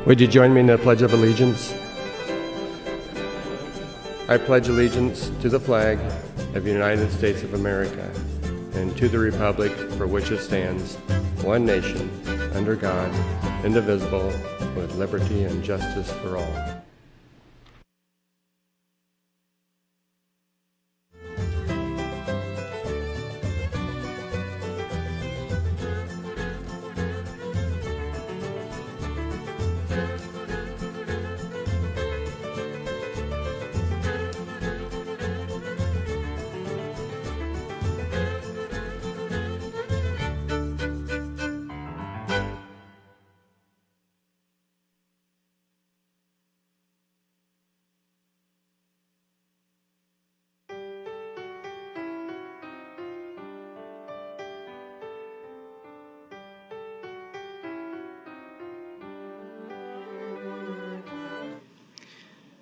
Would you join me in the Pledge of Allegiance? I pledge allegiance to the flag of the United States of America and to the republic for which it stands, one nation, under God, indivisible, with liberty and justice for all.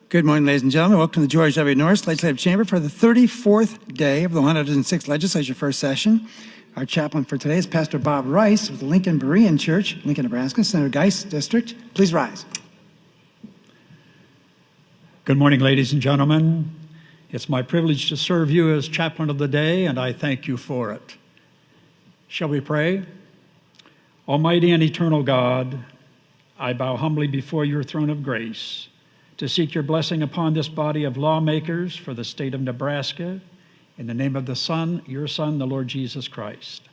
Good morning, ladies and gentlemen. Welcome to the George W. Norris Legislative Chamber for the 34th day of the 106th Legislature first session. Our chaplain for today is Pastor Bob Rice of the Lincoln Berean Church, Lincoln, Nebraska, Senator Geist District. Please rise. Good morning, ladies and gentlemen. It's my privilege to serve you as chaplain of the day, and I thank you for it. Shall we pray? Almighty and eternal God, I bow humbly before your throne of grace to seek your blessing upon this body of lawmakers for the state of Nebraska, in the name of the Son, your Son, the Lord Jesus Christ.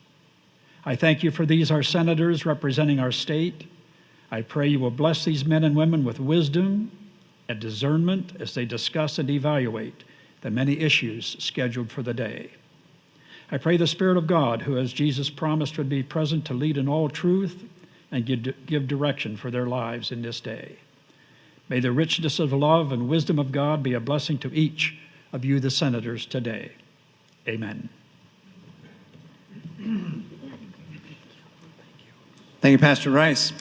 I thank you for these, our senators representing our state. I pray you will bless these men and women with wisdom and discernment as they discuss and evaluate the many issues scheduled for the day. I pray the Spirit of God, who as Jesus promised would be present to lead in all truth and give direction for their lives in this day. May the richness of love and wisdom of God be a blessing to each of you, the senators, today. Amen. Thank you, Pastor Rice.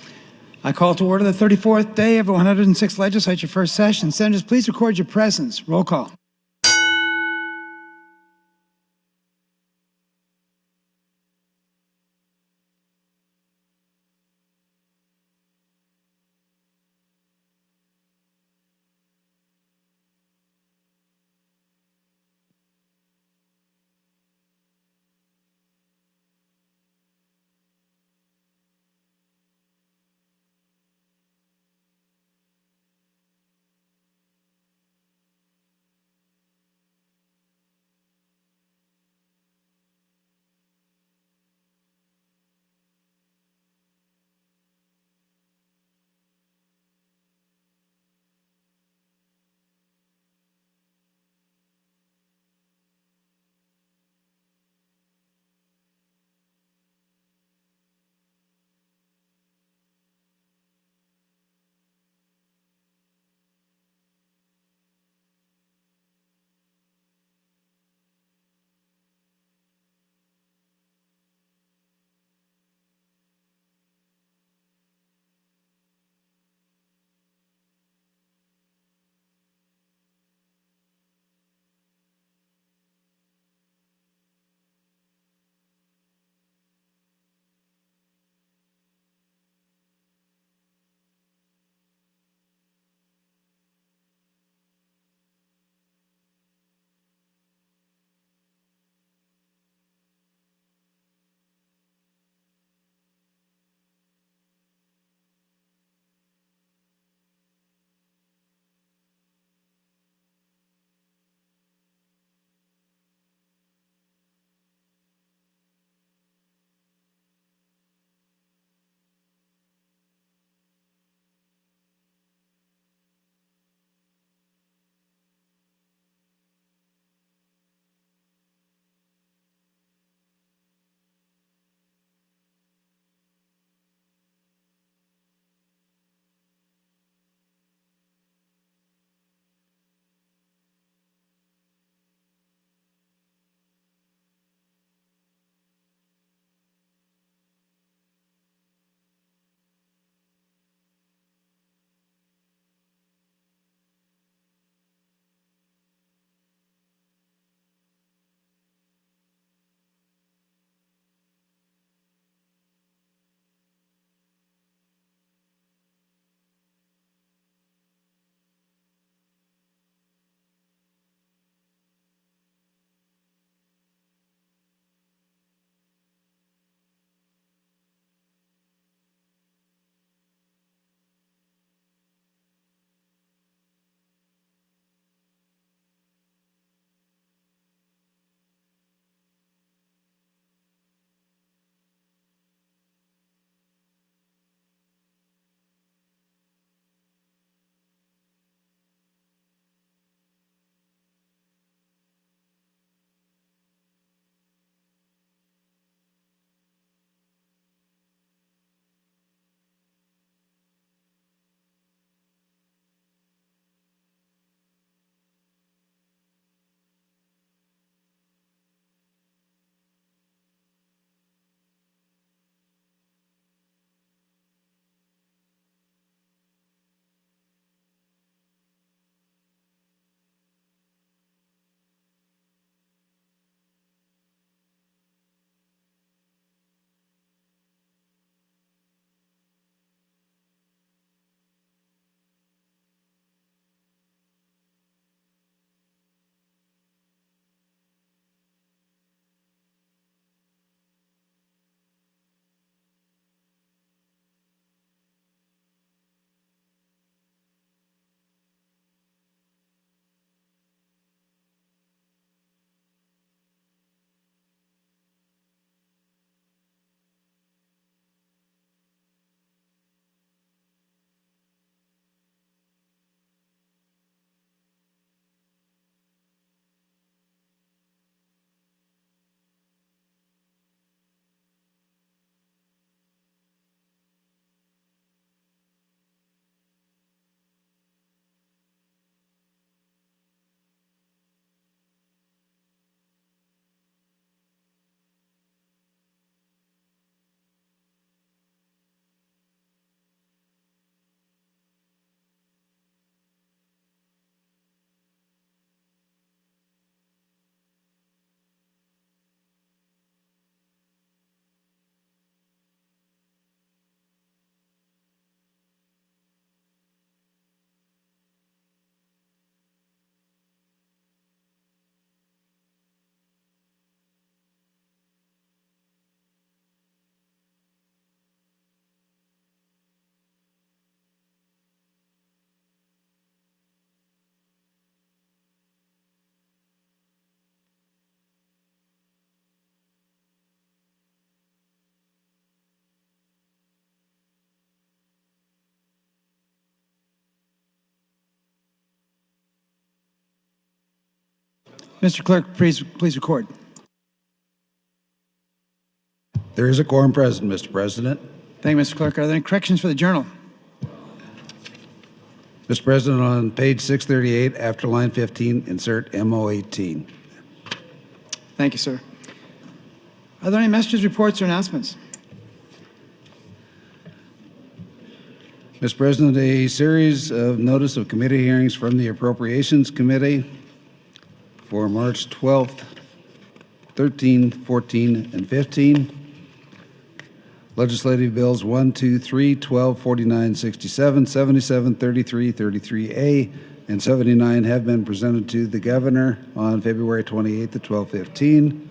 I call to order the 34th day of the 106th Legislature first session. Senators, please record your presence. Roll call. Mr. Clerk, please record. There is a quorum present, Mr. President. Thank you, Mr. Clerk. Are there any corrections for the journal? Mr. President, on page 638, after line 15, insert MO18. Thank you, sir. Are there any messages, reports, or announcements? Mr. President, a series of notice of committee hearings from the Appropriations Committee for March 12th, 13, 14, and 15. Legislative Bills 1, 2, 3, 12, 49, 67, 77, 33, 33A, and 79 have been presented to the Governor on February 28th at 12:15.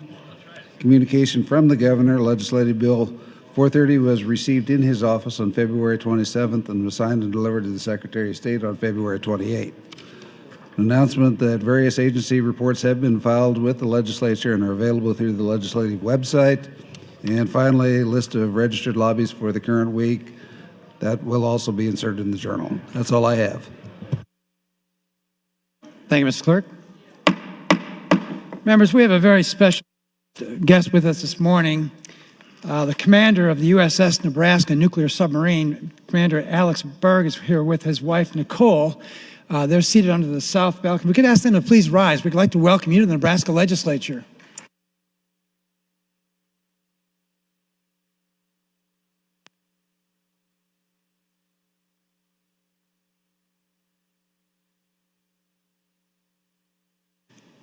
Communication from the Governor, Legislative Bill 430 was received in his office on February 27th and was signed and delivered to the Secretary of State on February 28th. An announcement that various agency reports have been filed with the Legislature and are available through the legislative website. And finally, a list of registered lobbies for the current week that will also be inserted in the journal. That's all I have. Thank you, Mr. Clerk. Members, we have a very special guest with us this morning. The commander of the USS Nebraska nuclear submarine, Commander Alex Berg, is here with his wife, Nicole. They're seated under the south balcony. We could ask them to please rise. We'd like to welcome you to the Nebraska Legislature.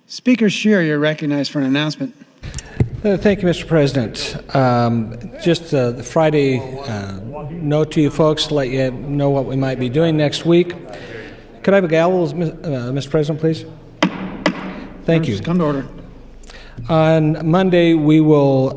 Speaker Scheer, you're recognized for an announcement. Thank you, Mr. President. Just the Friday note to you folks to let you know what we might be doing next week. Could I have a gavel, Mr. President, please? Thank you. Come to order. On Monday, we will be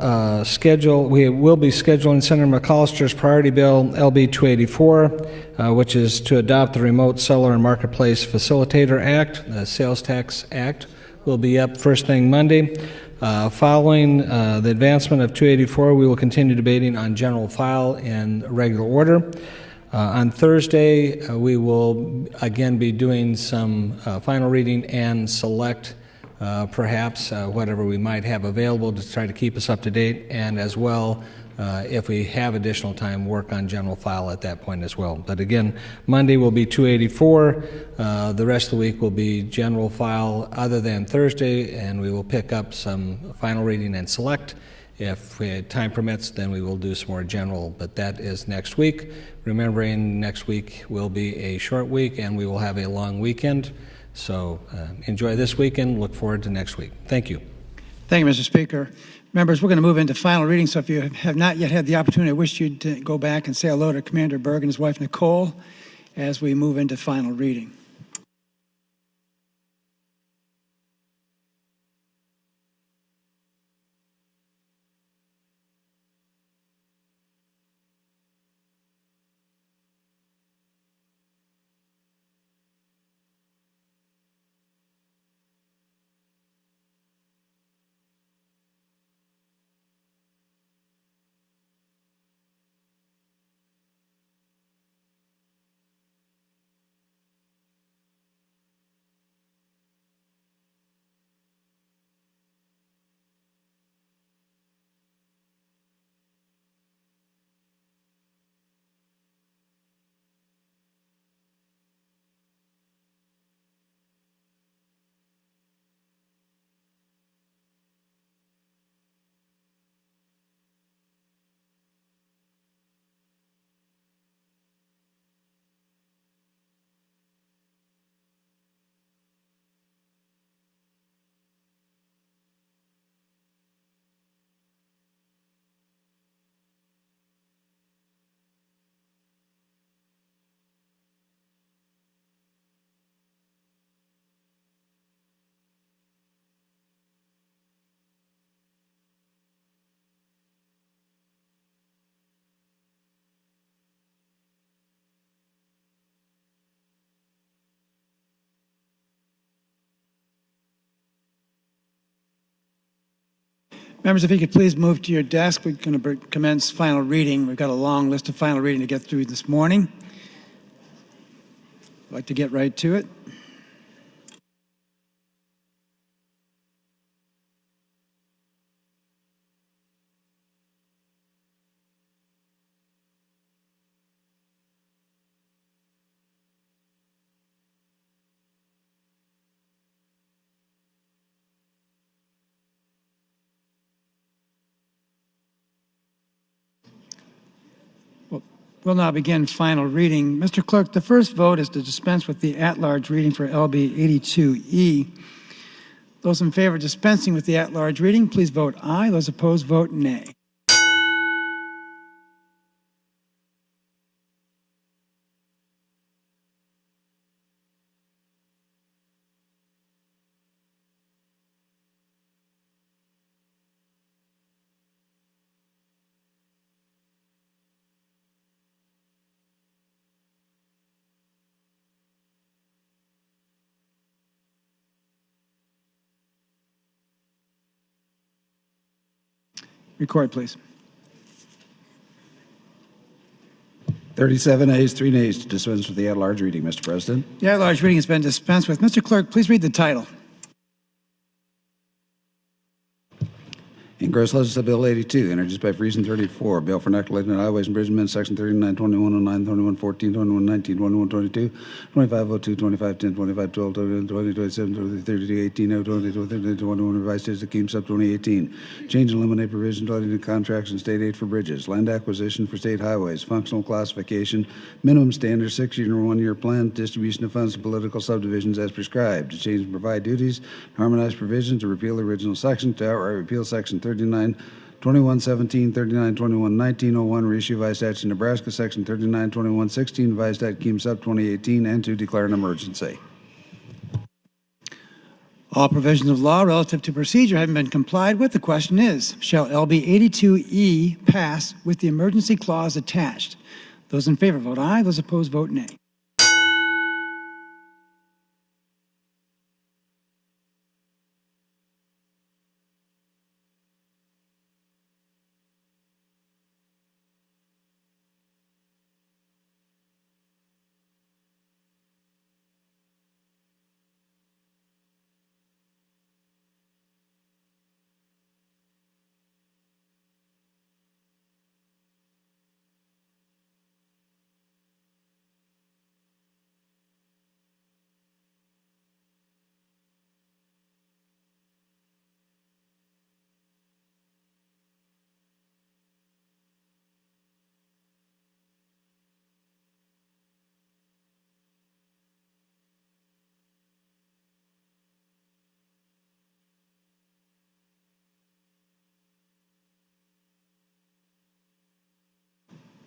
scheduling Senator McAllister's priority bill, LB 284, which is to adopt the Remote Seller and Marketplace Facilitator Act, the Sales Tax Act. Will be up first thing Monday. Following the advancement of 284, we will continue debating on general file in regular order. On Thursday, we will again be doing some final reading and select perhaps whatever we might have available to try to keep us up to date, and as well, if we have additional time, work on general file at that point as well. But again, Monday will be 284. The rest of the week will be general file other than Thursday, and we will pick up some final reading and select. If time permits, then we will do some more general, but that is next week. Remembering next week will be a short week, and we will have a long weekend. So enjoy this weekend. Look forward to next week. Thank you. Thank you, Mr. Speaker. Members, we're going to move into final reading, so if you have not yet had the opportunity, I wish you'd go back and say hello to Commander Berg and his wife, Nicole, as we move into final reading. Members, if you could please move to your desk, we're going to commence final reading. We've got a long list of final reading to get through this morning. I'd like to get right to it. We'll now begin final reading. Mr. Clerk, the first vote is to dispense with the at-large reading for LB 82E. Those in favor of dispensing with the at-large reading, please vote aye. Those opposed, vote nay. Record, please. 37 ayes, 3 nays to dispense with the at-large reading, Mr. President. The at-large reading has been dispensed with. Mr. Clerk, please read the title. Engrossed Legislative Bill 82, introduced by Friesen 34, Bill for Neglected Highways and Bridge Amendment, Section 39, 2109, 2114, 2119, 2122, 2502, 2510, 2512, 2027, 2318, 2021 revised statutes of Keem Sub 2018. Change and eliminate provisions relating to contracts and state aid for bridges, land acquisition for state highways, functional classification, minimum standards, 6-year and 1-year plan, distribution of funds to political subdivisions as prescribed, to change and provide duties, harmonize provisions, to repeal the original section, to outright repeal Section 39, 2117, 39, 21, 1901, reissue Vice Statute Nebraska, Section 39, 21, 16, Vice Statute Keem Sub 2018, and to declare an emergency. All provisions of law relative to procedure having been complied with, the question is, shall LB 82E pass with the emergency clause attached? Those in favor vote aye. Those opposed vote nay.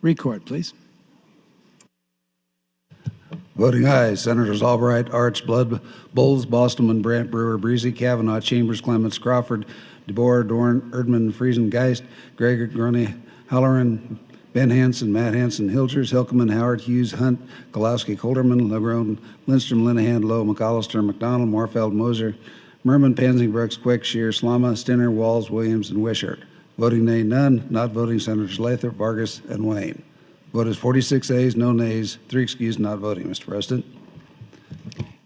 Record, please. Voting aye, Senators Albright, Arch, Blood, Bowles, Bostelman, Brandt, Brewer, Breezy, Kavanaugh, Chambers, Clements, Crawford, DeBoer, Dorn, Erdman, Friesen, Geist, Gregor, Grunny, Halloran, Ben Hansen, Matt Hansen, Hilgers, Hilkeman, Howard, Hughes, Hunt, Golowski, Colderman, Legrone, Lindstrom, Linehan, Lowe, McAllister, McDonald, Morfeld, Moser, Merman, Pansy, Brooks, Quick, Shear, Slama, Stinner, Walls, Williams, and Wishart. Voting nay, none. Not voting, Senators Lathrop, Vargas, and Wayne. Vote is 46 ayes, no nays, 3 excused, not voting, Mr. President.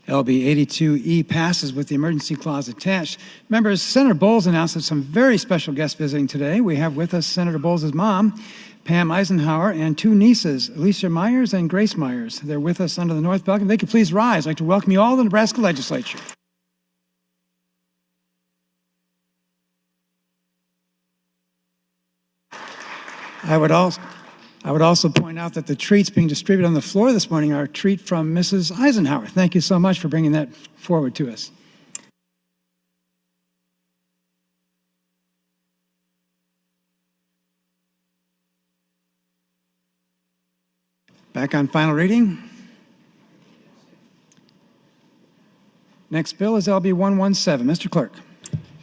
LB 82E passes with the emergency clause attached. Members, Senator Bowles announced that some very special guests visiting today. We have with us Senator Bowles' mom, Pam Eisenhower, and 2 nieces, Alicia Myers and Grace Myers. They're with us under the north balcony. They could please rise. I'd like to welcome you all to the Nebraska Legislature. I would also point out that the treats being distributed on the floor this morning are a treat from Mrs. Eisenhower. Thank you so much for bringing that forward to us. Back on final reading. Next bill is LB 117. Mr. Clerk.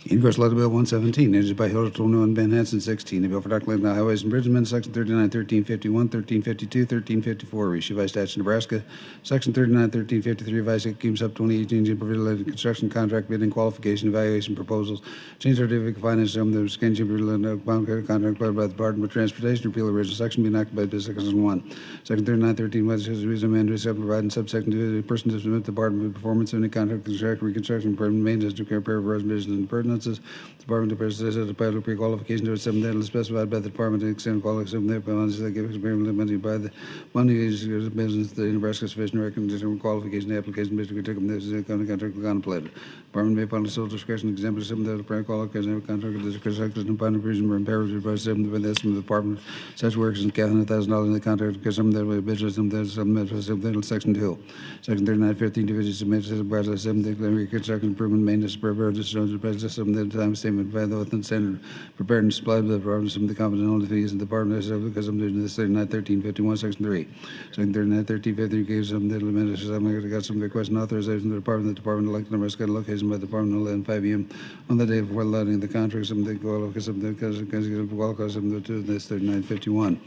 Engrossed Legislative Bill 117, introduced by Hilda 21, Ben Hansen 16. The bill for Dr. Lincoln Highways and Bridge Amendment, Section 39, 1351, 1352, 1354, reissue Vice Statute Nebraska, Section 39, 1353, Vice Keem Sub 2018, related construction contract bidding qualification evaluation proposals, change certificate of finance from the Wisconsin related contract by the Department of Transportation, repeal the original section, being enacted by Section 1. Section 39, 13, Vice Statute amendment, providing subsection 2, the person to submit the Department of Performance of any contract, construction, reconstruction, permanent maintenance, to care of residents and pertinence. ordinances. Department of President, the pilot pre-qualification to 7 days specified by the department to extend qualification that give experience limited by the money business, the Nebraska sufficient recognition qualification application, basically took them this is a contract contemplated. Department may upon the sole discretion exempt 7 days pre-qualification of contract is constructed upon the reason for imperative by 7 by the estimate of the department. Such works in $1,000 in the contract because some of that business, some that section 2. Section 3915 division submitted by the 7 declaring construction improvement maintenance prepared to show the president some that time statement by the within standard prepared and supplied by the department some of the confidential fees in the department because I'm doing this 391351 section 3. Section 391353 gives some that limited some got some request and authorization to the department elected Nebraska location by the department 11 p.m. on the day before loading the contract some that go because some because some to this 3951.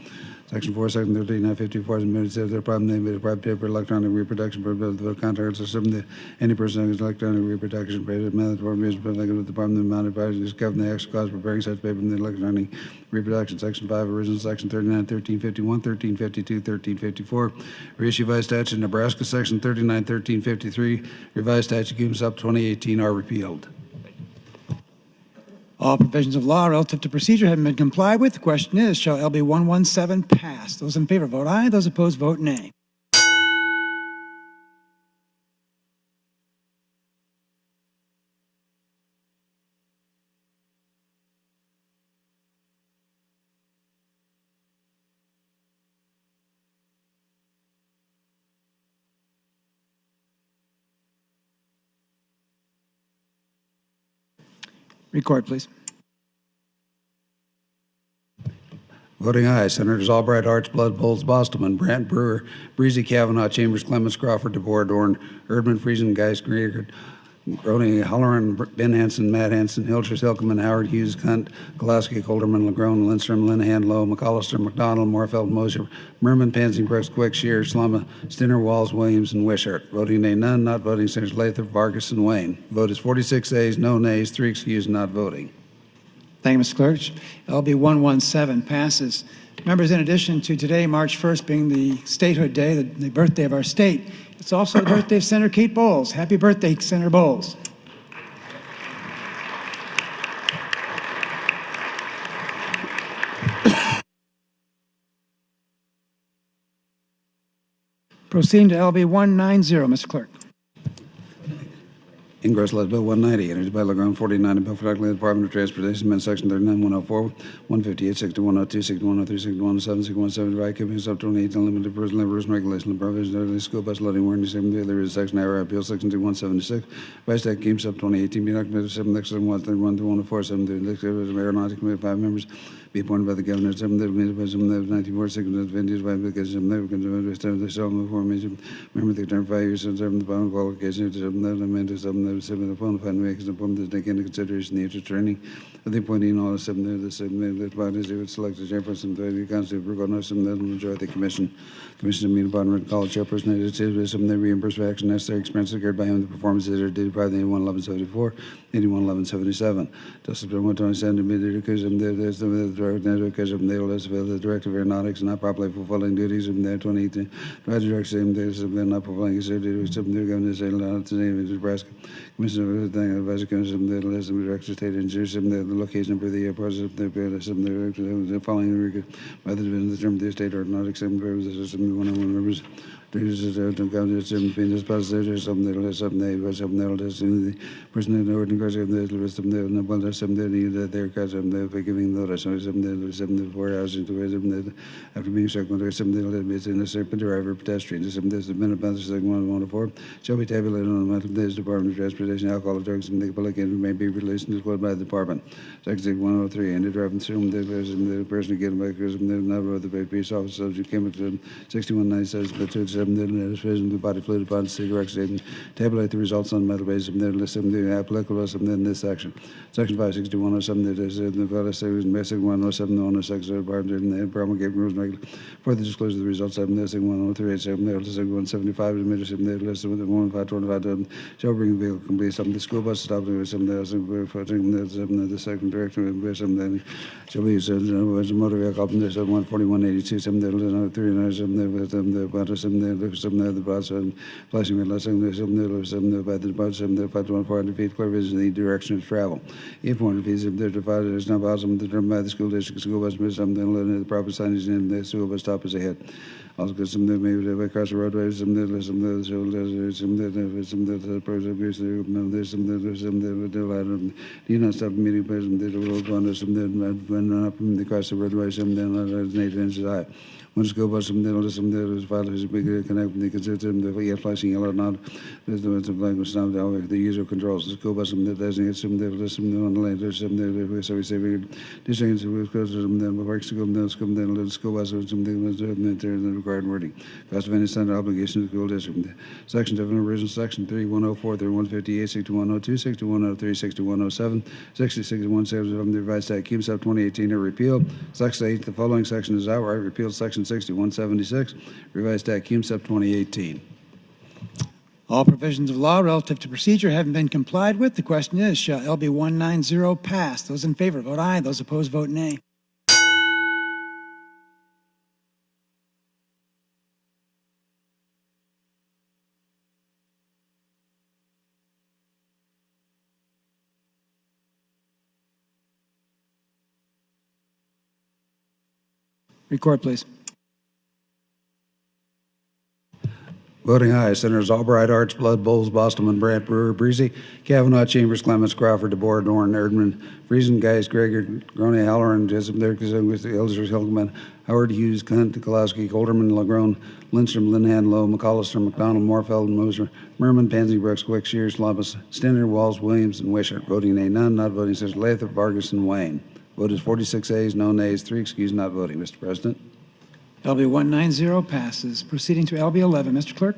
Section 4, Section 3954 is admitted to the problem name of the private paper electronic reproduction for the contractors or some that any person who is electronic reproduction paper mandatory is the department of amount of advisors is governed the actual cost of preparing such paper in the electronic reproduction. Section 5, original Section 39, 1351, 1352, 1354, reissue by statute Nebraska, Section 39, 1353, revised statute gives up 2018 are repealed. All provisions of law relative to procedure have been complied with. The question is, shall LB 117 pass? Those in favor vote aye. Those opposed vote nay. Record, please. Voting aye, Senators Albright, Arch, Blood, Bowles, Bostelman, Brandt, Brewer, Breezy, Kavanaugh, Chambers, Clemens, Crawford, DeBoer, Dorn, Erdman, Friesen, Geis, Grieger, Rodney, Halloran, Ben Hansen, Matt Hansen, Hilchers, Hilkeman, Howard, Hughes, Hunt, Golaski, Colderman, Legrone, Lindstrom, Linehan, Lowe, McAllister, McDonald, Morfeld, Mosier, Merman, Pansy, Brooks, Quick, Shear, Slama, Stinner, Walls, Williams, and Wishart. Voting nay, none. Not voting, Senators Lathrop, Vargas, and Wayne. Vote is 46 ayes, no nays, 3 excused, not voting. Thank you, Mr. Clerk. LB 117 passes. Members, in addition to today, March 1st, being the statehood day, the birthday of our state, it's also the birthday of Senator Kate Bowles. Happy birthday, Senator Bowles. Proceeding to LB 190, Mr. Clerk. Ingress Led Bill 190, introduced by Legrone 49, a bill for the Department of Transportation, amendment section 39, 104, 158, 6102, 6103, 6107, 6175, keeping up to 28, unlimited personal rules and regulations, and provisions of the school bus loading warranty, 7, there is section IR appeal, section 2176, Vice Tech Games up 2018, being occupied 7, section 131, 104, 7, the Aeronautic Committee, 5 members, be appointed by the governor, 7, the President of 1946, and the Vindies, by because some never can do the settlement for me, remember the term 5 years, and 7, the bond qualification, 7, the amendment, 7, the 7, the phone, if I make the point to take into consideration the interest training of the appointee and all the 7, the 7, the bodies, they would select the chairperson, the constable, regardless of the majority of the commission to meet upon written college chairperson, it is some of the reimbursed for action necessary expenses incurred by him, the performances that are due by the 811174, 811177. Justice Bill 127 to be the because of the director, because of the director of aeronautics and not properly fulfilling duties of the 2018. The director of the not fulfilling his duties, the governor of the name of Nebraska. Commissioner of the Advisory Commission of the list of director state engineers, the location of the process of the following by the division of the term of the state aeronautics and purposes of 101 members. The person in the ordinary of the list of the Nobel some their cause of the giving notice of the 4 hours into after being circulated some is in a serpent driver pedestrian. Some days the minute about the second 104 shall be tabulated on the monthly days Department of Transportation, alcohol, drugs, and the public may be released and disclosed by the department. Section 103 and the driver assumed that the person again by number of the peace officer subject came to 6196 but to the body fluid upon the city record and tabulate the results on metal basis and then list them the applicable some in this section. Section 56107 that is in the valid series and basic 107 on the section of department and promulgate rules for the disclosure of the results of the 103 7 there is 175 administration there list with the 1525 shall bring the vehicle complete some of the school bus stop there some there the second director and some then shall be used as a motor vehicle up in this 14182 some there is 3 some there with some the some of the bus and flashing with less than some by the bus, some 400 feet, clear vision in the direction of travel. If 400 feet, if they're divided, it's not possible to determine by the school district, school bus, something, the proper signage in the school bus stop is ahead. Also, because some maybe across the roadway, some of the you know, stop meeting person, the road one, some when up across the roadway, some 8 inches high. When school bus, some the fathers big connect, they consider them the flashing yellow now. There's the language now, the user controls. The school bus, some that doesn't some on the lane, there's some there, so we say we distinguish the schools, some them work school, the school bus, some the required wording. Cost of any standard obligation to the school district. Section of an original section 3104, 3158, 6102, 6103, 6107, 6061 of the revised statute keeps up 2018 are repealed. Section 8, the following section is outright repealed. Section 6176, revised statute keeps up 2018. All provisions of law relative to procedure having been complied with, the question is, shall LB 190 pass? Those in favor vote aye. Those opposed vote nay. Record, please. Voting aye, Senators Albright, Arts, Blood, Bowles, Bostelman, Brandt, Brewer, Breezy, Kavanaugh, Chambers, Clements, Crawford, DeBoer, Dorn, Erdman, Friesen, Geis, Greger, Grone, Halloran, Jessup, Dirksen, with the Elders, Hilgeman, Howard, Hughes, Hunt, Kolowski, Colderman, Lagrone, Lindstrom, Linhan, Lowe, McAllister, McDonald, Morfeld, Moser, Merman, Pansy, Brooks, Quick, Shears, Lamas, Stenner, Walls, Williams, and Wishart. Voting nay, none. Not voting, Senators Lathrop, Vargas, and Wayne. Vote is 46 ayes, no nays, 3 excused, not voting. Mr. President. LB 190 passes. Proceeding to LB 11. Mr. Clerk.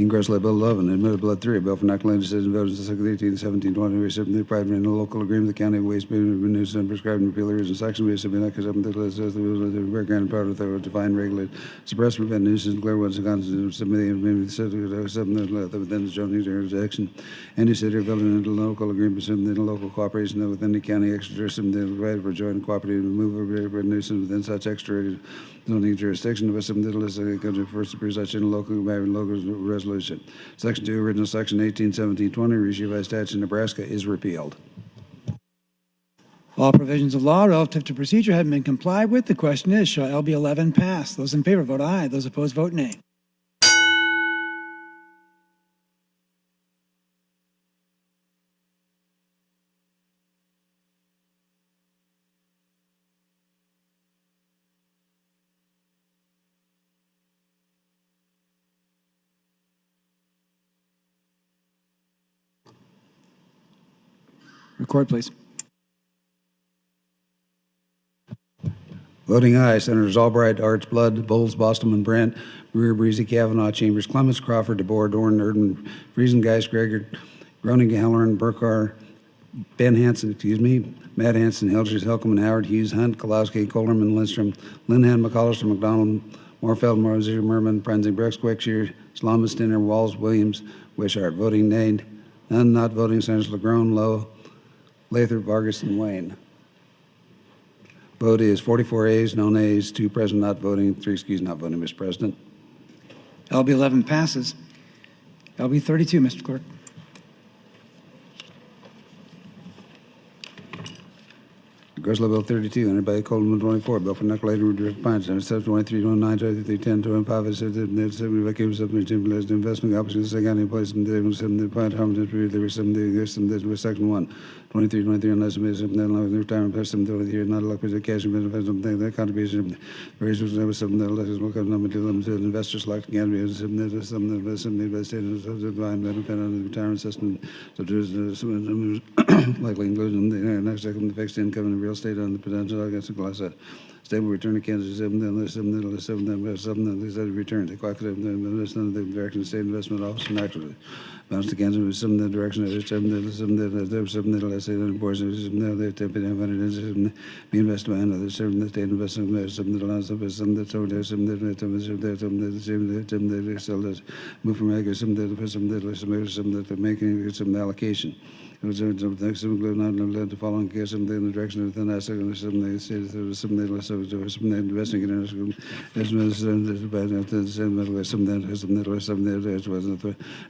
Ingress Bill 11, admitted Bill 3, a bill for enacting legislation voters in Section 18, 17, 20, recipient the private and local agreement of the county of waste management news and prescribed and repeal areas and sections of the because up until the granted part of the define, regulate, suppress, prevent nuisance, declare what's the constitution, submitting maybe the city within the zoning jurisdiction, any city or building into local agreement pursuant to the local cooperation within the county extra jurisdiction, the right for joint cooperative removal of nuisance within such extra zoning jurisdiction of some little as a country first appears such in local resolution. Section 2, original section 18, 17, 20, reissued by statute in Nebraska is repealed. All provisions of law relative to procedure have been complied with. The question is, shall LB 11 pass? Those in favor vote aye. Those opposed vote nay. Record, please. Voting aye, Senators Albright, Arts, Blood, Bowles, Bostelman, Brandt, Brewer, Breezy, Kavanaugh, Chambers, Clements, Crawford, DeBoer, Dorn, Erdman, Friesen, Geis, Greger, Groningen, Halloran, Burkhardt, Ben Hansen, Matt Hansen, Helgers, Helkeman, Howard, Hughes, Hunt, Kolowski, Colderman, Lindstrom, Linhan, McAllister, McDonald, Morfeld, Mosier, Merman, Prenzy, Brooks, Quickshear, Slamas, Stinner, Walls, Williams, Wishart. Voting nay, none. Not voting, Senators Lagrone, Lowe, Lathrop, Vargas, and Wayne. Vote is 44 ayes, no nays, 2 present not voting, 3 excused not voting, Mr. President. LB 11 passes. LB 32, Mr. Clerk. Congressional Bill 32, entered by Coleman 24, bill for knuckle-laden direct pines, and 23, 29, 23, 10, 25, it says that the investment opportunities, the county place, and the pine harvest, there was some, there was section 1, 23, 23, unless it is, then the retirement person, the year, not a luck with the cash and benefits, something, that contribution, various was never something that less will come number to them, to investors like the county, some by the state, and so the divine benefit on the retirement system, so there's likely including the next second, the fixed income and real estate on the potential against the class stable return to Kansas 7 return the cooperative the direction of state investment office and actually bounce to Kansas with some the direction of 7 let's say the boards they tip it and be invested by another serving the state investment some that allows up some that so there's some that still does move from agri some that making some allocation. It was some glue not led the following case, some in the direction of the NASA, and some they say there was some they less of investing in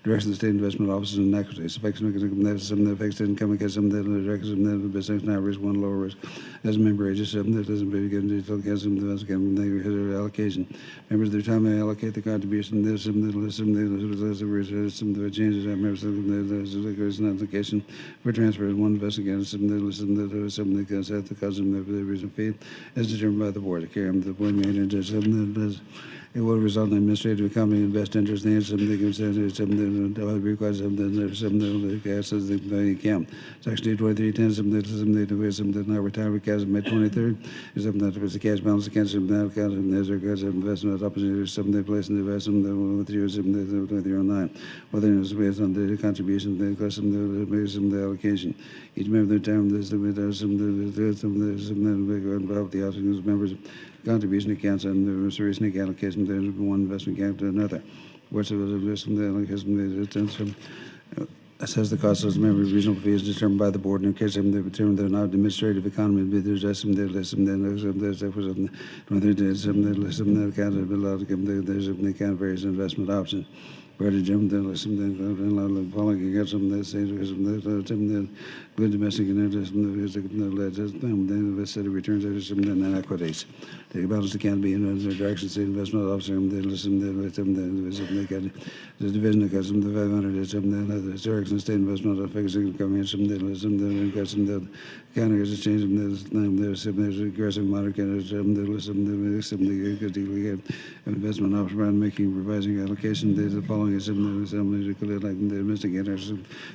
direction of state investment offices and equities. Fixed income against some that direction of business now risk one lower risk as a member ages that doesn't be given detail against some the allocation. Members of the time they allocate the contribution there's some the changes that members of the application for transfer is one invest against some the consent the cousin of the reason fee as determined by the board to carry them to the point made into something that does. It will result in administrative company in best interest and something considered something that requires something that passes the account. Section 2310 something now retirement cash May 23rd is something that was the cash balance against some now account and there's regards of investment opportunity something placed in the investment that will with you something 2309. Whether it is based on the contribution the cost of the allocation. Each member of the term there's some involved the outgoing members contribution accounts and the recent allocation there's one investment account to another. Which of the investment allocation assess the cost of the member reasonable fees determined by the board in case they determine they're not administrative economy but there's some there's account various investment options. Where the gym then listen then following against some that say good domestic and interest then the city returns over some inequities. The balance account be in the direction state investment officer and then listen they got the division of some the 500 some the direction state investment of fixed income and some then listen then got some the county is change there's aggressive moderate some the listen some the investment officer making revising allocation there's the following is some like the investigators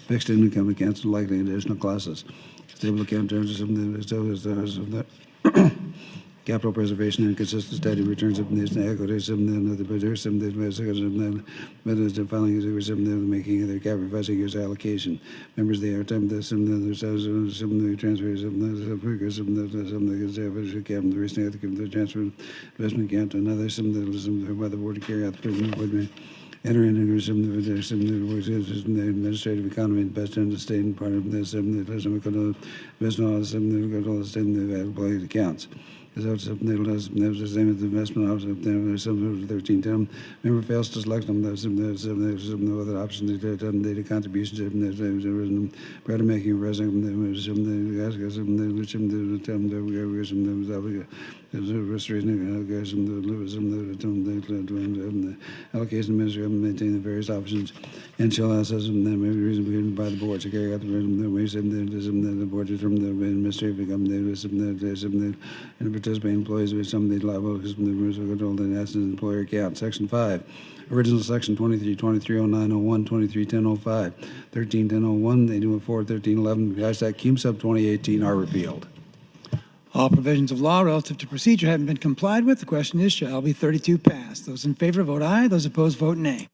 fixed income accounts likely additional classes. Stable account terms of some capital preservation and consistent steady returns of these equities some then the produce some the methods of filing is some making of their cap revising year's allocation. Members they are time that some the transfers of the cap the recent the transfer investment account to another some by the board to carry out the president would enter into some the administrative economy and best in the state and part of this some investment all the state employee accounts. Something that was the same as the investment officer up there, some 1310. Member fails to select them, there's some other options, data contributions, prior to making a resident, allocation administrator maintain the various options and shall assess them then may be reasonably given by the board to carry out the ways and the board determine the administrative income and participating employees with some of the liabilities from the rules of control and assets and employer account. Section 5. Original section 23, 230901, 231005, 131001, 8204, 1311, hashtag Cume sub 2018 are repealed. All provisions of law relative to procedure having been complied with, the question is, shall LB 32 pass? Those in favor vote aye. Those opposed vote nay.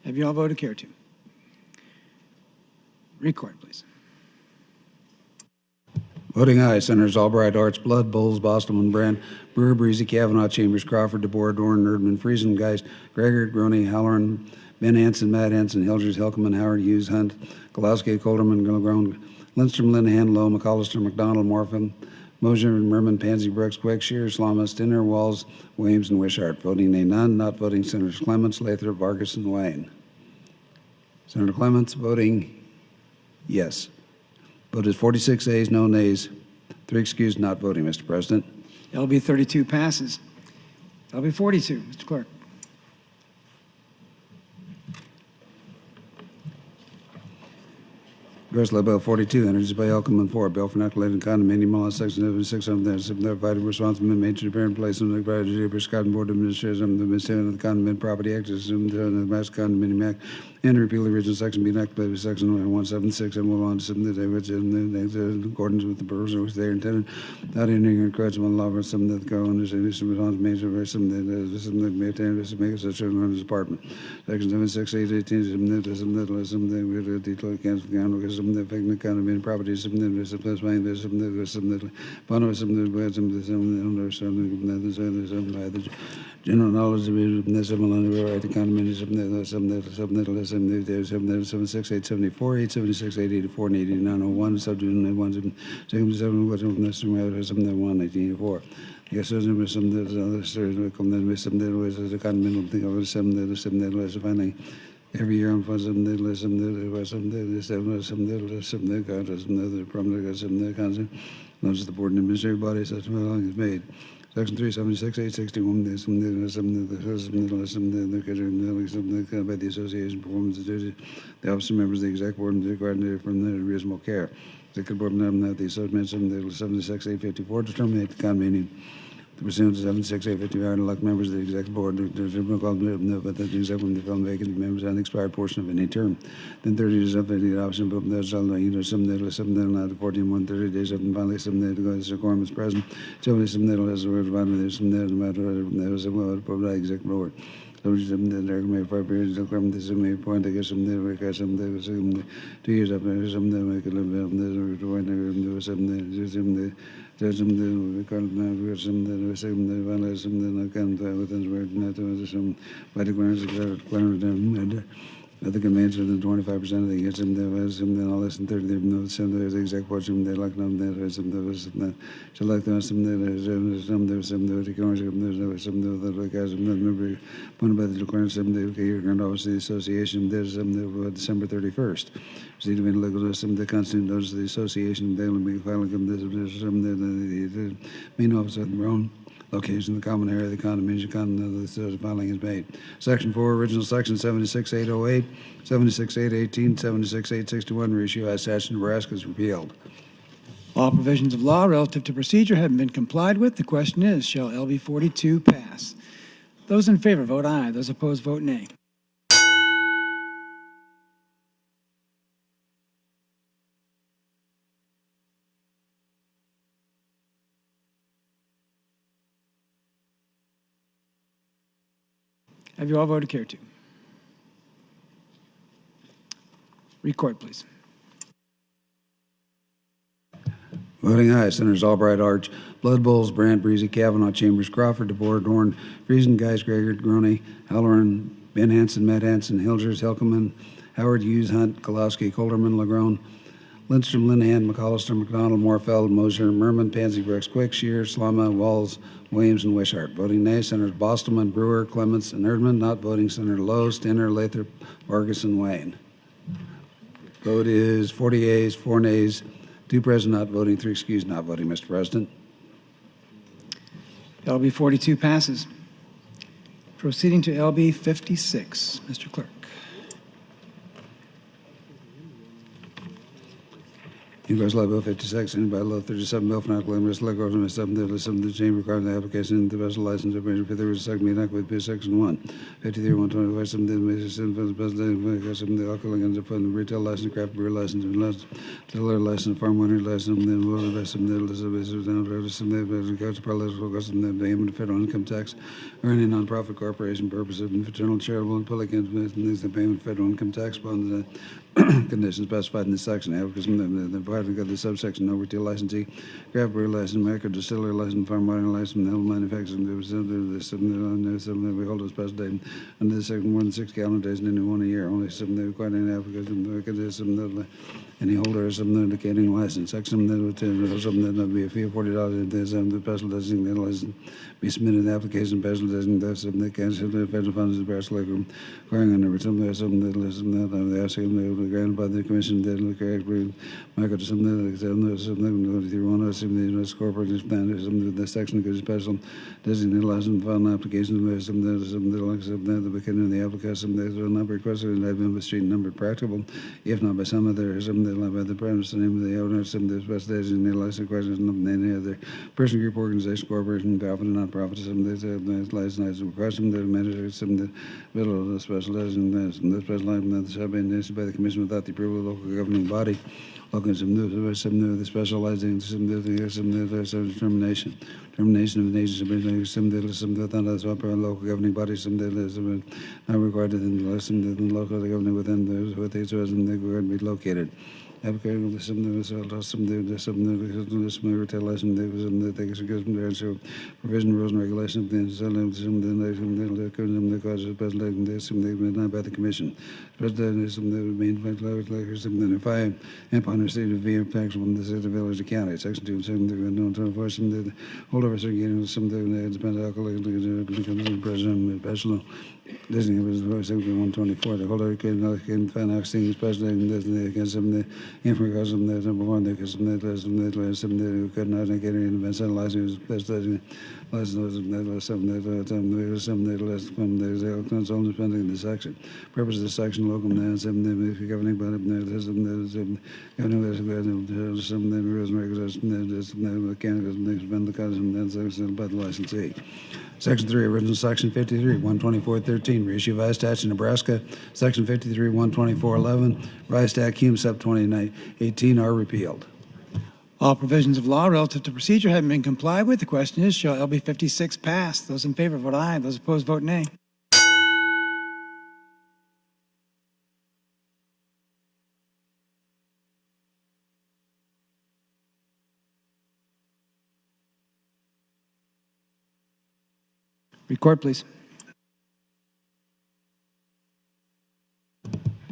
Have you all voted care to? Record, please. Voting aye, Senators Albright, Arts, Blood, Bowles, Bostelman, Brand, Brewer, Breezy, Kavanaugh, Chambers, Crawford, DeBoer, Dorn, Erdman, Friesen, Geist, Gregor, Groney, Halloran, Ben Hansen, Matt Hansen, Hilgers, Helkeman, Howard, Hughes, Hunt, Golowski, Colderman, Grown, Lindstrom, Linehan, Lowe, McAllister, McDonald, Morphin, Mosier, Merman, Pansy, Brooks, Quick, Shear, Slama, Stinner, Walls, Williams, and Wishart. Voting nay, none. Not voting, Senators Clements, Lathrop, Vargas, and Wayne. Senator Clements voting yes. Voted 46 ayes, no nays. 3 excused, not voting, Mr. President. LB 32 passes. LB 42, Mr. Clerk. Resolution Bill 42, introduced by Elkham 4, bill for inoculating condominium law, section 600, provided responsible made to repair and place of the provided to the Wisconsin Board of Administrators of the Administration of the Condominium Property Act, assumed the Nebraska Condominium Act, and repeal the original section being enacted by section 176 and 117 which in accordance with the purpose which they are intended, not entering or encouragement law or some that go under some on major or some that may attain to make such an department. Section 76818 some that we detail cancel the ground because some that affect the economy and property some that supplying this some that bonus some that some under some by the general knowledge of the civil and right economy some that 76874 876 884 and 8901 subject 177 what some that 184. Yes, there's some that other come then some that was the economy thing over some that was finally every year on some that was some that was some that got some other problem got some that constant notice of the board and administrative body such long is made. Section 376, 861, there's some by the association performance of duties. The officer members of the exec board and required from the reasonable care. Executive board member that the association 76, 854 to terminate the convening. The pursuant to 76, 855 to elect members of the executive board but that the executive board become vacant members on the expired portion of any term. Then 30 days after the adoption, but there's some that not 14, 130 days after finally some that goes to quorum is present. So some that has a word about it, there's some that matter that was a executive board. So some that are made for periods of quorum, this may point, I guess some that request some that was 2 years after some that make a live some that there's some that we call now some that we say that well some that I can't within word not to some by the grounds of the convention of the 25% of the years and there was some that all less than 30 no some there was the exact portion they like them there was some there was some so like there was some there was some there was some there was there was some that guys remember appointed by the declaration some they year and obviously the association there's some that December 31st. See the legal some the constant notice of the association they will be filing them there's some the main office at the own location, the common area of the condominium, the filing is made. Section 4, original section 76808, 76818, 76861, reissue as statute Nebraska is repealed. All provisions of law relative to procedure have been complied with. The question is, shall LB 42 pass? Those in favor vote aye. Those opposed vote nay. Have you all voted care to? Record, please. Voting aye, Senators Albright, Arch, Blood Bowles, Brandt, Breezy, Kavanaugh, Chambers, Crawford, DeBoer, Dorn, Friesen, Geis, Gregor, Groney, Halloran, Ben Hansen, Matt Hansen, Hilgers, Helkeman, Howard, Hughes, Hunt, Kolowski, Colderman, Legrone, Lindstrom, Linehan, McAllister, McDonald, Morfeld, Moser, Merman, Pansy, Brooks, Quick, Shear, Slama, Walls, Williams, and Wishart. Voting nay, Senators Bostelman, Brewer, Clements, and Erdman. Not voting, Senator Lowe, Stenner, Lathrop, Vargas, and Wayne. Vote is 40 yeas, 4 nays, 2 present not voting, 3 excused not voting, Mr. President. LB 42 passes. Proceeding to LB 56. Mr. Clerk. Inquest Law Bill 56, and by Law 37, Bill for not claim risk like government something that the chamber requiring the application in the vessel license of range for the second meeting with section 1. 53, 125, something that makes sense for the president, something the alcohol against the retail license, craft beer license, and distiller license, farm winery license, and then water license, something that regards to parallel cost of the payment of federal income tax or any nonprofit corporation purpose of fraternal, charitable, and public entities, the payment of federal income tax upon the conditions specified in this section. Because the part of the subsection no retail licensee, craft beer license, micro distillery license, farm water license, health manufacturing, we hold a special day under this section more than 6 calendar days and any 1 a year. Only something that required any application, any holder of some indicating license. Section that would be a fee of $40 if there's the special designated license be submitted an application special designated that can the federal funds of the Nebraska requiring under something that the asking be granted by the Commission that the correct Michael to something the corporate standards the section of special designated license file application the beginning of the application there's a number requested and I've been street number practicable if not by some other something like by the premise the name of the owner some of the special designated license questions and any other person group organization corporation profit and non-profit some of the license requested the manager some of the middle of the special designated the special license shall be issued by the Commission without the approval of the local governing body. Local some of the specializing some of the determination of the nation some of the local governing body some of the not required in the local governing within those with these residents they were be located. Application some retail license they should so provision rules and regulations the cause of not by the Commission. President is the main some five and upon receipt of VM tax from the city of village of county. Section 2 7 no to enforce some the holdover again some the depends alcohol president special Disney was 124. The holder can find out things especially against some the information that number one because some that could not get any events analyzing license some that less from the console depending the section. Purpose of the section local and some governing body some rules and regulations some mechanics and things been the custom and section by the licensee. Section 3, original Section 53, 124.13, reissue Vice Statute Nebraska, Section 53, 124.11, Vice Stat Cum Sub 2018 are repealed. All provisions of law relative to procedure having been complied with, the question is, shall LB 56 pass? Those in favor vote aye. Those opposed vote nay. Record, please.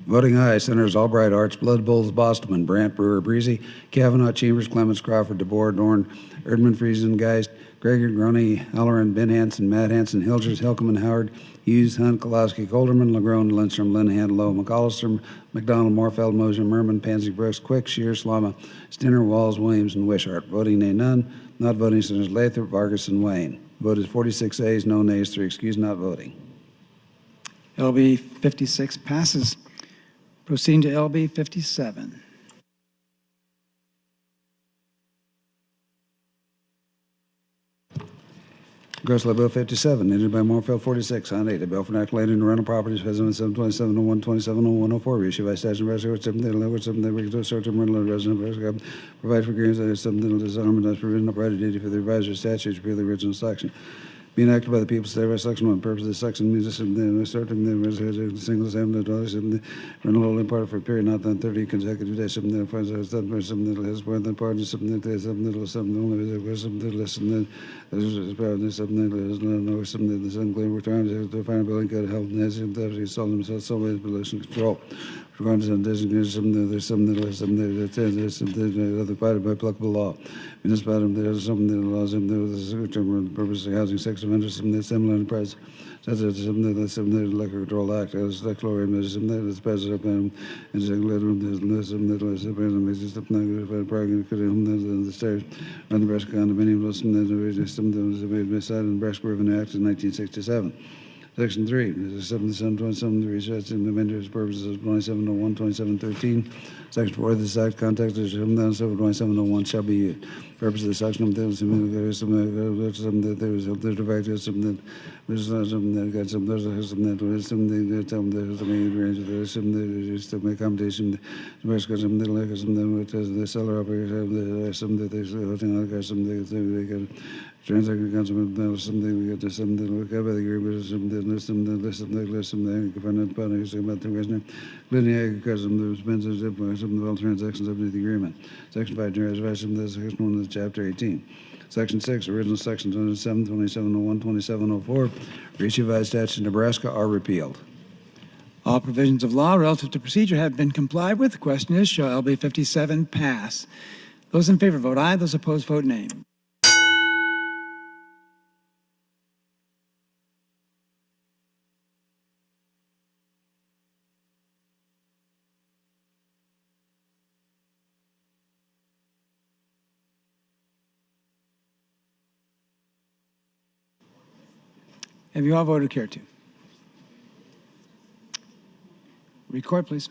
Voting aye, Senators Albright, Arts, Blood Bowles, Bostman, Brandt, Brewer, Breezy, Kavanaugh, Chambers, Clements, Crawford, DeBoer, Dorn, Erdman, Friesen, Geist, Greger, Groney, Halloran, Ben Hansen, Matt Hansen, Hilgers, Hilkeman, Howard, Hughes, Hunt, Kolowski, Colderman, Legrone, Lindstrom, Linehan, Lowe, McAllister, McDonald, Morfeld, Mosier, Merman, Pansy, Brooks, Quick, Shear, Slama, Stinner, Walls, Williams, and Wishart. Voting nay, none. Not voting, Senators Lathrop, Vargas, and Wayne. Vote is 46 ayes, no nays, 3 excused, not voting. LB 56 passes. Proceeding to LB 57. Grossly Bill 57, entered by Morfield 46, on 8. A bill for inoculating the rental properties, President 72701, 270104, reissued by statute Nebraska, 7 the regular short-term rental resident Nebraska, provide for agreements that something to disarm and provision of right of duty for the revised statutes to repeal the original section. Being acted by the people, state by section 1. Purpose of this section means starting the resident single family dollars and the rental only part for a period not than 30 consecutive days. Something that finds out something that has more than part of something that is something only something less than something that is no something that is unclear returns to find a building code health and has installed themselves some way of pollution control. Regardless of designated something there's something that there's something other part by applicable law. In this pattern, there is something that allows them to the term the purpose of housing sex offenders, something that's similar in price. Such as something that's the Liquor Control Act, as the chlorine is something that's president and there's something that was the president makes something that probably could have the stairs on the Nebraska condominium was something that was made by side in Nebraska Revenue Act in 1967. Section 3, this is 7727, the research and the vendor's purposes of 2701, 2713. Section 4, this act context is 2701 shall be used. Purpose of the section of this, some that there was there's a fact is something that there's something that got some there's something that was something that there's something range of there's something that is to make accommodation. There's something that like something which is the seller operator, something that there's something they got. Transaction consummate something we get to something that look up by the agreement, something something government partners about the resident, including agriculture, the expenses of some of all transactions up to the agreement. Section 5, reservation, this section 1 of chapter 18. Section 6, original sections 27, 2701, 2704, reissue by statute Nebraska are repealed. All provisions of law relative to procedure have been complied with. The question is, shall LB 57 pass? Those in favor vote aye. Those opposed vote nay. Have you all voted care to? Record, please.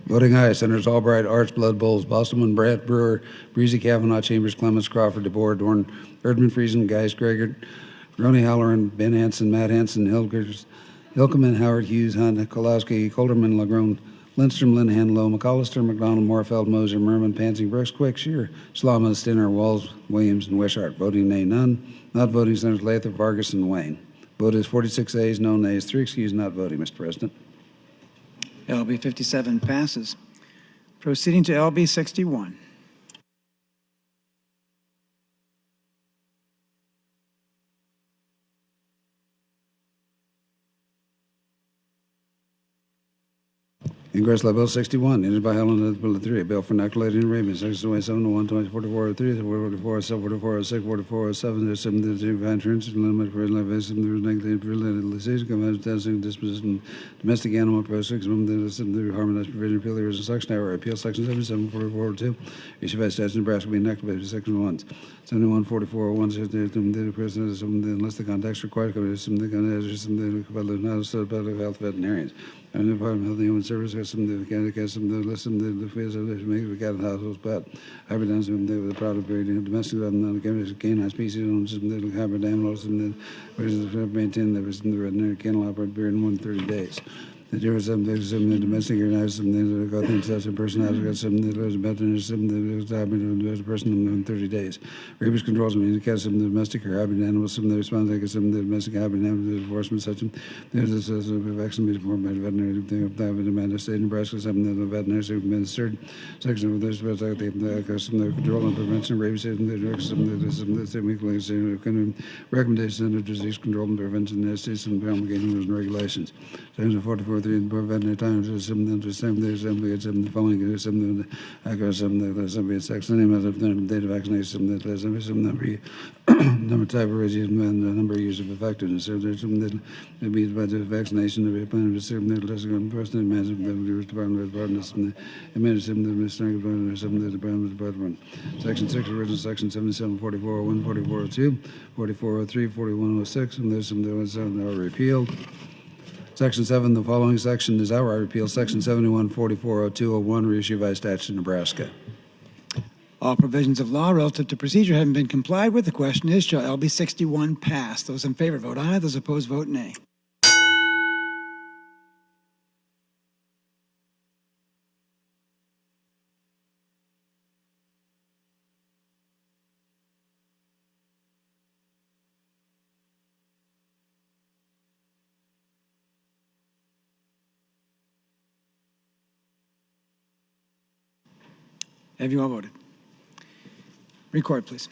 Voting aye, Senators Albright, Arts, Blood Bowles, Bostelman, Brandt, Brewer, Breezy, Kavanaugh, Chambers, Clements, Crawford, DeBoer, Dorn, Erdman, Friesen, Geis, Gregor, Roney, Halloran, Ben Hansen, Matt Hansen, Hilkeman, Howard, Hughes, Hunt, Kolowski, Colderman, Lagrone, Lindstrom, Linehan, Lowe, McAllister, McDonald, Morfeld, Moser, Merman, Pansy, Brooks, Quick, Shear, Slama, Stinner, Walls, Williams, and Wishart. Voting nay, none. Not voting, Senators Lathrop, Vargas, and Wayne. Vote is 46 ayes, no nays, 3 excused, not voting, Mr. President. LB 57 passes. Proceeding to LB 61. Ingress Bill 61, entered by Helen Bill 3, a bill for inoculating arraignment, Section 27, 20, 4403, 4407, 4406, 4407, there's some divine terms, limit for elevation, there's negative related legislation, command testing, disposition, domestic animal process, the harmonized provision, appeal, there is a section, hour, appeal, Section 77, 4402, issued by statute, Nebraska, be enacted by Section 1, 71, 4401, the president, unless the context required, some the health veterinarians. And the Department of Health and Human Services has some of the mechanics, some of the listen to the fees of the make the cat households, but hybrid downs with the product breeding, domestic canine species, and some little hybrid animals, and the maintain the veterinary kennel operate period in 130 days. The difference of the domestic organized, some things that go through such a person has got some that lives better than some that happened to a person in 30 days. Rabies controls mean cats some domestic or hybrid animals, some that respond like some domestic hybrid animals enforcement such there's a vaccine be performed by the veterinary thing of the Amanda State, Nebraska, some that the veterinary administered section of this was like some the control and prevention of rabies and the direction some that same equally recommendations under disease control and prevention and some promulgating rules and regulations. Section 44 the veterinary times is some the same day assembly it's the following is some the some the section name of the date of vaccination that there's some number type of regime and the number of years of effectiveness. So there's some that be by the vaccination of a plan of certain that less than person management the Department of Departments and the administration the administrative department some the Department of Department. Section 6 original section 77 4401 4402 4403 4106 and there's some that was repealed. Section 7, the following section is outright repeal. Section 71, 440201, reissue by statute, Nebraska. All provisions of law relative to procedure having been complied with, the question is, shall LB 61 pass? Those in favor vote aye. Those opposed vote nay. Have you all voted? Record, please.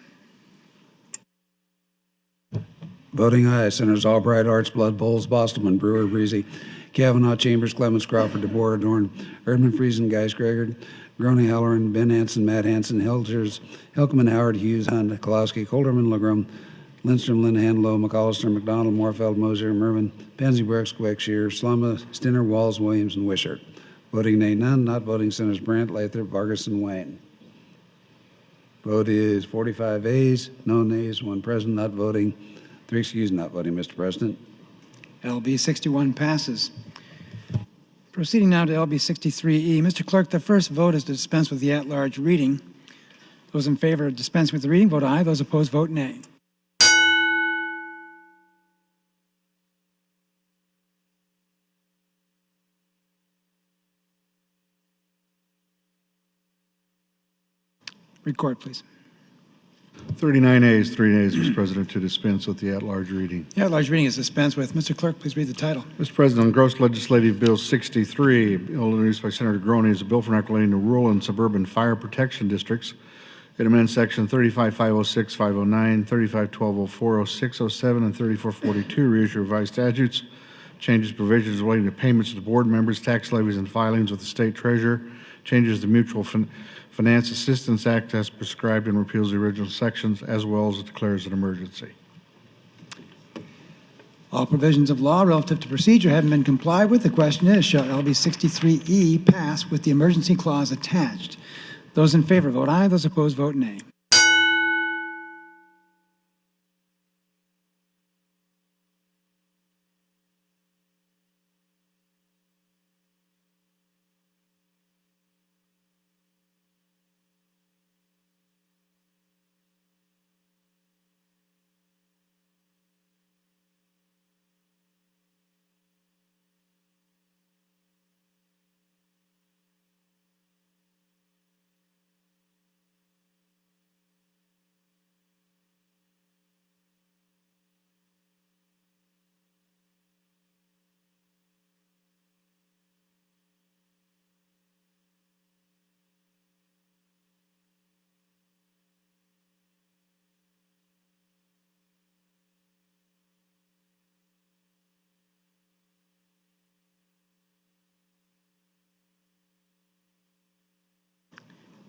Voting aye, Senators Albright, Arts, Blood, Bowles, Bostelman, Brewer, Breezy, Kavanaugh, Chambers, Clements, Crawford, DeBoer, Dorn, Erdman, Friesen, Geis, Gregor, Groney, Halloran, Ben Hansen, Matt Hansen, Hilkeman, Howard, Hughes, Hunt, Kolowski, Colderman, Lagrone, Lindstrom, Linehan, Lowe, McAllister, McDonald, Morfeld, Moser, Merman, Pansy, Brooks, Quick, Shear, Slama, Stinner, Walls, Williams, and Wishart. Voting nay, none. Not voting, Senators Brandt, Lathrop, Vargas, and Wayne. Vote is 45 ayes, no nays, 1 present, not voting, 3 excused, not voting, Mr. President. LB 61 passes. Proceeding now to LB 63E. Mr. Clerk, the first vote is to dispense with the at-large reading. Those in favor of dispensing with the reading vote aye. Those opposed vote nay. Record, please. 39 ayes, 3 nays, Mr. President, to dispense with the at-large reading. The at-large reading is dispensed with. Mr. Clerk, please read the title. Mr. President, on Gross Legislative Bill 63, bill introduced by Senator Groney, is a bill for inoculating the rural and suburban fire protection districts. It amends Section 35506, 509, 351204, 0607, and 3442, reissue revised statutes, changes provisions relating to payments to the board members, tax levies, and filings with the state treasurer, changes the Mutual Finance Assistance Act as prescribed and repeals the original sections, as well as it declares an emergency. All provisions of law relative to procedure having been complied with, the question is, shall LB 63E pass with the emergency clause attached? Those in favor vote aye. Those opposed vote nay.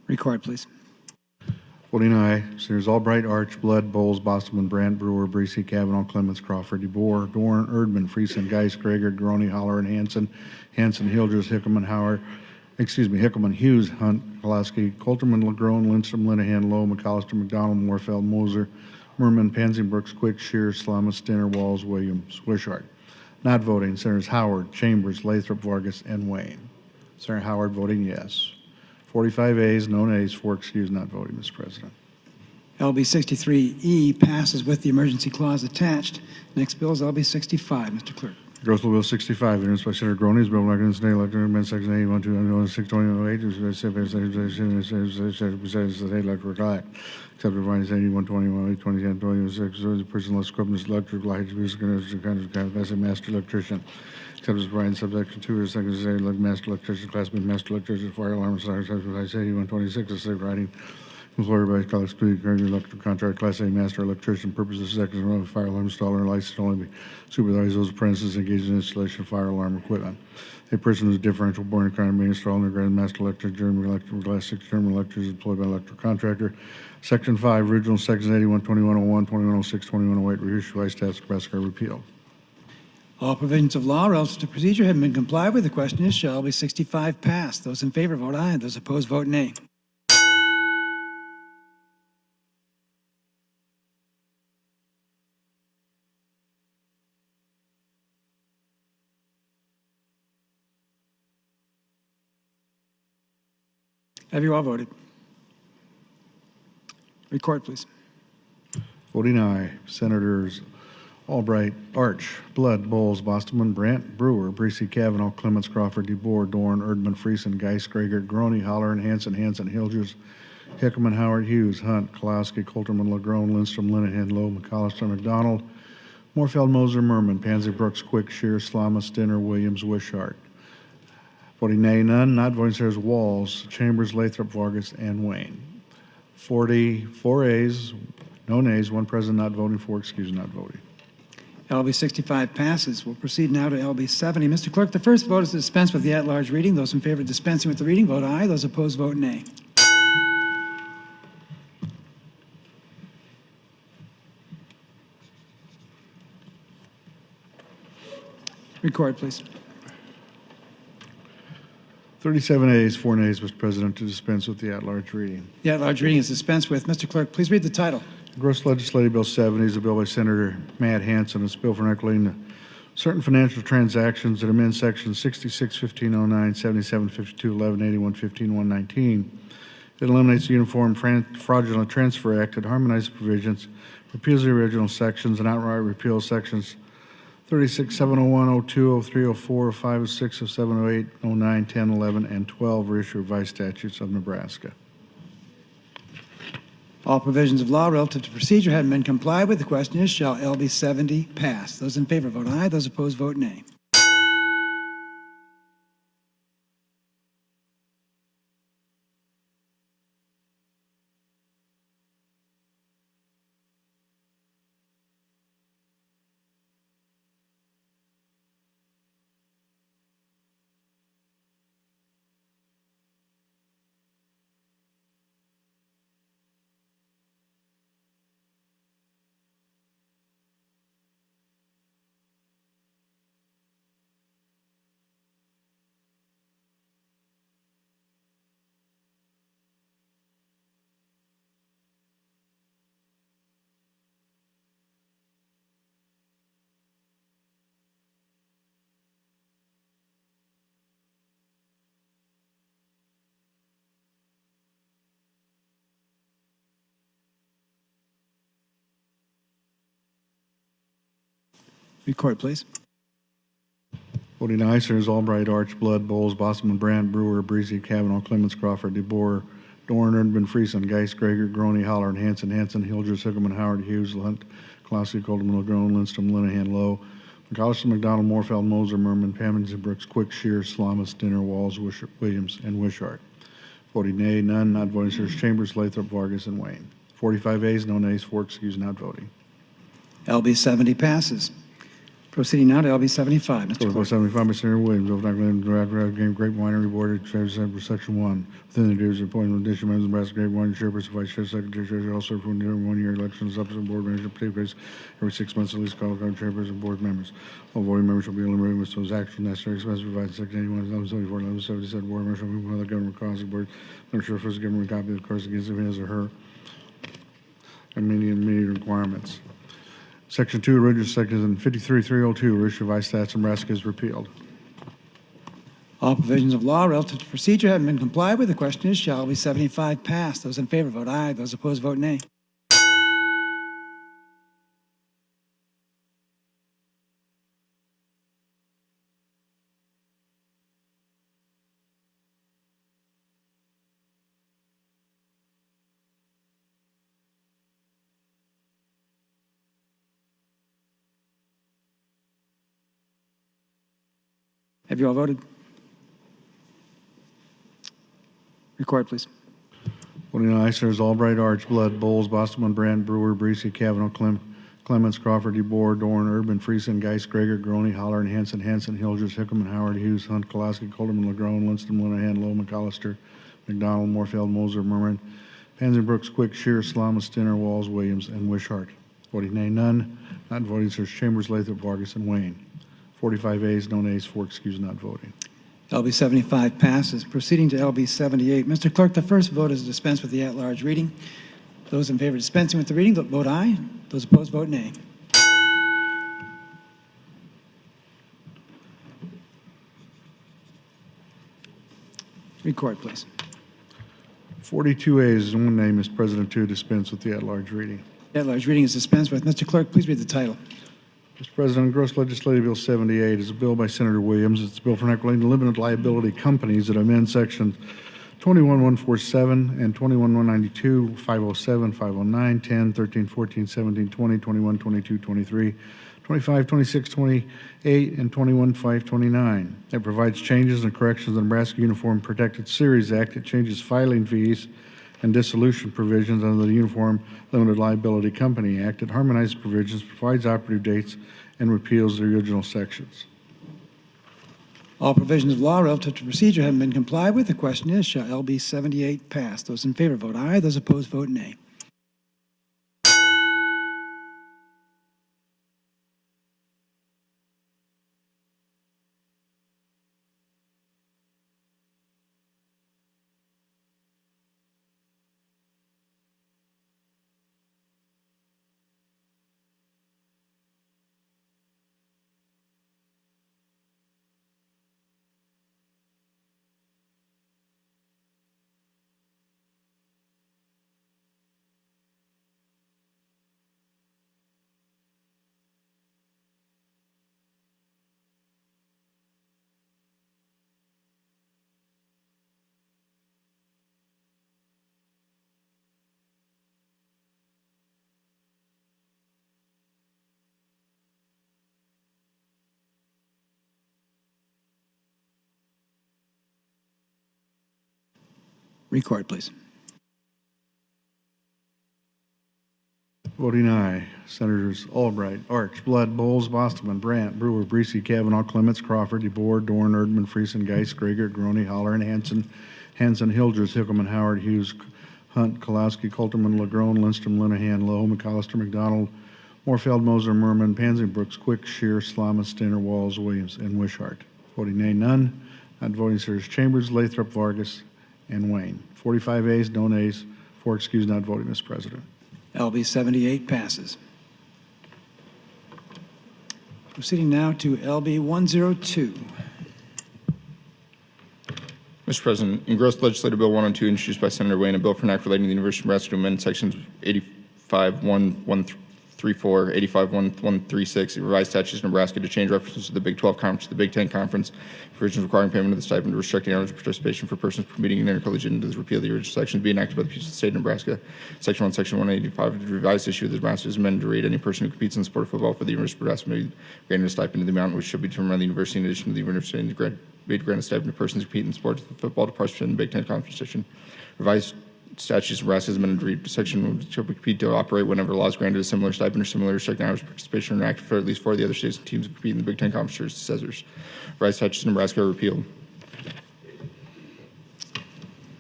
Record, please. Voting aye. Senators Albright, Arch, Blood, Bowles, Bostelman, Brandt, Brewer, Breesy, Kavanaugh, Clements, Crawford, DeBoer, Dorn, Erdman, Friesen, Geis, Greger, Groney, Holler, and Hanson, Hildress, Hickman, Hughes, Hunt, Kolaski, Coulterman, LaGrone, Lindstrom, Linehan, Lowe, McAllister, McDonald, Morfeld, Moser, Merman, Pansy, Brooks, Quick, Shear, Slamas, Stinner, Walls, Williams, Wishart. Not voting, Senators Howard, Chambers, Lathrop, Vargas, and Wayne. Senator Howard voting yes. 45 ayes, no nays, 4 excused, not voting, Mr. President. LB 63E passes with the emergency clause attached. Next bill is LB 65. Mr. Clerk. Gross Bill 65, introduced by Senator Groney, is bill recommended today, elected amendment section 81, 206, 2008, state electrical act. Except providing 81, 21, 2010, 26, the person less equipment is electric light, music, and master electrician. Except as providing subsection 2 or second state master electrician, class B master electrician, fire alarm, except 81, 26, the state writing. Employer by college school, electrical contract, Class A master electrician, purposes section of fire alarm installer, licensed only to supervise those apprentices engaged in installation of fire alarm equipment. A person whose differential born requirement may install underground master electric, German electrical, Class 6 German electrician employed by electrical contractor. Section 5, original sections 81, 2101, 2106, 2108, reissue by statutes, Nebraska repealed. All provisions of law relative to procedure have been complied with. The question is, shall LB 65 pass? Those in favor vote aye. Those opposed vote nay. Have you all voted? Record, please. Voting aye, Senators Albright, Arch, Blood, Bowles, Bostelman, Brandt, Brewer, Breesy, Kavanaugh, Clements, Crawford, DeBoer, Dorn, Erdman, Friesen, Geis, Greger, Groney, Holler, and Hanson, Hildress, Hickman, Howard, Hughes, Hunt, Kolaski, Coulterman, LaGrone, Lindstrom, Linehan, Lowe, McAllister, McDonald, Morfeld, Moser, Merman, Pansy, Brooks, Quick, Shear, Slama, Stinner, Williams, Wishart. Voting nay, none. Not voting, Senators Walls, Chambers, Lathrop, Vargas, and Wayne. 44 ayes, no nays, 1 present not voting, 4 excused not voting. LB 65 passes. We'll proceed now to LB 70. Mr. Clerk, the first vote is to dispense with the at-large reading. Those in favor of dispensing with the reading vote aye. Those opposed vote nay. Record, please. 37 ayes, 4 nays, Mr. President, to dispense with the at-large reading. The at-large reading is dispensed with. Mr. Clerk, please read the title. Gross Legislative Bill 70 is a bill by Senator Matt Hanson. It's a bill for regulating certain financial transactions that amend sections 66, 1509, 77, 52, 11, 81, 15, 119. It eliminates the Uniform Fraudulent Transfer Act. It harmonizes provisions, repeals the original sections, and outright repeals sections 36, 701, 02, 03, 04, 05, 06, 07, 08, 09, 10, 11, and 12 reissue revised statutes of Nebraska. All provisions of law relative to procedure have been complied with. The question is, shall LB 70 pass? Those in favor vote aye. Those opposed vote nay. Record, please. Voting aye, Senators Albright, Arch, Blood, Bowles, Bostelman, Brandt, Brewer, Breesy, Kavanaugh, Clements, Crawford, DeBoer, Dorn, Erdman, Friesen, Geis, Greger, Groney, Holler, and Hanson, Hildress, Hickman, Howard, Hughes, Hunt, Kolaski, Coulterman, LaGrone, Lindstrom, Linehan, Lowe, McAllister, McDonald, Morfeld, Moser, Merman, Pammons, Brooks, Quick, Shear, Slamas, Dinner, Walls, Williams, and Wishart. Voting nay, none. Not voting, Senators Chambers, Lathrop, Vargas, and Wayne. 45 ayes, no nays, 4 excused, not voting. LB 70 passes. Proceeding now to LB 75. Mr. Bill Clerk. 75 by Senator Williams, Bill for Nebraska Game Grape Winery Board, Section 1. Within the duties of appointment of additional members of Nebraska Grape Winery Chairperson, Vice Chair, Secretary, Treasurer, all serve for 1 year election, subsequent board membership take place every 6 months, at least call on chairperson and board members. All voting members shall be eliminated with those actions necessary, expenses provided in Section 81, 1174, 1177. Board members shall be one of the government cause of board. Member shall first government copy of the course against his or her immediate requirements. Section 2, original section 53302, Original Revised Stats, Nebraska is repealed. All provisions of law relative to procedure have been complied with. The question is, shall LB 75 pass? Those in favor vote aye. Those opposed vote nay. Have you all voted? Record, please. Voting aye, Senators Albright, Arch, Blood, Bowles, Boston, Brandt, Brewer, Breesy, Kavanaugh, Clements, Crawford, DeBoer, Dorn, Urban, Friesen, Geis, Greger, Groney, Holler, and Hanson, Hilgers, Hickman, Howard, Hughes, Hunt, Kolaski, Colderman, Legrone, Linston, Linehan, Lowe, McAllister, McDonald, Moorfield, Moser, Murman, Panzer, Brooks, Quick, Shear, Slama, Stinner, Walls, Williams, and Wishart. Voting nay, none. Not voting, Senators Chambers, Lathrop, Vargas, and Wayne. 45 ayes, no nays, 4 excused, not voting. LB 75 passes. Proceeding to LB 78. Mr. Clerk, the first vote is to dispense with the at-large reading. Those in favor of dispensing with the reading, vote aye. Those opposed, vote nay. Record, please. 42 ayes, 1 nay, Mr. President, to dispense with the at-large reading. The at-large reading is dispensed with. Mr. Clerk, please read the title. Mr. President, Gross Legislative Bill 78 is a bill by Senator Williams. It's a bill for enacting limited liability companies that amend Section 21147 and 21192, 507, 509, 10, 13, 14, 17, 20, 21, 22, 23, 25, 26, 28, and 21, 5, 29. It provides changes and corrections to the Nebraska Uniform Protected Series Act. It changes filing fees and dissolution provisions under the Uniform Limited Liability Company Act. It harmonizes provisions, provides operative dates, and repeals the original sections. All provisions of law relative to procedure have been complied with. The question is, shall LB 78 pass? Those in favor vote aye. Those opposed vote nay. Record, please. Voting aye, Senators Albright, Arch, Blood, Bowles, Boston, Brandt, Brewer, Breesy, Kavanaugh, Clements, Crawford, DeBoer, Dorn, Erdman, Friesen, Geis, Greger, Groney, Holler, and Hanson, Hilgers, Hickman, Howard, Hughes, Hunt, Kolaski, Colterman, Legrone, Lindstrom, Linehan, Lowe, McAllister, McDonald, Moorfield, Moser, Murman, Pansy, Brooks, Quick, Shear, Slama, Stinner, Walls, Williams, and Wishart. Voting nay, none. Not voting, Senators Chambers, Lathrop, Vargas, and Wayne. 45 ayes, no nays, 4 excused, not voting, Mr. President. LB 78 passes. Proceeding now to LB 102. Mr. President, engrossed Legislative Bill 102, introduced by Senator Wayne, a bill for an act relating to the University of Nebraska to amend sections 85.1134, 85.1136, revised statutes of Nebraska to change references to the Big 12 Conference to the Big 10 Conference, provisions requiring payment of the stipend, restricting hours of participation for persons permitting an intercollegiate and to repeal the original section be enacted by the people of the state of Nebraska. Section 1, Section 185 of the revised issue of the Nebraska is amended to read any person who competes in the sport of football for the University of Nebraska may be granted a stipend to the amount which should be determined by the university in addition to the university may grant a stipend to persons who compete in sports of football to participate in the Big 10 Conference session. Revised statutes of Nebraska has been agreed section shall compete to operate whenever laws granted a similar stipend or similar restricting hours of participation are enacted for at least 4 of the other states and teams that compete in the Big Ten Conference successors. Revised statutes of Nebraska are repealed.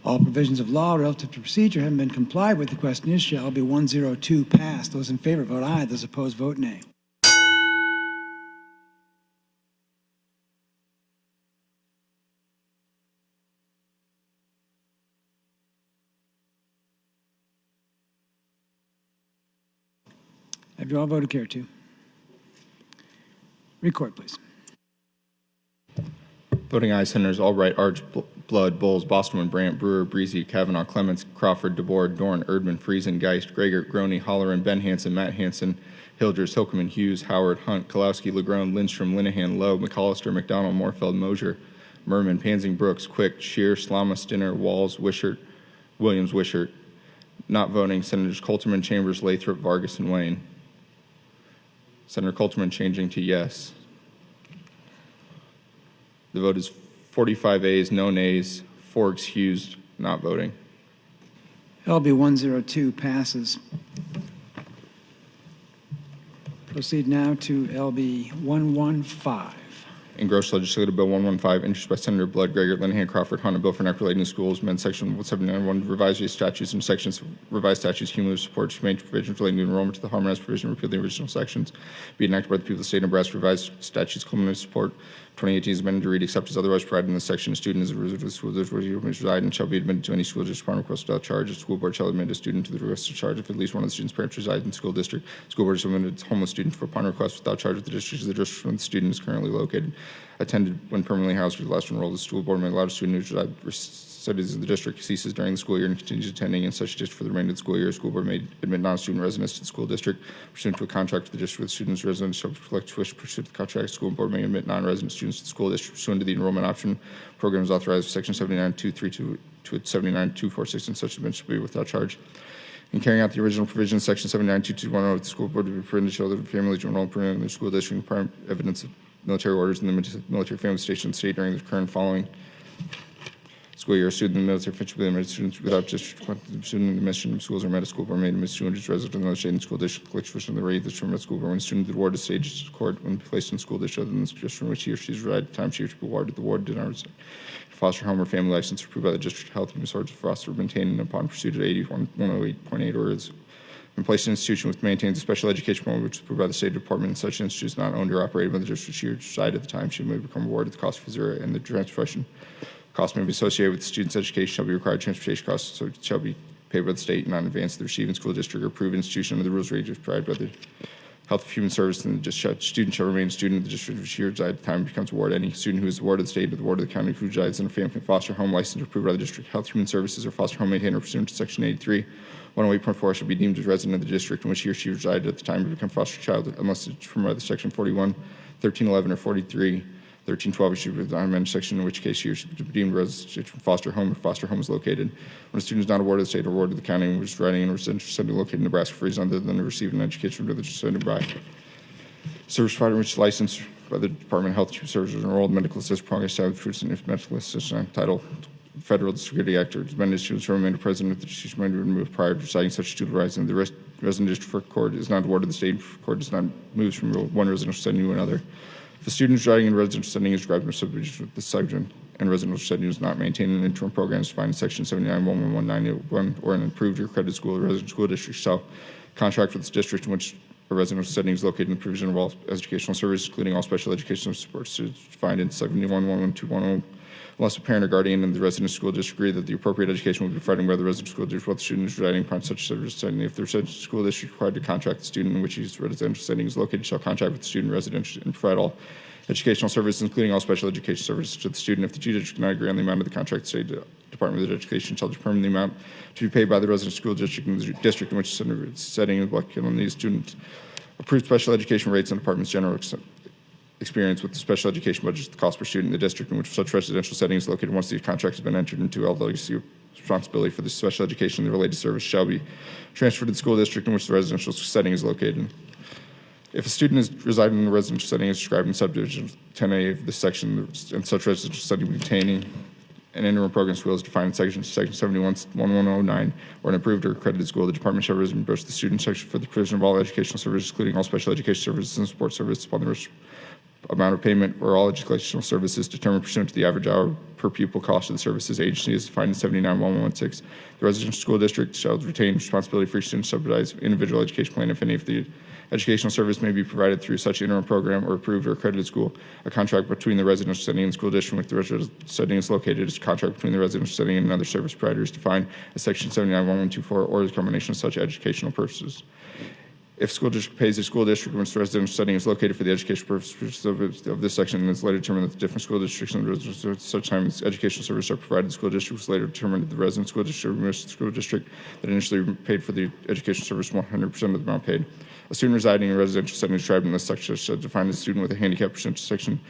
All provisions of law relative to procedure having been complied with, the question is, shall be 102 passed. Those in favor vote aye. Those opposed vote nay. Have you all voted care to? Record, please. Voting aye, Senators Albright, Arch, Blood, Bowles, Boston, Brandt, Brewer, Breezy, Kavanaugh, Clements, Crawford, DeBoer, Dorn, Erdman, Friesen, Geist, Gregor, Groney, Holleran, Ben Hansen, Matt Hansen, Hilders, Hilkeman, Hughes, Howard, Hunt, Kalowski, Legrone, Lindstrom, Linehan, Lowe, McAllister, McDonald, Morfeld, Mosier, Merman, Pansing, Brooks, Quick, Shear, Slama, Stinner, Walls, Wishart, Williams, Wishart. Not voting, Senators Coulterman, Chambers, Lathrop, Vargas, and Wayne. Senator Coulterman changing to yes. The vote is 45 ayes, no nays, 4 excused, not voting. LB 102 passes. Proceed now to LB 115. Engrossed Legislative Bill 115, introduced by Senator Blood, Gregor, Linehan, Crawford, Hunt, a bill for enact relating to schools, amend Section 179.1, revised statutes and sections, revised statutes, cumulative support, humane provisions relating to enrollment to the harmonized provision, repeal the original sections, be enacted by the people of the state of Nebraska, revised statutes, cumulative support, 2018 is amended to read, except as otherwise provided in this section, a student is a resident of the school district where he reside and shall be admitted to any school district upon request without charge. The school board shall admit a student to the request of charge if at least one of the student's parents resides in the school district. School board shall admit a homeless student upon request without charge with the district of the district where the student is currently located. Attended when permanently housed or last enrolled. The school board may allow a student who studies in the district ceases during the school year and continues attending in such district for the remainder of the school year. School board may admit non-student residents to the school district pursuant to a contract with the district with students residents shall collect tuition pursuant to the contract. School board may admit non-resident students to the school district pursuant to the enrollment option program as authorized Section 79.232 to 79.246, and such admission shall be without charge. In carrying out the original provisions, Section 79.2210 of the school board to be permitted to show that families who enroll in the school district require evidence of military orders in the military family station in the state during the current following school year. A student in the military should be admitted students without district student in the mission of schools or met a school board made admitted students resident in the state and school district collects tuition in the rate of the term of school board. When student is awarded stage court when placed in school district other than the district in which he or she is residing, time she should be awarded the award did not reside. Foster home or family license approved by the district health and resources for foster maintained upon pursuit at 8108.8 or is and placed in an institution which maintains a special education program which is approved by the State Department and such institution is not owned or operated by the district she reside at the time she may become awarded the cost for zero and the transportation cost may be associated with the student's education shall be required transportation costs so it shall be paid by the state not in advance of the receiving school district or approved institution under the rules ranges provided by the Health and Human Services and the student shall remain a student of the district which he resides at the time it becomes awarded. Any student who is awarded the state or the award of the county who resides in a family foster home license approved by the district Health and Human Services or foster home maintainer pursuant to Section 83 108.4 shall be deemed as resident of the district in which he or she resided at the time to become foster child unless it's from either Section 41, 1311, or 43, 1312 it should be the amended section in which case he or she should be deemed resident from foster home if foster home is located. When a student is not awarded the state or awarded the county in which is residing in a residential setting located in Nebraska for reason other than to receive an education from the district by service provider which is licensed by the Department of Health and Human Services enrolled medical assistant progress established fruits and medical assistant title Federal Security Act or amended students remain the president of the institution may be removed prior to deciding such student rising. The resident district for court is not awarded the state court does not move from one residential setting to another. If the student residing in a residential setting is described in subdivision of the section and residential setting is not maintained an interim program as defined in Section 79.11191 or an approved or accredited school or resident school district shall contract with the district in which a residential setting is located in the provision of all educational services, including all special educational supports defined in 71.11210. Unless a parent or guardian in the resident school district agree that the appropriate education will be provided by the resident school district while the student is residing upon such service setting. If the resident school district required to contract the student in which his residential setting is located shall contract with the student residential and provide all educational services, including all special education services to the student. If the two districts cannot agree on the amount of the contract, the State Department of Education shall determine the amount to be paid by the resident school district in the district in which the setting is located on these students. Approved special education rates and department's general experience with the special education budget, the cost per student in the district in which such residential setting is located once the contract has been entered into, although responsibility for the special education and the related service shall be transferred to the school district in which the residential setting is located. If a student is residing in a residential setting as described in subdivision 10A of this section and such residential setting maintaining an interim program school is defined in section 71-1109, or an approved or accredited school, the department shall reimburse the student section for the provision of all educational services, including all special education services and support services, upon the amount of payment or all educational services determined pursuant to the average hour per pupil cost of the services agency is defined in 79-1116. The residential school district shall retain responsibility for each student's subsidized individual education plan if any of the educational service may be provided through such interim program or approved or accredited school. A contract between the residential setting and the school district with the residential setting is located is a contract between the residential setting and another service provider is defined as section 79-1124 or the combination of such educational purposes. If school district pays a school district in which the residential setting is located for the education purposes of this section, and it's later determined that the different school districts and such time as educational services are provided, the school district was later determined that the resident school district or school district that initially paid for the educational service 100% of the amount paid. A student residing in a residential setting described in this section shall define as a student with a handicap pursuant to section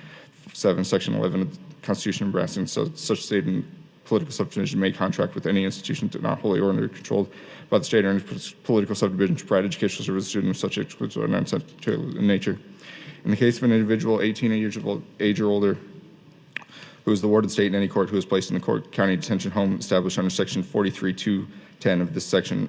7, section 11 of the Constitution of Nebraska, and so such state and political subdivision may contract with any institution not wholly or under controlled by the state or any political subdivision to provide educational services to students such exclusive or non-essential in nature. In the case of an individual 18 years of age or older who is the ward of the state in any court who is placed in the county detention home established under section 43.210 of this section,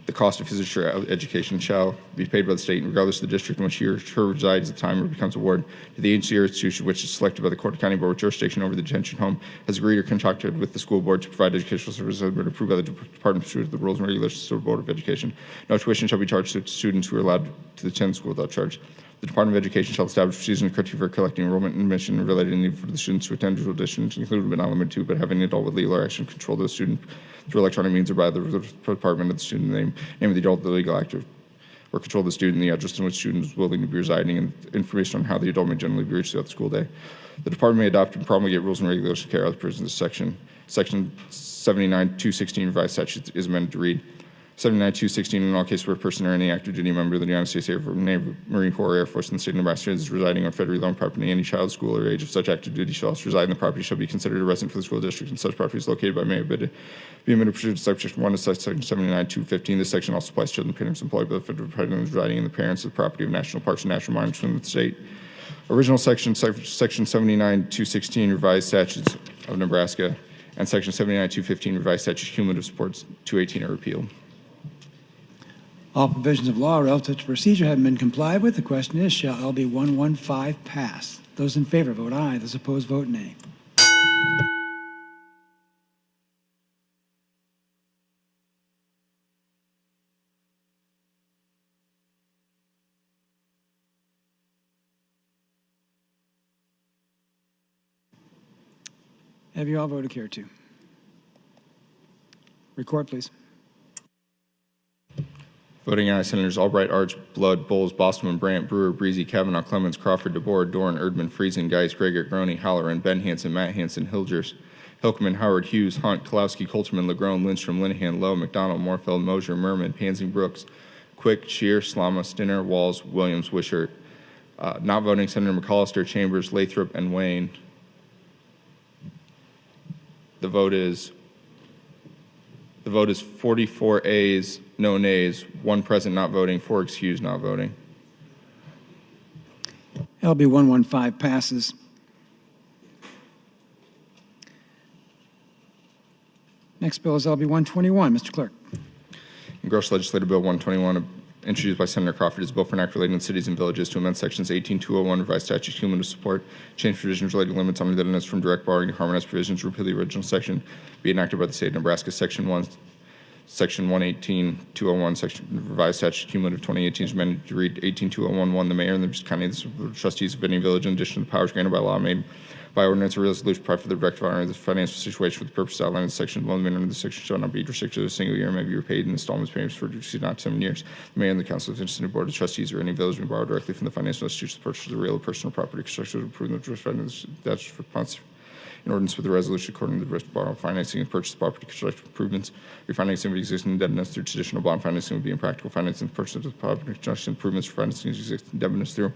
the cost of his or her education shall be paid by the state regardless of the district in which he or her resides at the time or becomes a ward to the agency or institution which is selected by the court or county board with jurisdiction over the detention home has agreed or contracted with the school board to provide educational services that have been approved by the department pursuant to the rules and regulations of the Board of Education. No tuition shall be charged to students who are allowed to attend school without charge. The Department of Education shall establish procedures and criteria for collecting enrollment and admission related to for the students who attend dual additions, including but not limited to, but having an adult with legal action control the student through electronic means or by the department of the student name of the adult, the legal actor, or control the student, the address in which student is willing to be residing, and information on how the adult may generally be reached throughout the school day. The department may adopt and promulgate rules and regulations to carry out the provisions of this section. Section 79-216 revised statute is amended to read. 79-216 in all cases where a person or any active duty member of the United States Air Force, Navy, Marine Corps, or Air Force in the state of Nebraska is residing on federally owned property, any child, school, or age of such active duty shall reside in the property shall be considered a resident for the school district, and such property is located by may be admitted pursuant to section 1 of section 79-215. This section also applies to children parents employed by the federal department residing in the parents of the property of national parks and national monuments within the state. Original section 79-216 revised statutes of Nebraska and section 79-215 revised statutes cumulative supports 218 are repealed. All provisions of law relative to procedure have been complied with. The question is, shall LB 115 pass? Those in favor vote aye. Those opposed vote nay. Have you all voted here too? Record, please. Voting aye, Senators Albright, Arch, Blood, Bowles, Bosman, Brandt, Brewer, Breezy, Kavanaugh, Clemens, Crawford, DeBoer, Dorn, Erdman, Friesen, Geis, Gregor, Groney, Halloran, Ben Hansen, Matt Hansen, Hilgers, Hilkman, Howard, Hughes, Hunt, Kalowski, Coulterman, Legrone, Lindstrom, Linehan, Lowe, McDonald, Morfeld, Mosier, Merman, Pansing, Brooks, Quick, Shear, Slama, Stinner, Walls, Williams, Wishart. Not voting, Senator McAllister, Chambers, Lathrop, and Wayne. The vote is 44 A's, no nays, 1 present not voting, 4 excused not voting. LB 115 passes. Next bill is LB 121. Mr. Clerk. Engrossed Legislative Bill 121, introduced by Senator Crawford, is a bill for an act relating to cities and villages to amend sections 18-201 revised statutes cumulative support, change provisions relating to limits on indebtedness from direct borrowing to harmonize provisions, repeal the original section, be enacted by the state of Nebraska. Section 118-201, section revised statute cumulative 2018 is amended to read 18-201-1. The mayor and the county trustees of any village, in addition to the powers granted by law made by ordinance or resolution, provide for the direct honor of the financial situation for the purpose outlined in section 1. The minimum of the section shall not be restricted to a single year and may be repaid in installments payments for not 7 years. The mayor and the council of the interested board of trustees or any village may borrow directly from the financial institutions to purchase the real or personal property construction improvement that's for in accordance with the resolution according to the risk borrow financing and purchase of property construction improvements. Refinancing of existing indebtedness through traditional bond financing would be impractical. Financing the purchase of property construction improvements for financing existing indebtedness through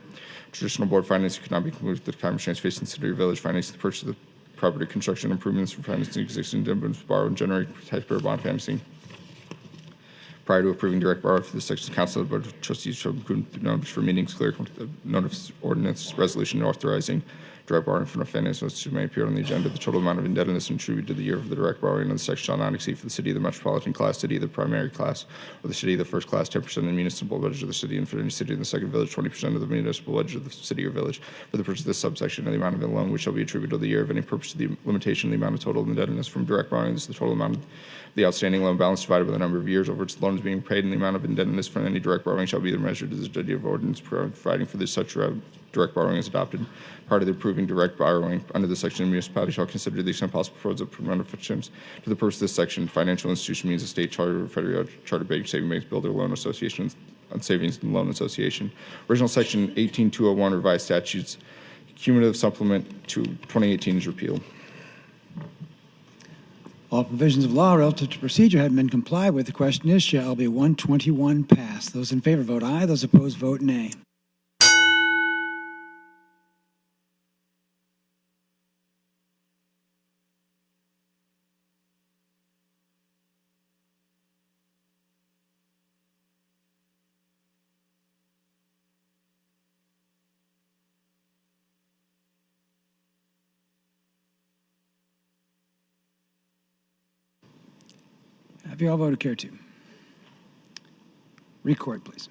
traditional board financing could not be concluded at the time of transfer in city or village. Financing the purchase of the property construction improvements for financing existing indebtedness borrow and generate taxpayer bond financing. Prior to approving direct borrow for this section, the council of the board of trustees shall include notice for meetings, clear notice, ordinance, resolution authorizing direct borrowing from offenders who may appear on the agenda. The total amount of indebtedness contributed to the year of the direct borrowing of the section shall not exceed for the city of the metropolitan class, city of the primary class, or the city of the first class, 10% of the municipal budget of the city, and for any city in the second village, 20% of the municipal budget of the city or village, for the purpose of this subsection, and the amount of the loan which shall be attributable to the year of any purpose to the limitation of the amount of total indebtedness from direct borrowing. This is the total amount of the outstanding loan balance divided by the number of years over which the loan is being paid, and the amount of indebtedness from any direct borrowing shall be measured as the study of ordinance providing for this such direct borrowing is adopted. Part of the approving direct borrowing under this section, the municipality shall consider the extent possible proposals of beneficence to the purpose of this section. Financial institution means a state charter, federal charter, bank, savings banks, builder loan association, and savings and loan association. Original section 18201 revised statutes cumulative supplement to 2018 is repealed. All provisions of law relative to procedure have been complied with. The question is, shall LB 121 pass? Those in favor vote aye. Those opposed vote nay. Have you all voted care to? Record, please.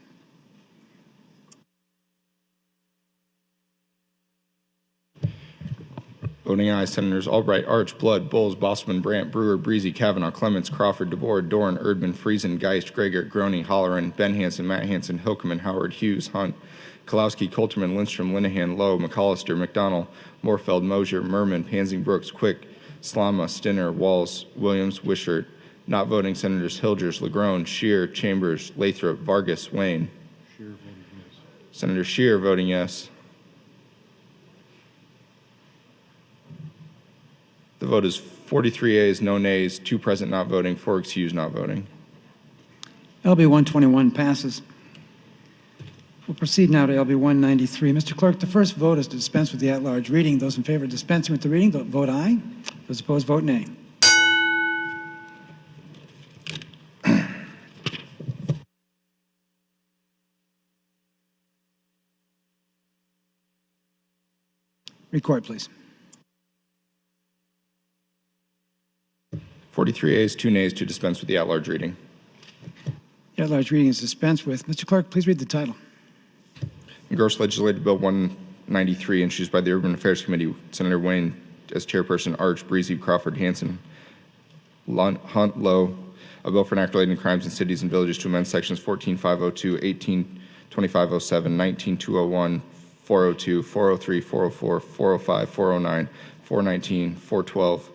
Voting aye, Senators Albright, Arch, Blood, Bowles, Bossman, Brandt, Brewer, Breezy, Kavanaugh, Clements, Crawford, DeBoer, Dorn, Erdman, Friesen, Geist, Gregor, Groney, Holleran, Ben Hansen, Matt Hansen, Hilkeman, Howard, Hughes, Hunt, Kalowski, Coulterman, Lindstrom, Linehan, Lowe, McAllister, McDonald, Morfeld, Mosier, Merman, Pansing, Brooks, Quick, Slama, Stinner, Walls, Williams, Wishart. Not voting, Senators Hilgers, LaGrone, Scheer, Chambers, Lathrop, Vargas, Wayne. Senator Scheer voting yes. The vote is 43 ayes, no nays, 2 present not voting, 4 excused not voting. LB 121 passes. We'll proceed now to LB 193. Mr. Clerk, the first vote is to dispense with the at-large reading. Those in favor of dispensing with the reading, vote aye. Those opposed, vote nay. Record, please. 43 ayes, 2 nays to dispense with the at-large reading. The at-large reading is dispensed with. Mr. Clerk, please read the title. Engrossed Legislative Bill 193, introduced by the Urban Affairs Committee, Senator Wayne as chairperson, Arch, Breezy, Crawford, Hansen, Hunt, Lowe, a bill for enacting crimes in cities and villages to amend sections 14502, 182507, 19201, 402, 403, 404, 405, 409, 419, 412,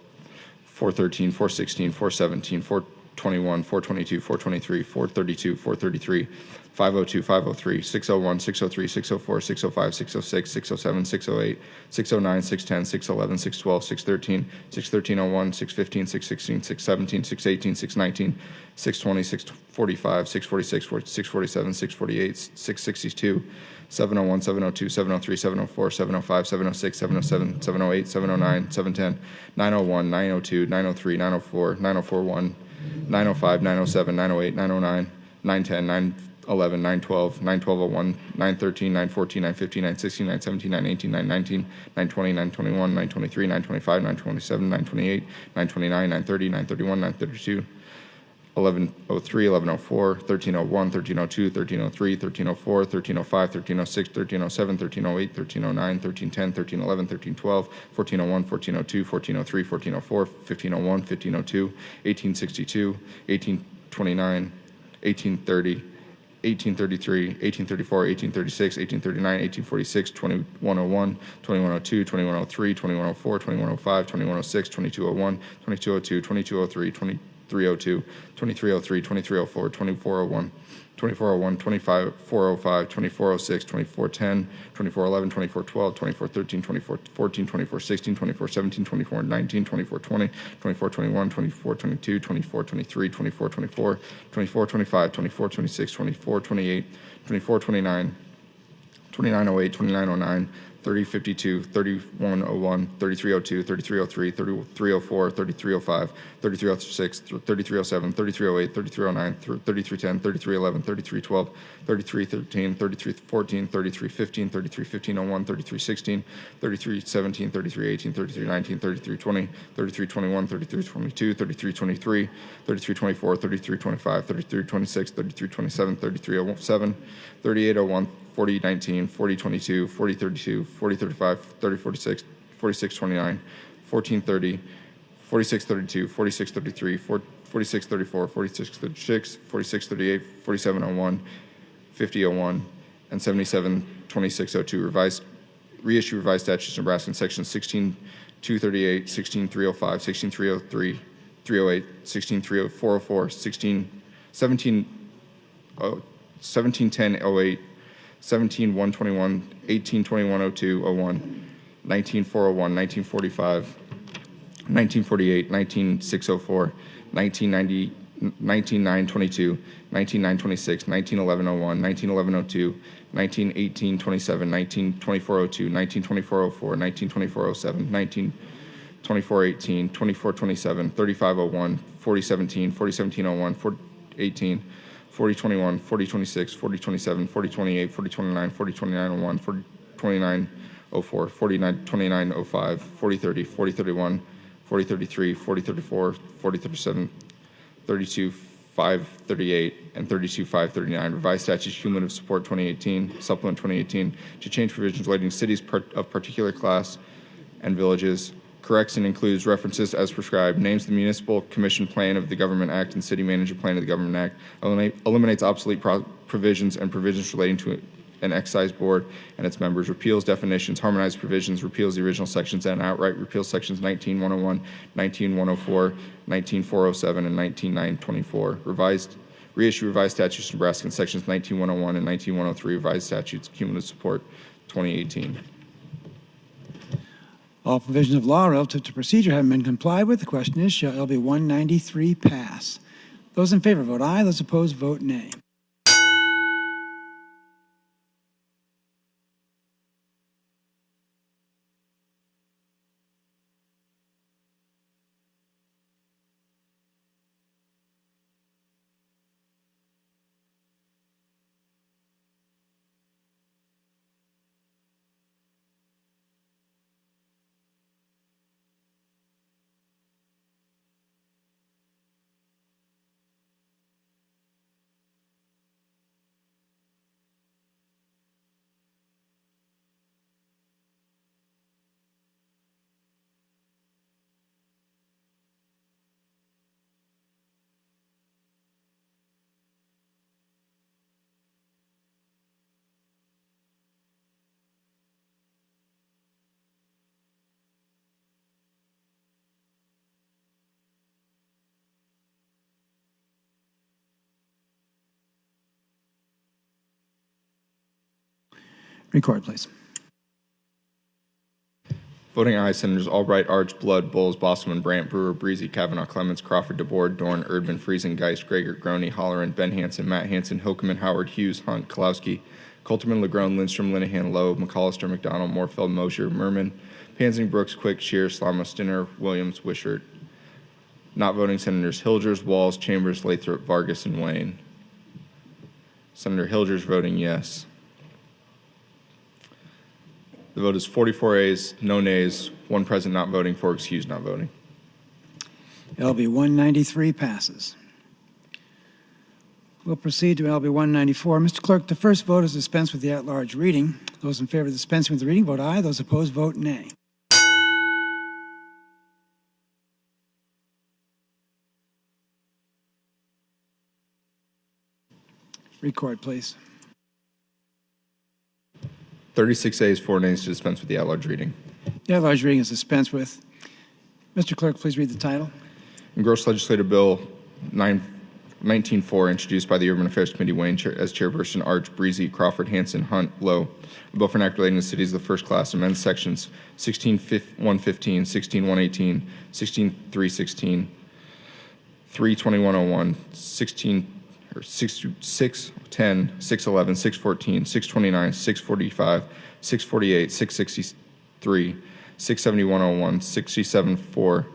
413, 416, 417, 421, 422, 423, 432, 433, 502, 503, 601, 603, 604, 605, 606, 607, 608, 609, 610, 611, 612, 613, 61301, 615, 616, 617, 618, 619, 620, 645, 646, 647, 648, 662, 701, 702, 703, 704, 705, 706, 707, 708, 709, 710, 901, 902, 903, 904, 9041, 905, 907, 908, 909, 910, 911, 912, 91201, 913, 914, 915, 916, 917, 918, 919, 920, 921, 923, 925, 927, 928, 929, 930, 931, 932, 1103, 1104, 1301, 1302, 1303, 1304, 1305, 1306, 1307, 1308, 1309, 1310, 1311, 1312, 1401, 1402, 1403, 1404, 1501, 1502, 1862, 1829, 1830, 1833, 1834, 1836, 1839, 1846, 2101, 2102, 2103, 2104, 2105, 2106, 2201, 2202, 2203, 2302, 2303, 2304, 2401, 2401, 2405, 2406, 2410, 2411, 2412, 2413, 2414, 2416, 2417, 2419, 2420, 2421, 2422, 2423, 2424, 2425, 2426, 2428, 2429, 2908, 2909, 3052, 3101, 3302, 3303, 3304, 3305, 3306, 3307, 3308, 3309, 3310, 3311, 3312, 3313, 3314, 3315, 331501, 3316, 3317, 3318, 3319, 3320, 3321, 3322, 3323, 3324, 3325, 3326, 3327, 3307, 3801, 4019, 4022, 4032, 4035, 3046, 4629, 1430, 4632, 4633, 4634, 4636, 4638, 4701, 5001, and 772602. Reissue revised statutes of Nebraska in sections 16238, 16305, 16303, 308, 16304, 171008, 17-121, 18-2102, 01, 19-401, 19-45, 19-48, 19-604, 19-90, 19-922, 19-926, 19-1101, 19-1102, 19-18-27, 19-2402, 19-2404, 19-2407, 19-2418, 2427, 3501, 4017, 4017-01, 4018, 4021, 4026, 4027, 4028, 4029, 4029-01, 4029-04, 4029-05, 4030, 4031, 4033, 4034, 4037, 32-538, and 32-539. Revised statutes cumulative support 2018, supplement 2018, to change provisions relating to cities of particular class and villages. Corrects and includes references as prescribed, names the municipal commission plan of the Government Act and city manager plan of the Government Act, eliminates obsolete provisions and provisions relating to an excise board and its members, repeals definitions, harmonizes provisions, repeals the original sections, and outright repeals sections 19-101, 19-104, 19-407, and 19-924. Reissue revised statutes of Nebraska in sections 19-101 and 19-103, revised statutes, cumulative support 2018. All provisions of law relative to procedure having been complied with, the question is, shall LB 193 pass? Those in favor vote aye. Those opposed vote nay. Record, please. Voting aye, Senators Albright, Arch, Blood, Bowles, Bosselman, Brandt, Brewer, Breezy, Kavanaugh, Clements, Crawford, DeBoer, Dorn, Erdman, Friesen, Geist, Gregor, Groney, Holleran, Ben Hansen, Matt Hansen, Hilkeman, Howard, Hughes, Hunt, Kalowski, Coulterman, Legrone, Lindstrom, Linehan, Lowe, McAllister, McDonald, Moorfeld, Mosher, Merman, Pansing, Brooks, Quick, Shear, Slama, Stinner, Williams, Wishart. Not voting Senators Hilgers, Walls, Chambers, Lathrop, Vargas, and Wayne. Senator Hilgers voting yes. The vote is 44 ayes, no nays, 1 present not voting, 4 excused not voting. LB 193 passes. We'll proceed to LB 194. Mr. Clerk, the first vote is dispense with the at-large reading. Those in favor of dispensing with the reading vote aye. Those opposed vote nay. Record, please. 36 ayes, 4 nays to dispense with the at-large reading. The at-large reading is dispensed with. Mr. Clerk, please read the title. Engrossed Legislative Bill 19-4, introduced by the Urban Affairs Committee, Wayne as chairperson, Arch, Breezy, Crawford, Hansen, Hunt, Lowe. A bill for an act relating to cities of the first class, amends sections 16-115, 16-118, 16-316, 32101, or 610, 611, 614, 629, 645, 648, 663, 67101, 674,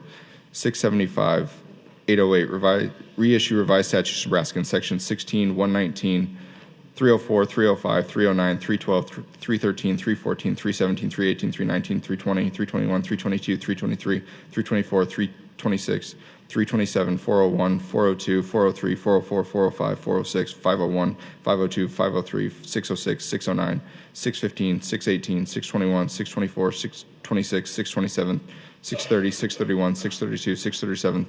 675, 808, reissue revised statutes of Nebraska in section 16, 119, 304, 305, 309, 312, 313, 314, 317, 318, 319, 320, 321, 322, 323, 324, 326, 327, 401, 402, 403, 404, 405, 406, 501, 502, 503, 606, 609, 615, 618, 621, 624, 626, 627, 630, 631, 632, 637,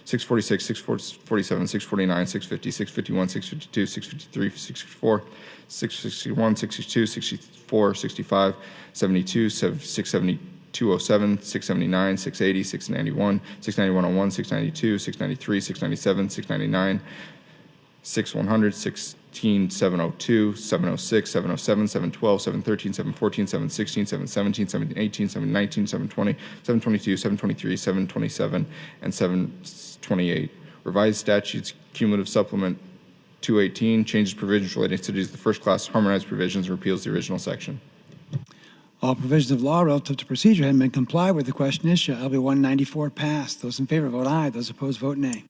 646, 647, 649, 650, 651, 652, 653, 654, 661, 62, 64, 65, 72, 670, 207, 679, 680, 691, 69101, 692, 693, 697, 699, 6100, 16, 702, 706, 707, 712, 713, 714, 716, 717, 718, 719, 720, 722, 723, 727, and 728. Revised statutes, cumulative supplement 218, changes provisions relating to the first class, harmonized provisions, and repeals the original section. All provisions of law relative to procedure having been complied with, the question is, shall LB 194 pass? Those in favor vote aye. Those opposed vote nay.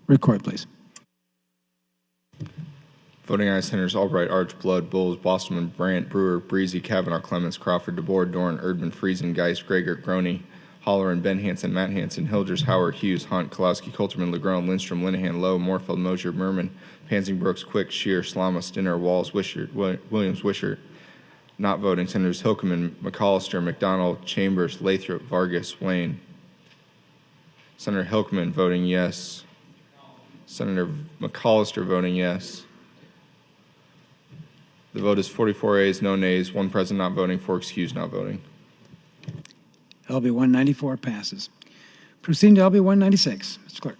Record, please. Voting aye, Senators Albright, Arch, Blood, Bowles, Bostelman, Brandt, Brewer, Breezy, Kavanaugh, Clements, Crawford, DeBoer, Dorn, Erdman, Friesen, Geis, Gregor, Groney, Holleran, Ben Hansen, Matt Hansen, Hilders, Howard, Hughes, Hunt, Kolowski, Coulterman, Legrone, Lindstrom, Linehan, Lowe, Moorfeld, Mosier, Merman, Pansing, Brooks, Quick, Shear, Slama, Stinner, Walls, Wishart, Williams, Wishart. Not voting, Senators Hilkeman, McAllister, McDonald, Chambers, Lathrop, Vargas, Wayne. Senator Hilkeman voting yes. Senator McAllister voting yes. The vote is 44 ayes, no nays, one present not voting, 4 excused not voting. LB 194 passes. Proceeding to LB 196. Mr. Clerk.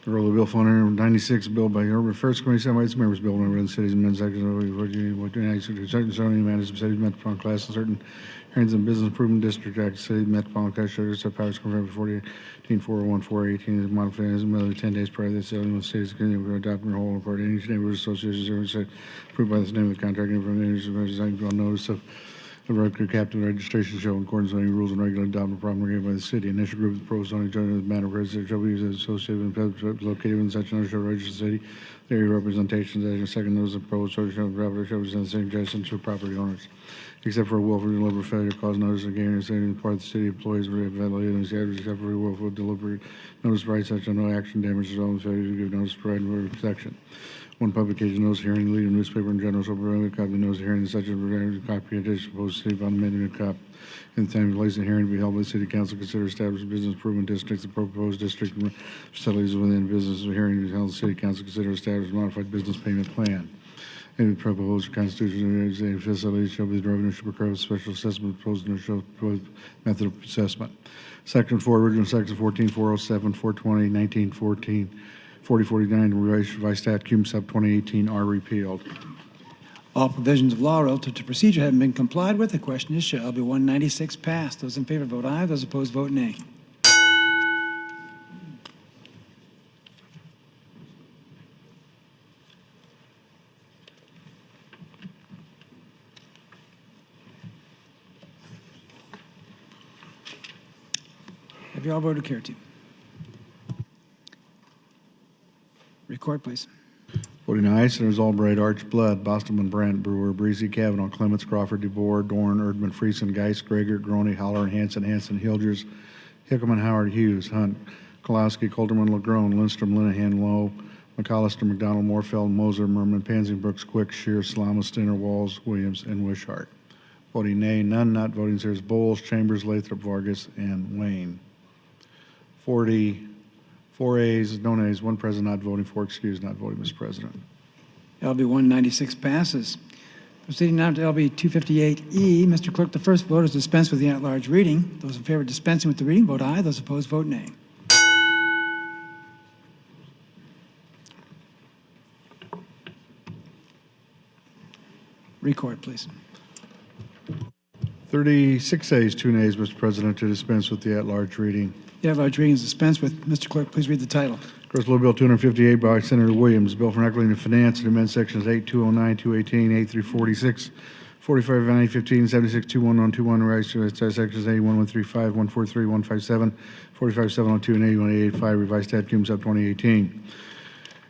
The roll of Bill 496, bill by Herbert First Committee, Senate Rights Members, Bill number in the cities and men's sections of certain zoning matters of cities metropolitan class and certain areas in business improvement district act, city metropolitan class shelters have powers confirmed before 401, 418 is modified as another 10 days prior to the sale of the city's continuing to adopt and whole part any neighborhood association approved by the name of the contract information on notice of the record captain registration show in accordance with any rules and regular adopted promulgated by the city. Initial group of the proposed zoning joint with the matter of residential shall be associated with located in such another shall register the city. The area representations as a second notice of proposed zoning shall represent the same adjacent to property owners. Except for a willful and deliberate failure to cause notice of gain or saying on the part of the city employees were evaluated as the average except for a willful deliberate notice right such a no action damages all in failure to give notice provided in the section. One publication notice hearing, legal newspaper in general, so provided a copy of notice hearing, such a copy of addition proposed city upon amending a copy. In the time and place of hearing to be held by the city council, consider established business improvement districts, the proposed district facilities within business hearing to be held, the city council consider established modified business payment plan. Any proposed constitution facilities shall be the revenue shall occur with special assessment proposed and show proposed method of assessment. Section 4, original section 14, 407, 420, 1914. 4049, revised stat cum sub 2018 are repealed. All provisions of law relative to procedure having been complied with, the question is, shall LB 196 pass? Those in favor vote aye. Those opposed vote nay. Have you all voted care to? Record. Record, please. Voting aye, Senators Albright, Archblood, Bostelman, Brandt, Brewer, Breezy, Kavanaugh, Clements, Crawford, DeBoer, Dorn, Erdman, Friesen, Geis, Greger, Groney, Holler, Hanson, Hilgers, Hickman, Howard, Hughes, Hunt, Kolowski, Colterman, LaGrone, Lindstrom, Linehan, Lowe, McAllister, McDonald, Morfeld, Moser, Merman, Pansy, Brooks, Quick, Shear, Slama, Stinner, Walls, Williams, and Wishart. Voting nay, none not voting, Senators Bowles, Chambers, Lathrop, Vargas, and Wayne. 44 ayes, no nays, one present not voting, four excused not voting, Mr. President. LB 196 passes. Proceeding now to LB 258E. Mr. Clerk, the first vote is dispense with the at-large reading. Those in favor of dispensing with the reading, vote aye. Those opposed, vote nay. Record, please. 36 ayes, 2 nays, Mr. President, to dispense with the at-large reading. The at-large reading is dispensed with. Mr. Clerk, please read the title. Bill 258 by Senator Williams, bill for enacting into finance and amend sections 8209, 218, 8346, 45, 15, 76, 21, sections 81135, 143, 157, 45, 702, and 81885, revised statutes up 2018.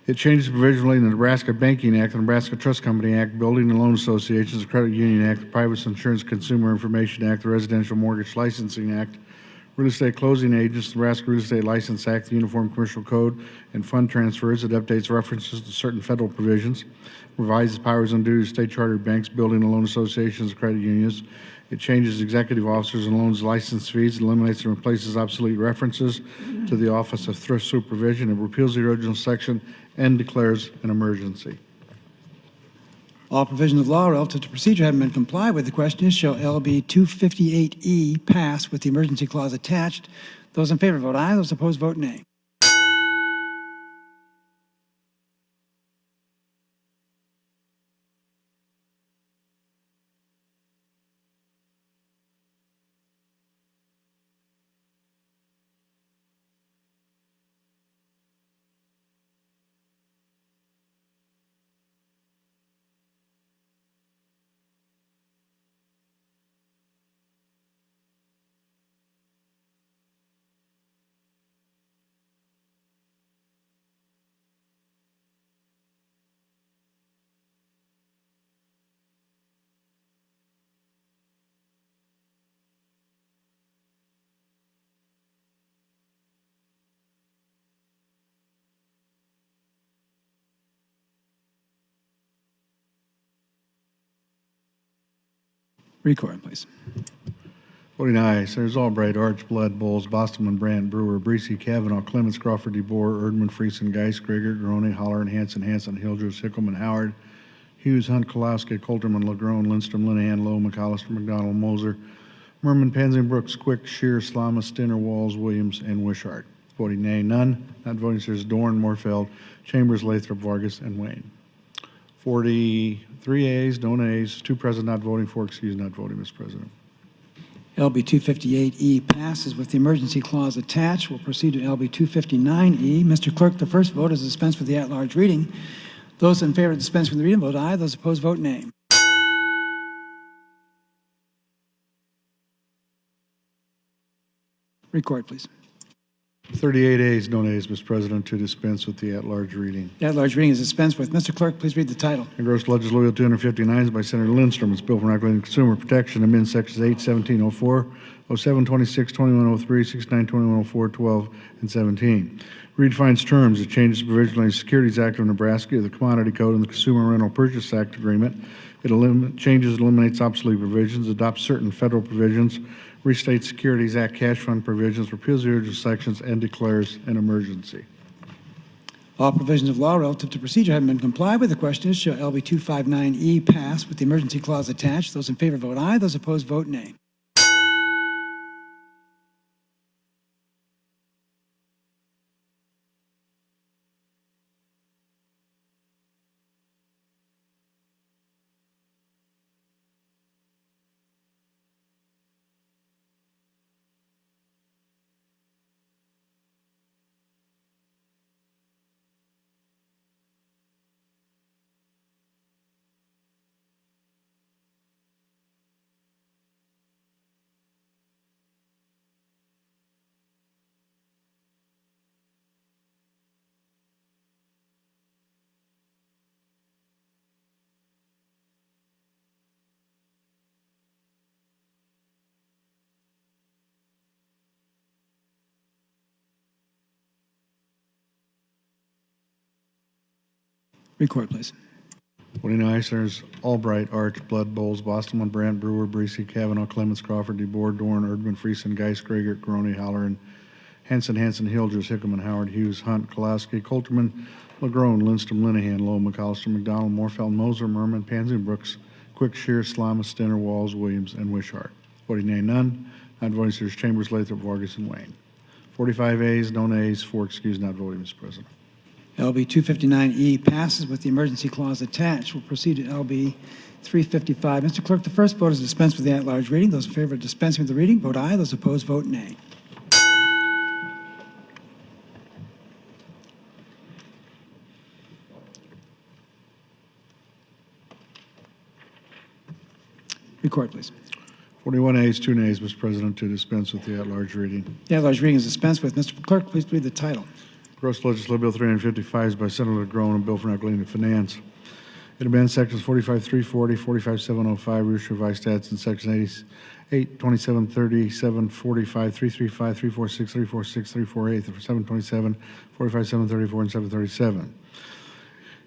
It changes provision relating to the Nebraska Banking Act, the Nebraska Trust Company Act, Building and Loan Associations, the Credit Union Act, the Private Insurance Consumer Information Act, the Residential Mortgage Licensing Act, Real Estate Closing Agents, the Nebraska Real Estate License Act, the Uniform Commercial Code, and fund transfers. It updates references to certain federal provisions, revises powers and duties of state chartered banks, building and loan associations, and credit unions. It changes executive officers and loans license fees, eliminates and replaces obsolete references to the Office of Thrift Supervision. It repeals the original section and declares an emergency. All provisions of law relative to procedure having been complied with, the question is, shall LB 258E pass with the emergency clause attached? Those in favor vote aye. Those opposed vote nay. Record, please. Voting aye, Senators Albright, Archblood, Bowles, Bostelman, Brandt, Brewer, Breesy, Kavanaugh, Clements, Crawford, DeBoer, Erdman, Friesen, Geis, Greger, Groney, Holler, and Hanson, Hilgers, Hickman, Howard, Hughes, Hunt, Kolowski, Colterman, LaGrone, Lindstrom, Linehan, Lowe, McAllister, McDonald, Moser, Merman, Pansy, Brooks, Quick, Shear, Slama, Stinner, Walls, Williams, and Wishart. Voting nay, none. Not voting, Senators Dorn, Morfeld, Chambers, Lathrop, Vargas, and Wayne. 43 ayes, no nays, 2 present not voting, 4 excused not voting, Mr. President. LB 258E passes with the emergency clause attached. We'll proceed to LB 259E. Mr. Clerk, the first vote is dispense with the at-large reading. Those in favor of dispensing with the reading vote aye. Those opposed vote nay. Record, please. 38 ayes, no nays, Mr. President, to dispense with the at-large reading. The at-large reading is dispensed with. Mr. Clerk, please read the title. Engrossed Legislature Bill 259 by Senator Lindstrom. It's bill for enacting consumer protection, amend sections 81704, 0726, 2103, 69, 2104, 12, and 17. Redefines terms. It changes the provision of the Securities Act of Nebraska, the Commodity Code, and the Consumer Rental Purchase Act Agreement. It changes and eliminates obsolete provisions, adopts certain federal provisions, restates Securities Act cash fund provisions, repeals the original sections, and declares an emergency. All provisions of law relative to procedure having been complied with, the question is, shall LB 259E pass with the emergency clause attached? Those in favor vote aye. Those opposed vote nay. Record, please. Voting aye, Senators Albright, Arch, Blood, Bowles, Boston, Brandt, Brewer, Breesy, Kavanaugh, Clements, Crawford, DeBoer, Dorn, Erdman, Friesen, Geis, Grigert, Groney, Halloran, Hanson, Hildress, Hickman, Howard, Hughes, Hunt, Kolowski, Colterman, LaGrone, Lindstrom, Linehan, Lowe, McAllister, McDonald, Morfeld, Moser, Merman, Pansy, Brooks, Quick, Shear, Slama, Stinner, Walls, Williams, and Wishart. Voting nay, none. Not voting, Senators Chambers, Lathrop, Vargas, and Wayne. 45 ayes, no nays, 4 excused, not voting, Mr. President. LB 259E passes with the emergency clause attached. We'll proceed to LB 355. Mr. Clerk, the first vote is dispense with the at-large reading. Those in favor of dispensing with the reading, vote aye. Those opposed, vote nay. Record, please. 41 ayes, 2 nays, Mr. President, to dispense with the at-large reading. The at-large reading is dispensed with. Mr. Clerk, please read the title. Gross Legislative Bill 355 is by Senator LaGrone, a bill for Equity Finance. It amends sections 45.340, 45.705, revised stats, and section 88, 27, 37, 45, 335, 346, 346, 348, 727, 45, 734, and 737.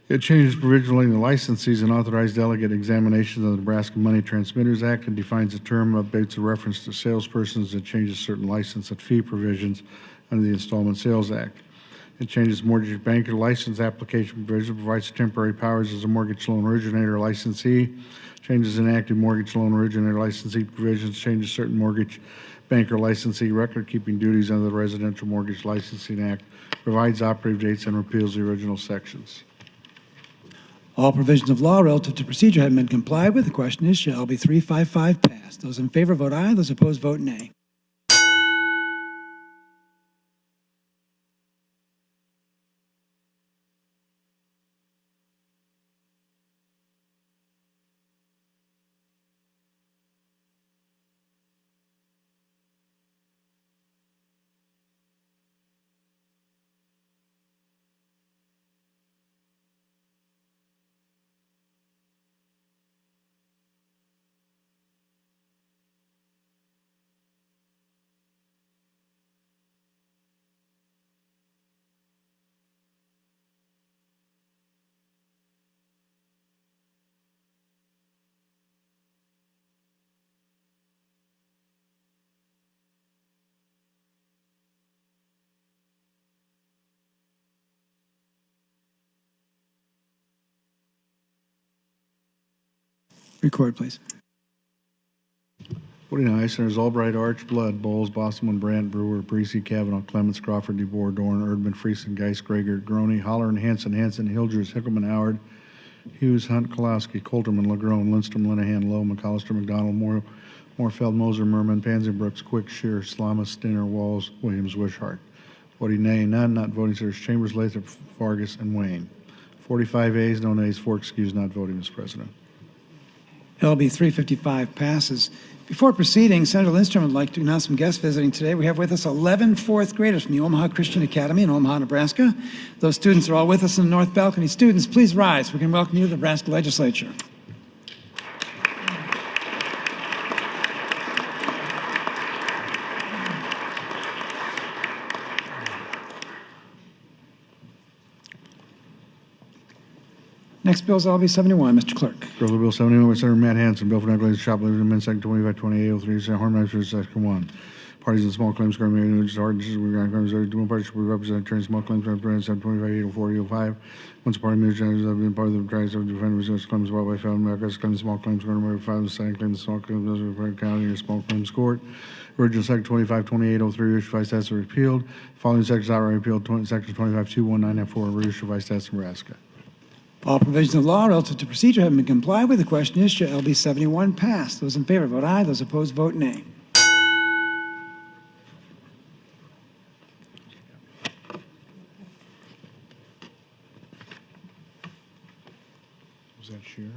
It changes provisionally the licensees and authorized delegate examinations of the Nebraska Money Transmitters Act and defines the term, updates the reference to salespersons, and changes certain license and fee provisions under the Installment Sales Act. It changes mortgage banker license application provision, provides temporary powers as a mortgage loan originator licensee, changes enacted mortgage loan originator licensee provisions, changes certain mortgage banker licensee record-keeping duties under the Residential Mortgage Licensing Act, provides operative dates, and repeals the original sections. All provisions of law relative to procedure have been complied with. The question is, shall LB 355 pass? Those in favor, vote aye. Those opposed, vote nay. Record, please. Voting aye, Senators Albright, Arch, Blood, Bowles, Boston, Brandt, Brewer, Breesy, Kavanaugh, Clements, Crawford, DeBoer, Dorn, Erdman, Friesen, Geis, Grigert, Groney, Halloran, Hanson, Hildress, Hickman, Howard, Hughes, Hunt, Kolowski, Colterman, LaGrone, Lindstrom, Linehan, Lowe, McAllister, McDonald, Morfeld, Moser, Merman, Pansy, Brooks, Quick, Shear, Slama, Stinner, Walls, Williams, Wishart. Voting nay, none. Not voting, Senators Chambers, Lathrop, Vargas, and Wayne. 45 ayes, no nays, 4 excused, not voting, Mr. President. LB 355 passes. Before proceeding, Senator Lindstrom would like to announce some guests visiting today. We have with us 11 fourth graders from the Omaha Christian Academy in Omaha, Nebraska. Those students are all with us in the North Balcony. Students, please rise. We can welcome you to the Nebraska Legislature. Next bill is LB 71. Mr. Clerk. Gross Bill 71 by Senator Matt Hanson, bill for negligence, shoplifting, amendment section 252803, harmonized section 1. Parties in small claims, government ordinances, we're going to doing parties will be represented attorney small claims, represented 25804805. Once a party moves, have been part of the trials of defenders resist claims brought by felon America's claims, small claims, going to file the second claim, the small claims, those are county or small claims court. Original section 252803, reissued by statutes are repealed. Following sections outright repealed, section 25219F4, reissued by statutes Nebraska. All provisions of law relative to procedure have been complied with. The question is, shall LB 71 pass? Those in favor, vote aye. Those opposed, vote nay. Was that Shear?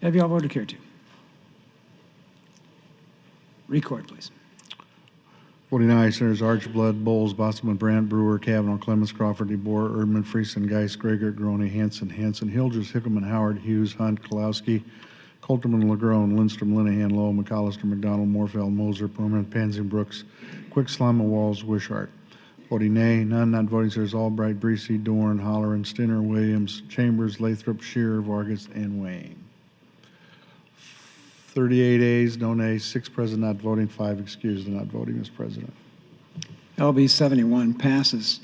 Have you all voted care to? Record, please. 49 Senators Arch, Blood, Bowles, Boston, Brandt, Brewer, Kavanaugh, Clements, Crawford, DeBoer, Erdman, Friesen, Geis, Grigert, Groney, Hanson, Hildress, Hickman, Howard, Hughes, Hunt, Kolowski, Colterman, LaGrone, Lindstrom, Linehan, Lowe, McAllister, McDonald, Morfeld, Moser, Permanent, Pansy, Brooks, Quick, Slama, Walls, Wishart. Voting nay. None not voting, sirs. Albright, Breesy, Dorn, Holleran, Stinner, Williams, Chambers, Lathrop, Shearer, Vargas, and Wayne. 38 ayes, no nays, 6 present not voting, 5 excused and not voting, Mr. President. LB 71 passes.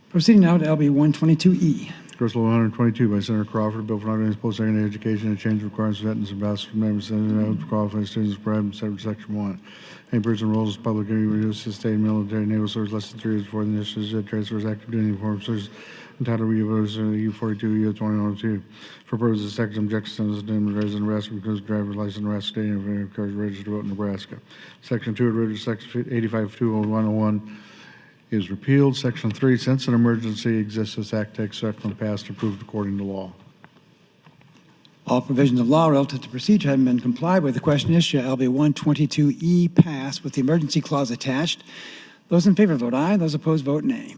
Proceeding now to LB 122E. First Bill 122 by Senator Crawford, bill for not post-secondary education and change requirements for veterans and ambassadors from members of qualified students prescribed in Section 1. Any person enrolls as public duty, reduced to state, military, naval service less than 3 years before the initial transfers active duty uniform service entitled to U42, U2102. For purposes of section objections, the name of resident Nebraska because driver's license Nebraska state and cars registered to vote in Nebraska. Section 2 of original section 85.20101 is repealed. Section 3, since an emergency exists, this act takes effect when passed and approved according to law. All provisions of law relative to procedure having been complied with, the question is, shall LB 122E pass with the emergency clause attached? Those in favor vote aye. Those opposed vote nay.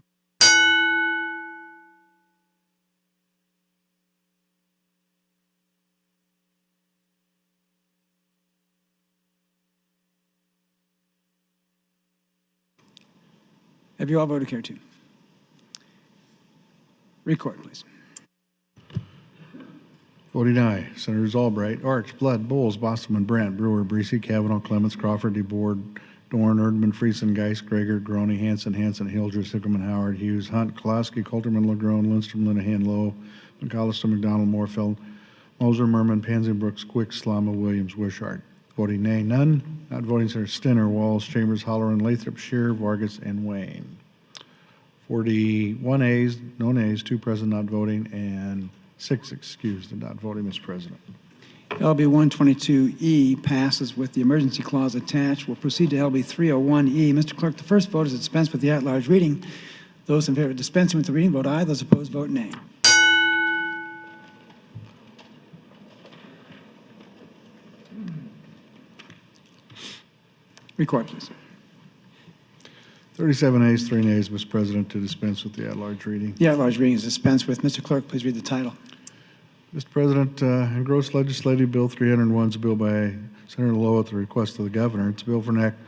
Have you all voted here too? Record, please. Voting aye. Senators Albright, Arch, Blood, Bowles, Bostelman, Brandt, Brewer, Breesy, Kavanaugh, Clements, Crawford, DeBoard, Dorn, Erdman, Friesen, Geist, Greger, Groney, Hanson, Hildreth, Hickerman, Howard, Hughes, Hunt, Kolowski, Colterman, LaGrone, Lindstrom, Linehan, Lowe, McAllister, McDonald, Morfeld, Moser, Merman, Pansy, Brooks, Quick, Slama, Williams, Wishart. Voting nay. None. Not voting, sir. Stinner, Walls, Chambers, Holleran, Lathrop, Shearer, Vargas, and Wayne. 41 ayes, no nays, 2 present not voting, and 6 excused and not voting, Mr. President. LB 122E passes with the emergency clause attached. We'll proceed to LB 301E. Mr. Clerk, the first vote is dispensed with the at-large reading. Those in favor of dispensing with the reading vote aye. Those opposed vote nay. Record, please. 37 ayes, 3 nays, Mr. President, to dispense with the at-large reading. The at-large reading is dispensed with. Mr. Clerk, please read the title. Mr. President, engrossed legislative bill 301 is a bill by Senator Lowe at the request of the governor. It's a bill for an act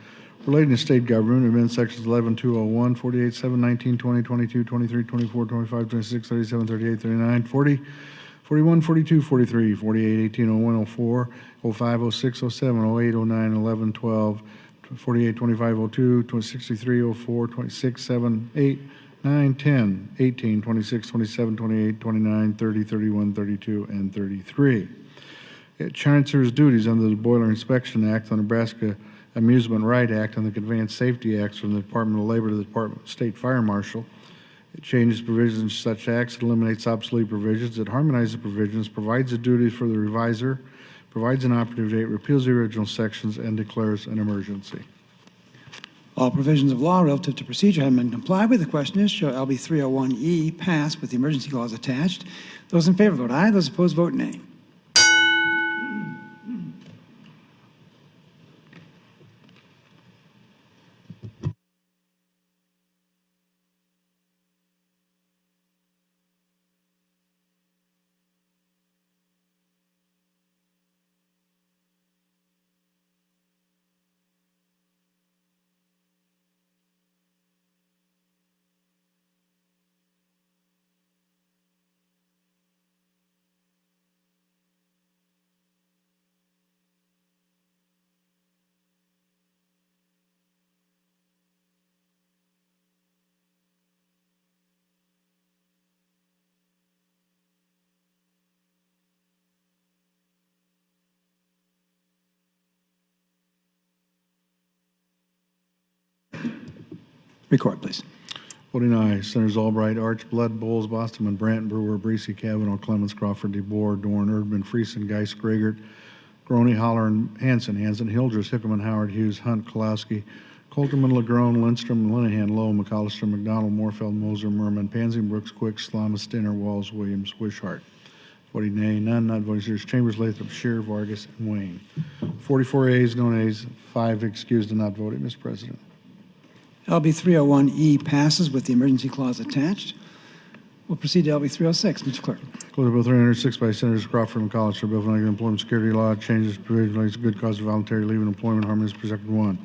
relating to state government, amend sections 11.201, 48, 7, 19, 20, 22, 23, 24, 25, 26, 37, 38, 39, 40, 41, 42, 43, 48, 18, 01, 04, 05, 06, 07, 08, 09, 11, 12, 48, 25, 02, 63, 04, 26, 7, 8, 9, 10, 18, 26, 27, 28, 29, 30, 31, 32, and 33. It transfers duties under the Boiler Inspection Act, the Nebraska Amusement Right Act, and the Conveyance Safety Acts from the Department of Labor to the Department of State Fire Marshal. It changes provisions in such acts, it eliminates obsolete provisions, it harmonizes provisions, provides the duties for the reviser, provides an operative date, repeals the original sections, and declares an emergency. All provisions of law relative to procedure have been complied with. The question is, shall LB 301E pass with the emergency clause attached? Those in favor vote aye. Those opposed vote nay. Record, please. Voting aye. Senators Albright, Arch, Blood, Bowles, Bostelman, Brandt, Brewer, Breesy, Kavanaugh, Clements, Crawford, DeBoer, Dorn, Erdman, Friesen, Geist, Gregert, Groney, Holleran, Hanson, Hildreth, Hickerman, Howard, Hughes, Hunt, Kolowski, Colterman, LaGrone, Lindstrom, Linehan, Lowe, McAllister, McDonald, Morfeld, Moser, Merman, Pansy, Brooks, Quick, Slama, Stinner, Walls, Williams, Wishart. Voting nay. None. Not voting sirs. Chambers, Lathrop, Shearer, Vargas, and Wayne. 44 ayes, no nays, 5 excused and not voting, Mr. President. LB 301E passes with the emergency clause attached. We'll proceed to LB 306. Mr. Clerk. Bill 306 by Senators Crawford and McCollister. Bill for Employment Security Law changes provisions relates to good cause of voluntary leave and employment harmless for Section 1.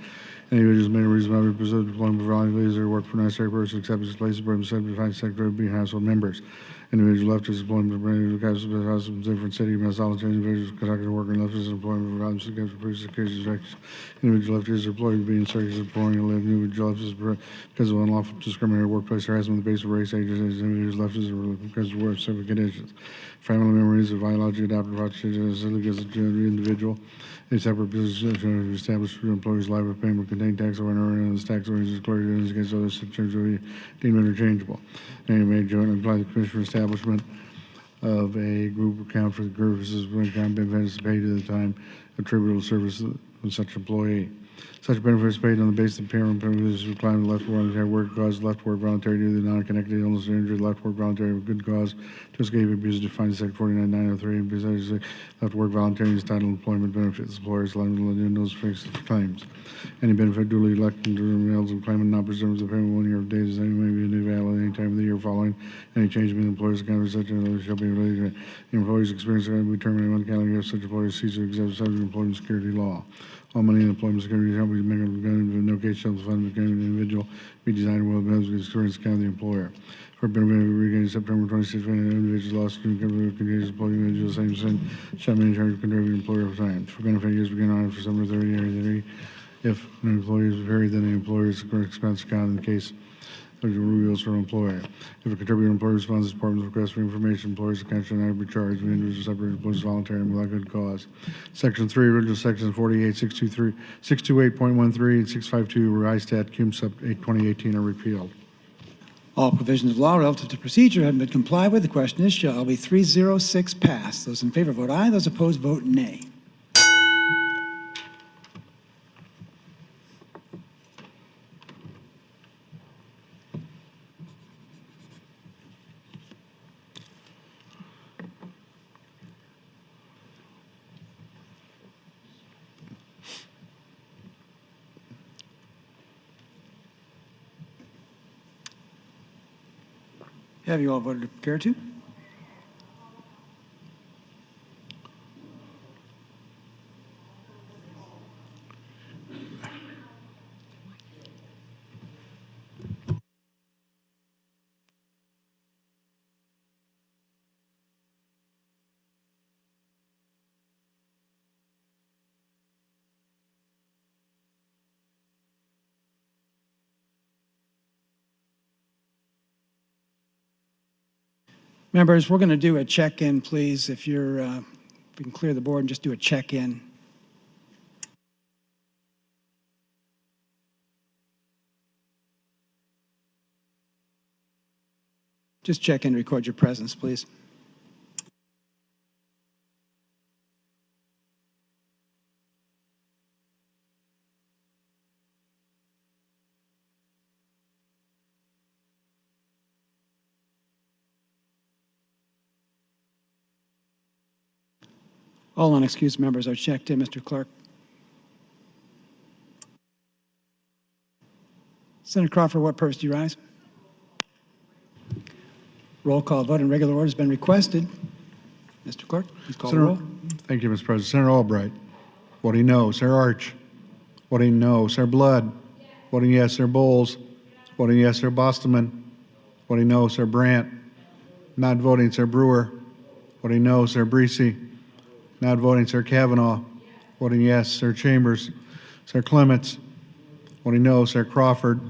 Any individuals may reasonably preserve employment for voluntary leave or work for necessary purposes except as places where subject to secretary be household members. Individual left his employment for house in a different city must all change individuals conducting work and left his employment for violence against the previous occasions. Individual left his employee being subject to employing a live individual left his because of unlawful discriminatory workplace harassment on the basis of race, age, individuals left his because of work separate conditions. Family memories of biologically adopted as a individual. A separate business established for employees liable to payment contain tax or earnings tax ordinances declared against other sections of the deemed interchangeable. Any may join and apply the commission for establishment of a group account for the purposes when account benefits paid at the time attributable service of such employee. Such benefits paid on the basis of parent privileges requiring left work cause, left work voluntary due to non-connected illness or injury, left work voluntary with good cause to escape abuse defined in Section 49903, and besides left work voluntary is titled employment benefits. Employers liable to those fixed claims. Any benefit duly elected to the eligible claimant not preserves the payment 1 year of days any may be valid any time of the year following. Any change in the employer's account for such another shall be related to the employee's experience and be terminated one calendar year if such employer ceases to exist subject to employment security law. All money in employment security shall be made in no case shall the fund become an individual be designed well as the experience account of the employer. For benefit of regaining September 26th, when an individual lost to continuous employee individual same sin shall be in charge of contributing employer of time. For benefit years begin on for December 30 if an employee is varied, then the employer's expense account in the case of the rules for an employer. If a contributing employer responds to department's request for information, employer's account shall not be charged when individuals separate employees voluntary and without good cause. Section 3, original section 48, 628.13, and 652, revised stat, cum sub 2018 are repealed. All provisions of law relative to procedure have been complied with. The question is, shall be 306 passed. Those in favor vote aye. Those opposed vote nay. Have you all voted to prepare to? Members, we're going to do a check-in, please. If you're, if we can clear the board and just do a check-in. Just check in, record your presence, please. All unexcused members are checked in, Mr. Clerk. Senator Crawford, what purpose do you rise? Roll call vote in regular order has been requested. Mr. Clerk, please call the roll. Thank you, Mr. President. Senator Albright. Voting no. Senator Arch. Voting no. Senator Blood. Voting yes. Senator Bowles. Voting yes. Senator Bostelman. Voting no. Senator Brandt. Not voting. Senator Brewer. Voting no. Senator Breese. Not voting, Sir Kavanaugh. Voting yes, Sir Chambers. Sir Clements. Voting no, Sir Crawford.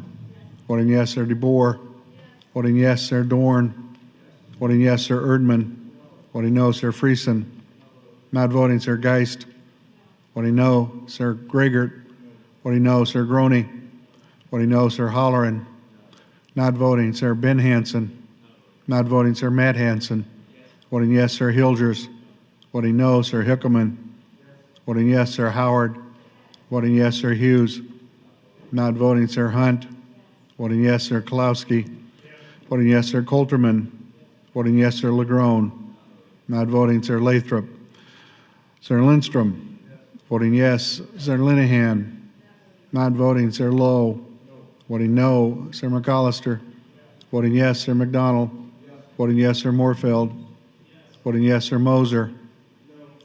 Voting yes, Sir DeBoer. Voting yes, Sir Dorn. Voting yes, Sir Erdman. Voting no, Sir Friesen. Not voting, Sir Geist. Voting no, Sir Gregert. Voting no, Sir Groney. Voting no, Sir Holleran. Not voting, Sir Ben Hansen. Not voting, Sir Matt Hansen. Voting yes, Sir Hilgers. Voting no, Sir Hickelman. Voting yes, Sir Howard. Voting yes, Sir Hughes. Not voting, Sir Hunt. Voting yes, Sir Kalowski. Voting yes, Sir Coulterman. Voting yes, Sir Legrone. Not voting, Sir Lathrop. Sir Lindstrom. Voting yes, Sir Linehan. Not voting, Sir Lowe. Voting no, Sir McCollister. Voting yes, Sir McDonald. Voting yes, Sir Moorfield. Voting yes, Sir Moser.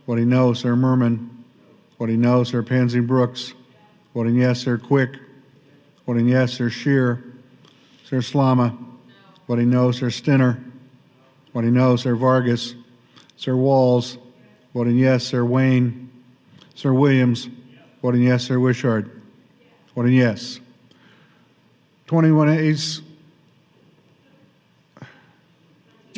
Voting no, Sir Merman. Voting no, Sir Pansy Brooks. Voting yes, Sir Quick. Voting yes, Sir Shear. Sir Slama. Voting no, Sir Stinner. Voting no, Sir Vargas. Sir Walls. Voting yes, Sir Wayne. Sir Williams. Voting yes, Sir Wishart. Voting yes. 21 ayes.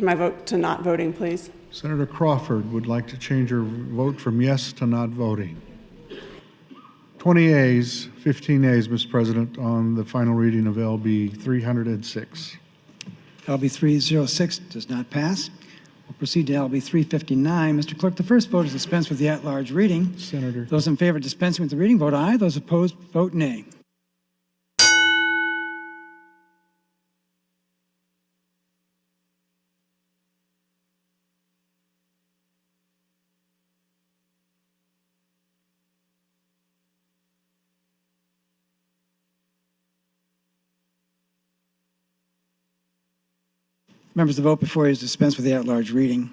My vote to not voting, please. Senator Crawford would like to change her vote from yes to not voting. 20 ayes, 15 ayes, Mr. President, on the final reading of LB 306. LB 306 does not pass. We'll proceed to LB 359. Mr. Clerk, the first vote is dispense with the at-large reading. Senator. Those in favor of dispensing with the reading, vote aye. Those opposed, vote nay. Members, the vote before you is dispense with the at-large reading.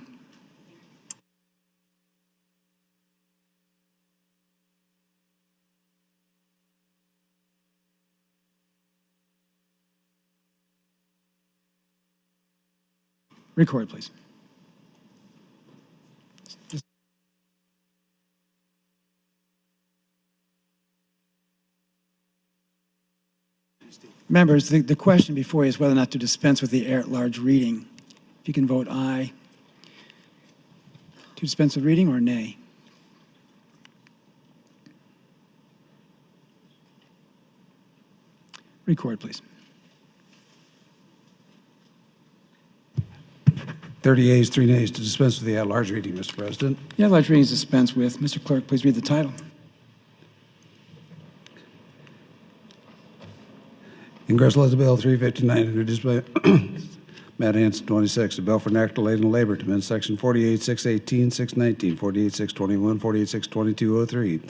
Record, please. Members, the question before you is whether or not to dispense with the at-large reading. If you can vote aye to dispense with reading or nay. Record, please. 30 ayes, 3 nays to dispense with the at-large reading, Mr. President. The at-large reading is dispensed with. Mr. Clerk, please read the title. Congress Legislative Bill 359, introduced by Matt Hanson, 26, a bill for an act relating to labor to amend Section 48.618, 619, 48.621, 48.62203,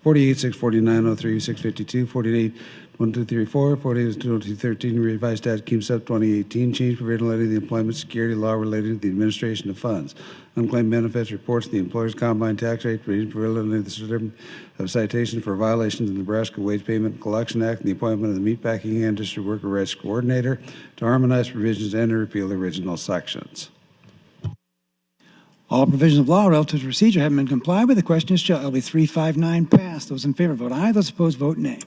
48.64903, 652, 48.1234, 48.1213, revised statute Keem Sub 2018, change provision relating to the employment security law relating to the administration of funds, unclaimed benefits, reports the employer's combined tax rate, provision for the certificate of citation for violations of the Nebraska Wage Payment and Collection Act, and the appointment of the Meatpacking Industry Worker Rights Coordinator to harmonize provisions and to repeal the original sections. All provisions of law relative to procedure have been complied with. The question is, shall LB 359 pass? Those in favor vote aye. Those opposed vote nay.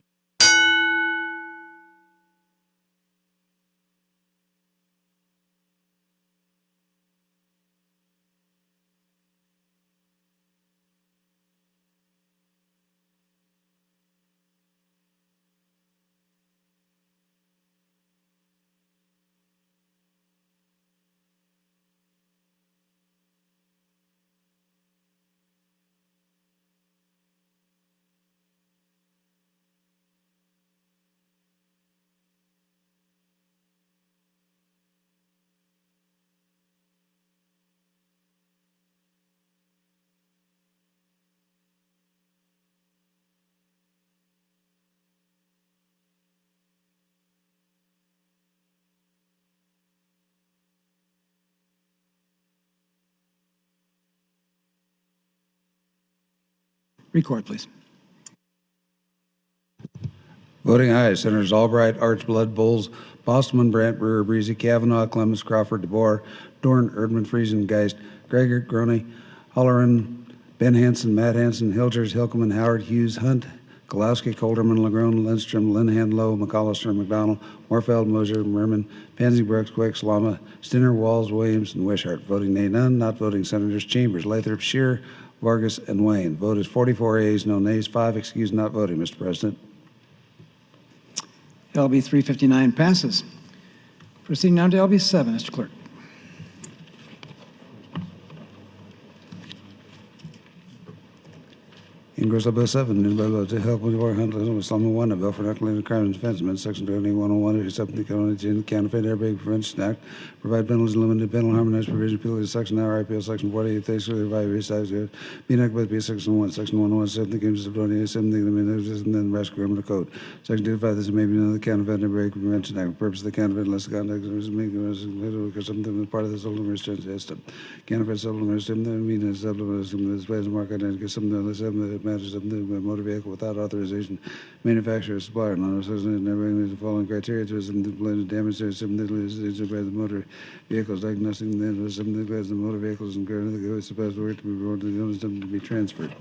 Record, please. Voting aye, Senators Albright, Archblood, Bowles, Bostelman, Brandt, Brewer, Breezy, Kavanaugh, Clemens, Crawford, DeBoer, Dorn, Erdman, Friesen, Geist, Gregor, Groney, Halloran, Ben Hansen, Matt Hansen, Hilgers, Hilkeman, Howard, Hughes, Hunt, Golowski, Colderman, Legrone, Lindstrom, Linehan, Lowe, McAllister, McDonald, Morfeld, Moser, Merman, Pansy Brooks, Quick, Slama, Stinner, Walls, Williams, and Wishart. Voting nay, none. Not voting Senators Chambers, Lathrop, Shear, Vargas, and Wayne. Vote is 44 ayes, no nays, 5 excused, not voting, Mr. President. LB 359 passes. Proceeding now to LB 7, Mr. Clerk. Engrossed Bill 7, moved by law to help with war hunters with Solomon 1, a bill for knuckling crime and defense amendment, section 2101, to accept the counterfeit airbag prevention act, provide penalties, limited penal harmonized provision, penalties, section now, IPL, section 48, thanks to the revival, resize, be enacted by section 1, section 101, 7, games of 28, 7, the Nebraska Criminal Code, section 25, this may be another counterfeit airbag prevention act, for purpose of the counterfeit, unless the conduct is because something part of the supplementary system. Counterfeit supplementary system, meaning supplementary system, displays and market identity, something unless matters of the motor vehicle without authorization, manufacturer, supplier, never the following criteria to some blended damage to some by the motor vehicles, diagnosing them as something as the motor vehicles and currently the supposed work to be brought to the them to be transferred.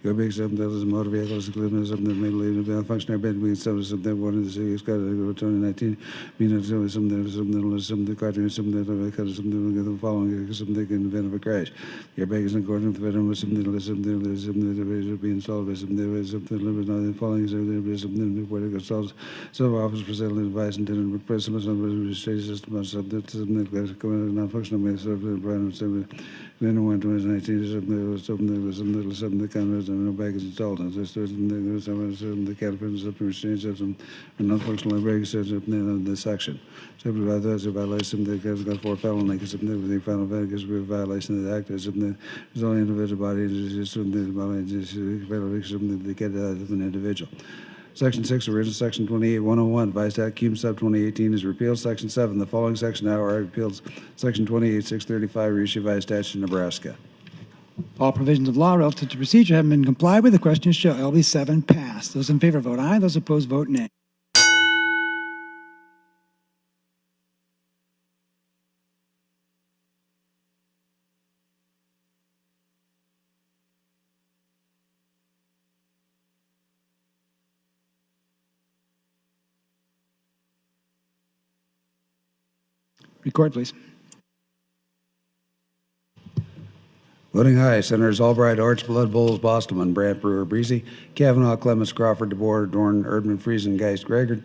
Go big something that is motor vehicles, including something that may lead to functionary bed between something that one of the city's got to 2019, meaning something the cartoon, something that cut something the following, something in the event of a crash. Your bag is in accordance with the veteran with something that be installed by something limited on the following something new point installs several office for selling advice and dinner present some registration system on something that non-functional means of the environment something then 2019 something the cameras and no bag is installed and this the caterpillars of the machine system and non-functional break says in this section. So by those who violate something that has got 4 felony because something the final values we violation of the act is something is only individual body is just something something to get out of an individual. Section 6, original section 28-101, Vice Act Cum Sub 2018 is repealed. Section 7, the following section now are repealed. Section 28-635, reissued by statute in Nebraska. All provisions of law relative to procedure have been complied with. The question is, shall LB 7 pass? Those in favor vote aye. Those opposed vote nay. Record, please. Voting aye, Senators Albright, Arch, Blood, Bowles, Bostelman, Brandt, Brewer, Breezy, Kavanaugh, Clements, Crawford, DeBoer, Dorn, Erdman, Friesen, Geist, Gregor,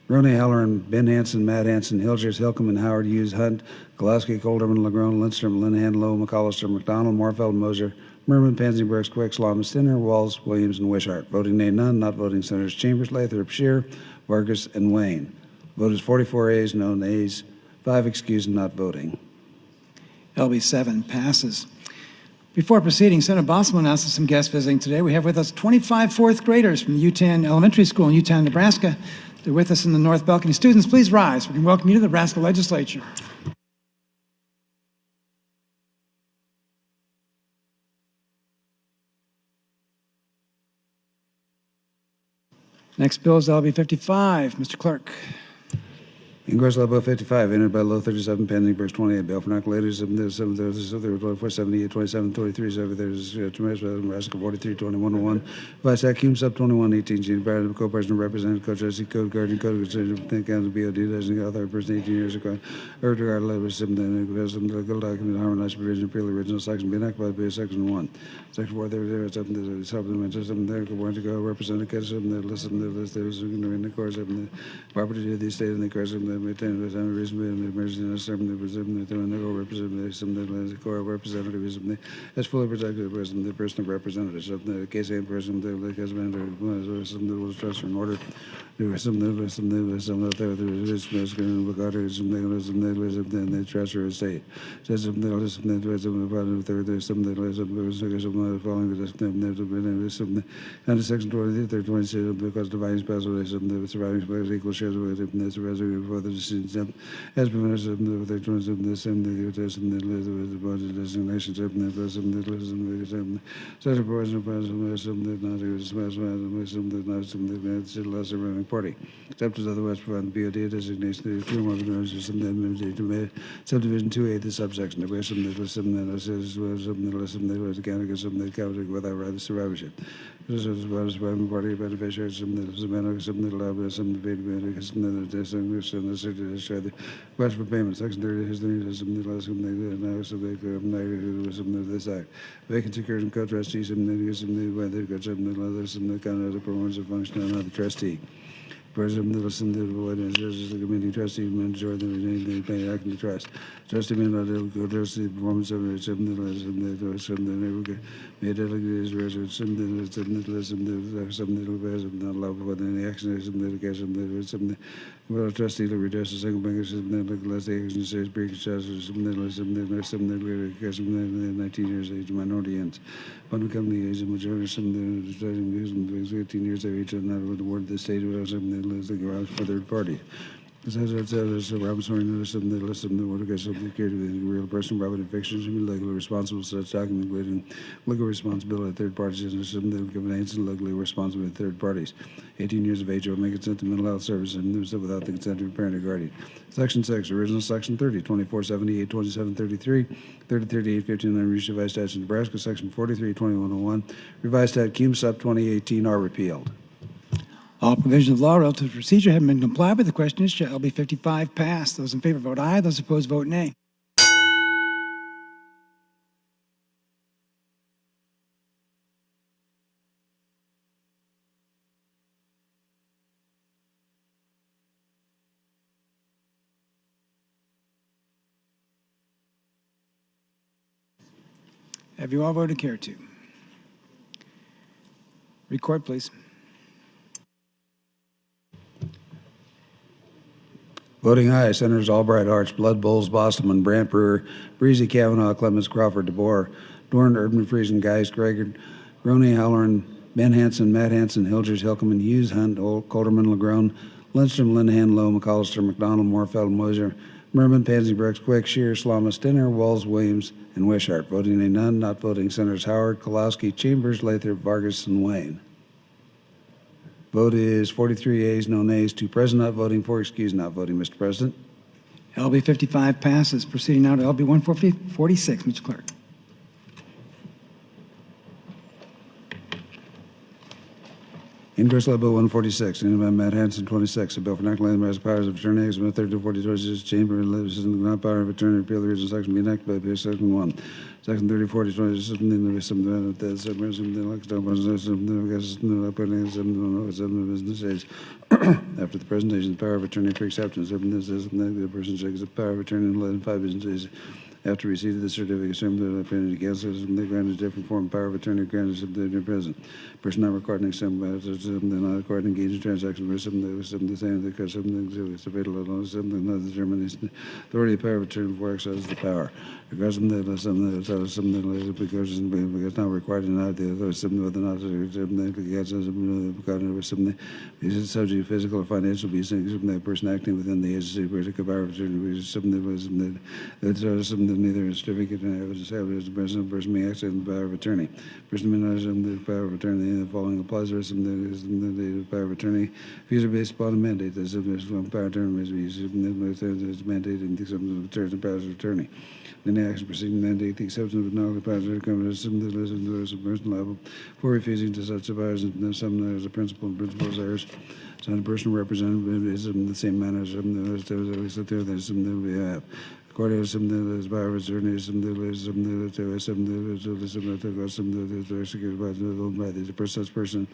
Roney, Halloran, Ben Hansen, Matt Hansen, Hilgers, Hilkeman, Howard, Hughes, Hunt, Gillespie, Colderman, Legrone, Lindstrom, Linehan, Lowe, McCollister, McDonald, Morfeld, Moser, Merman, Pansy, Brooks, Quick, Slama, Stinner, Walls, Williams, and Wishart. Voting nay, none. Not voting Senators Chambers, Lathrop, Scheer, Vargas, and Wayne. Vote is 44 ayes, no nays, 5 excused and not voting. LB 7 passes. Before proceeding, Senator Bosselman announced some guests visiting today. We have with us 25 fourth graders from Utan Elementary School in Utan, Nebraska. They're with us in the North Balcony. Students, please rise. We can welcome you to the Nebraska Legislature. Next bill is LB 55. Mr. Clerk. Engrossed Law Bill 55, entered by Law 37, pending Burst 28, Bill for Knuckleators, 478, 27, 23, 7, there's Nebraska 43, 2101, Vice Act Cum Sub 2118, Gene Barrett, Co-President, Representative, Co-Trustee, Code Guardian, Code Consideration, Think County, BOD, designating other person 18 years ago, or regard letter, some legal document, harmonized provision, purely original section, be enacted by the section 1. Section 4, there is something that supplemental, something there, warrant to go, Representative, something that listen to this, there's in the course of the property of the state in the course of the maintain the time reasonably and the emergency and certain the presumption that the representative some the core representative is as fully protected the person of representative. So the case and person the has been some that was trust in order. There was some there is regarded something the treasurer estate. Says something else something there there's something that was some following the something under section 23 26 because dividing special something the surviving spouse equal shares with the reserve for the decision as prevented of the terms of the same the test and the budget designations of the person that lives in the such a person some that not is some that not some that lesser running party except as otherwise provide the BOD designation the term of the some that subdivision 2A the subsection of some that was some that says something that some that was counted some that counted without rather survivorship. This is about a party beneficiary some that some that allowed some debate some that the request for payment. Section 30 is the need of some less than now, so they could have some of this act. Vacancy occurs in co-trustees, and then use some new way they got some other some kind of the performance of function of the trustee. President of the Assembly of the Board and Judges of the Committee, Trustee, Majority, the Act and Trust. Trustee, Trustee, Performance of the Assembly, Assembly, may delegate Assembly, not allowed for any action, Assembly, well, Trustee, to reduce the single bank, unless the action says break the charges, Assembly, 19 years age, minority ends. One company is a majority, Assembly, 18 years of age, and not with the word the state of Assembly, the garage for third party. Robinson, the list of the word of security, the real person, private and fiction, should be legally responsible for such document, including legal responsibility of third parties, and the conveyance and legally responsible to third parties. 18 years of age or may consent to mental health service and without the consent of a parent or guardian. Section 6, original Section 30, 2478, 2733, 3038, 59, revised statute Nebraska, Section 43, 2101, revised statute Cume Sup 2018 are repealed. All provisions of law relative to procedure have been complied with. The question is, shall LB 55 pass? Those in favor vote aye. Those opposed vote nay. Have you all voted care to? Record, please. Voting aye, Senators Albright, Arch, Blood, Bowles, Bostelman, Brandt, Brewer, Breezy, Kavanaugh, Clemens, Crawford, DeBoer, Dorn, Erdman, Friesen, Geist, Gregor, Roney, Halloran, Ben Hansen, Matt Hansen, Hilgers, Hilkeman, Hughes, Hunt, Colderman, Legrone, Lindstrom, Linehan, Lowe, McAllister, McDonald, Moorfeld, Moser, Merman, Pansy, Brooks, Quick, Shear, Slama, Stinner, Walls, Williams, and Wishart. Voting nay, none. Not voting, Senators Howard, Kolowski, Chambers, Lathrop, Vargas, and Wayne. Vote is 43 yeas, no nays, 2 present not voting, 4 excused not voting, Mr. President. LB 55 passes. Proceeding now to LB 146. Mr. Clerk. Ingress Bill 146, in by Matt Hansen, 26, a bill for enacting the powers of attorney, Act 30 42, Chamber of Legislature, not power of attorney, repeal the original section, be enacted by Section 1. Section 30 40, 20, business days. After the presentation of the power of attorney for acceptance, the person shall accept the power of attorney in less than 5 business days. After receipt of the certificate, the opinion against it, they granted a different form of power of attorney granted to the present. Person not recording something, not recording engaged in transaction where something that was something the same because something is available, something not determination. Authority of power of attorney for exercise the power. Because something that because not required to not the other something whether not something is subject to physical or financial be something that person acting within the agency power of attorney something that was something that neither a certificate nor evidence established the president person may access the power of attorney. Person may not assume the power of attorney. The following applies to something that is the power of attorney. Fees are based upon a mandate that subject to power of attorney must be mandated in the acceptance of the powers of attorney. Then the action proceeding mandate the acceptance of knowledge powers of attorney something that listens to a person liable for refusing to such powers and some as a principle and principles errors. So the person represented is in the same manner as something that is something that we have. According to something that is power of attorney, something that is something that is something that is something that is executed by the person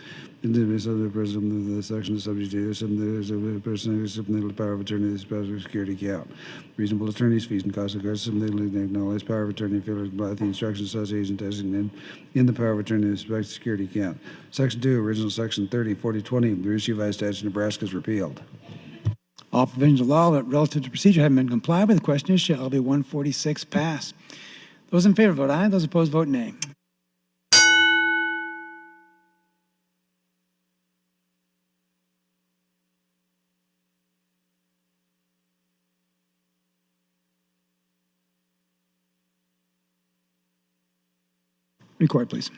in the person the section is subject to something that is a person something the power of attorney is power of security account. Reasonable attorney's fees and costs of something that acknowledge power of attorney filled by the instructions such agent designated in the power of attorney is by security account. Section 2, original section 30, 40, 20, the revised statute Nebraska is repealed. All provisions of law relative to procedure have been complied with. The question is, shall LB 146 pass? Those in favor vote aye. Those opposed vote nay. Record, please.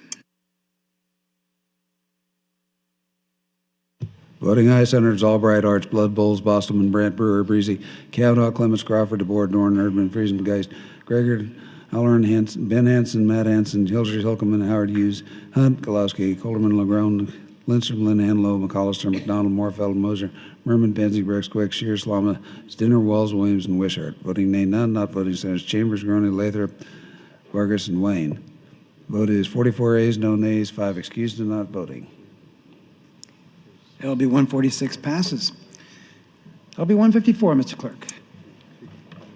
Voting aye, Senators Albright, Arch, Blood, Bowles, Bostelman, Brandt, Brewer, Breezy, Kavanaugh, Clemens, Crawford, DeBoer, Dorn, Erdman, Friesen, Geist, Gregor, Halloran, Hansen, Ben Hansen, Matt Hansen, Hilgers, Hilkeman, Howard Hughes, Hunt, Kolowski, Colderman, Legrone, Lindstrom, Linehan, Lowe, McAllister, McDonald, Moorfeld, Moser, Merman, Pansy, Brooks, Quick, Shear, Slama, Stinner, Walls, Williams, and Wishart. Voting nay, none. Not voting Senators Chambers, Groney, Lathrop, Vargas, and Wayne. Vote is 44 ayes, no nays, 5 excused and not voting. LB 146 passes. LB 154, Mr. Clerk.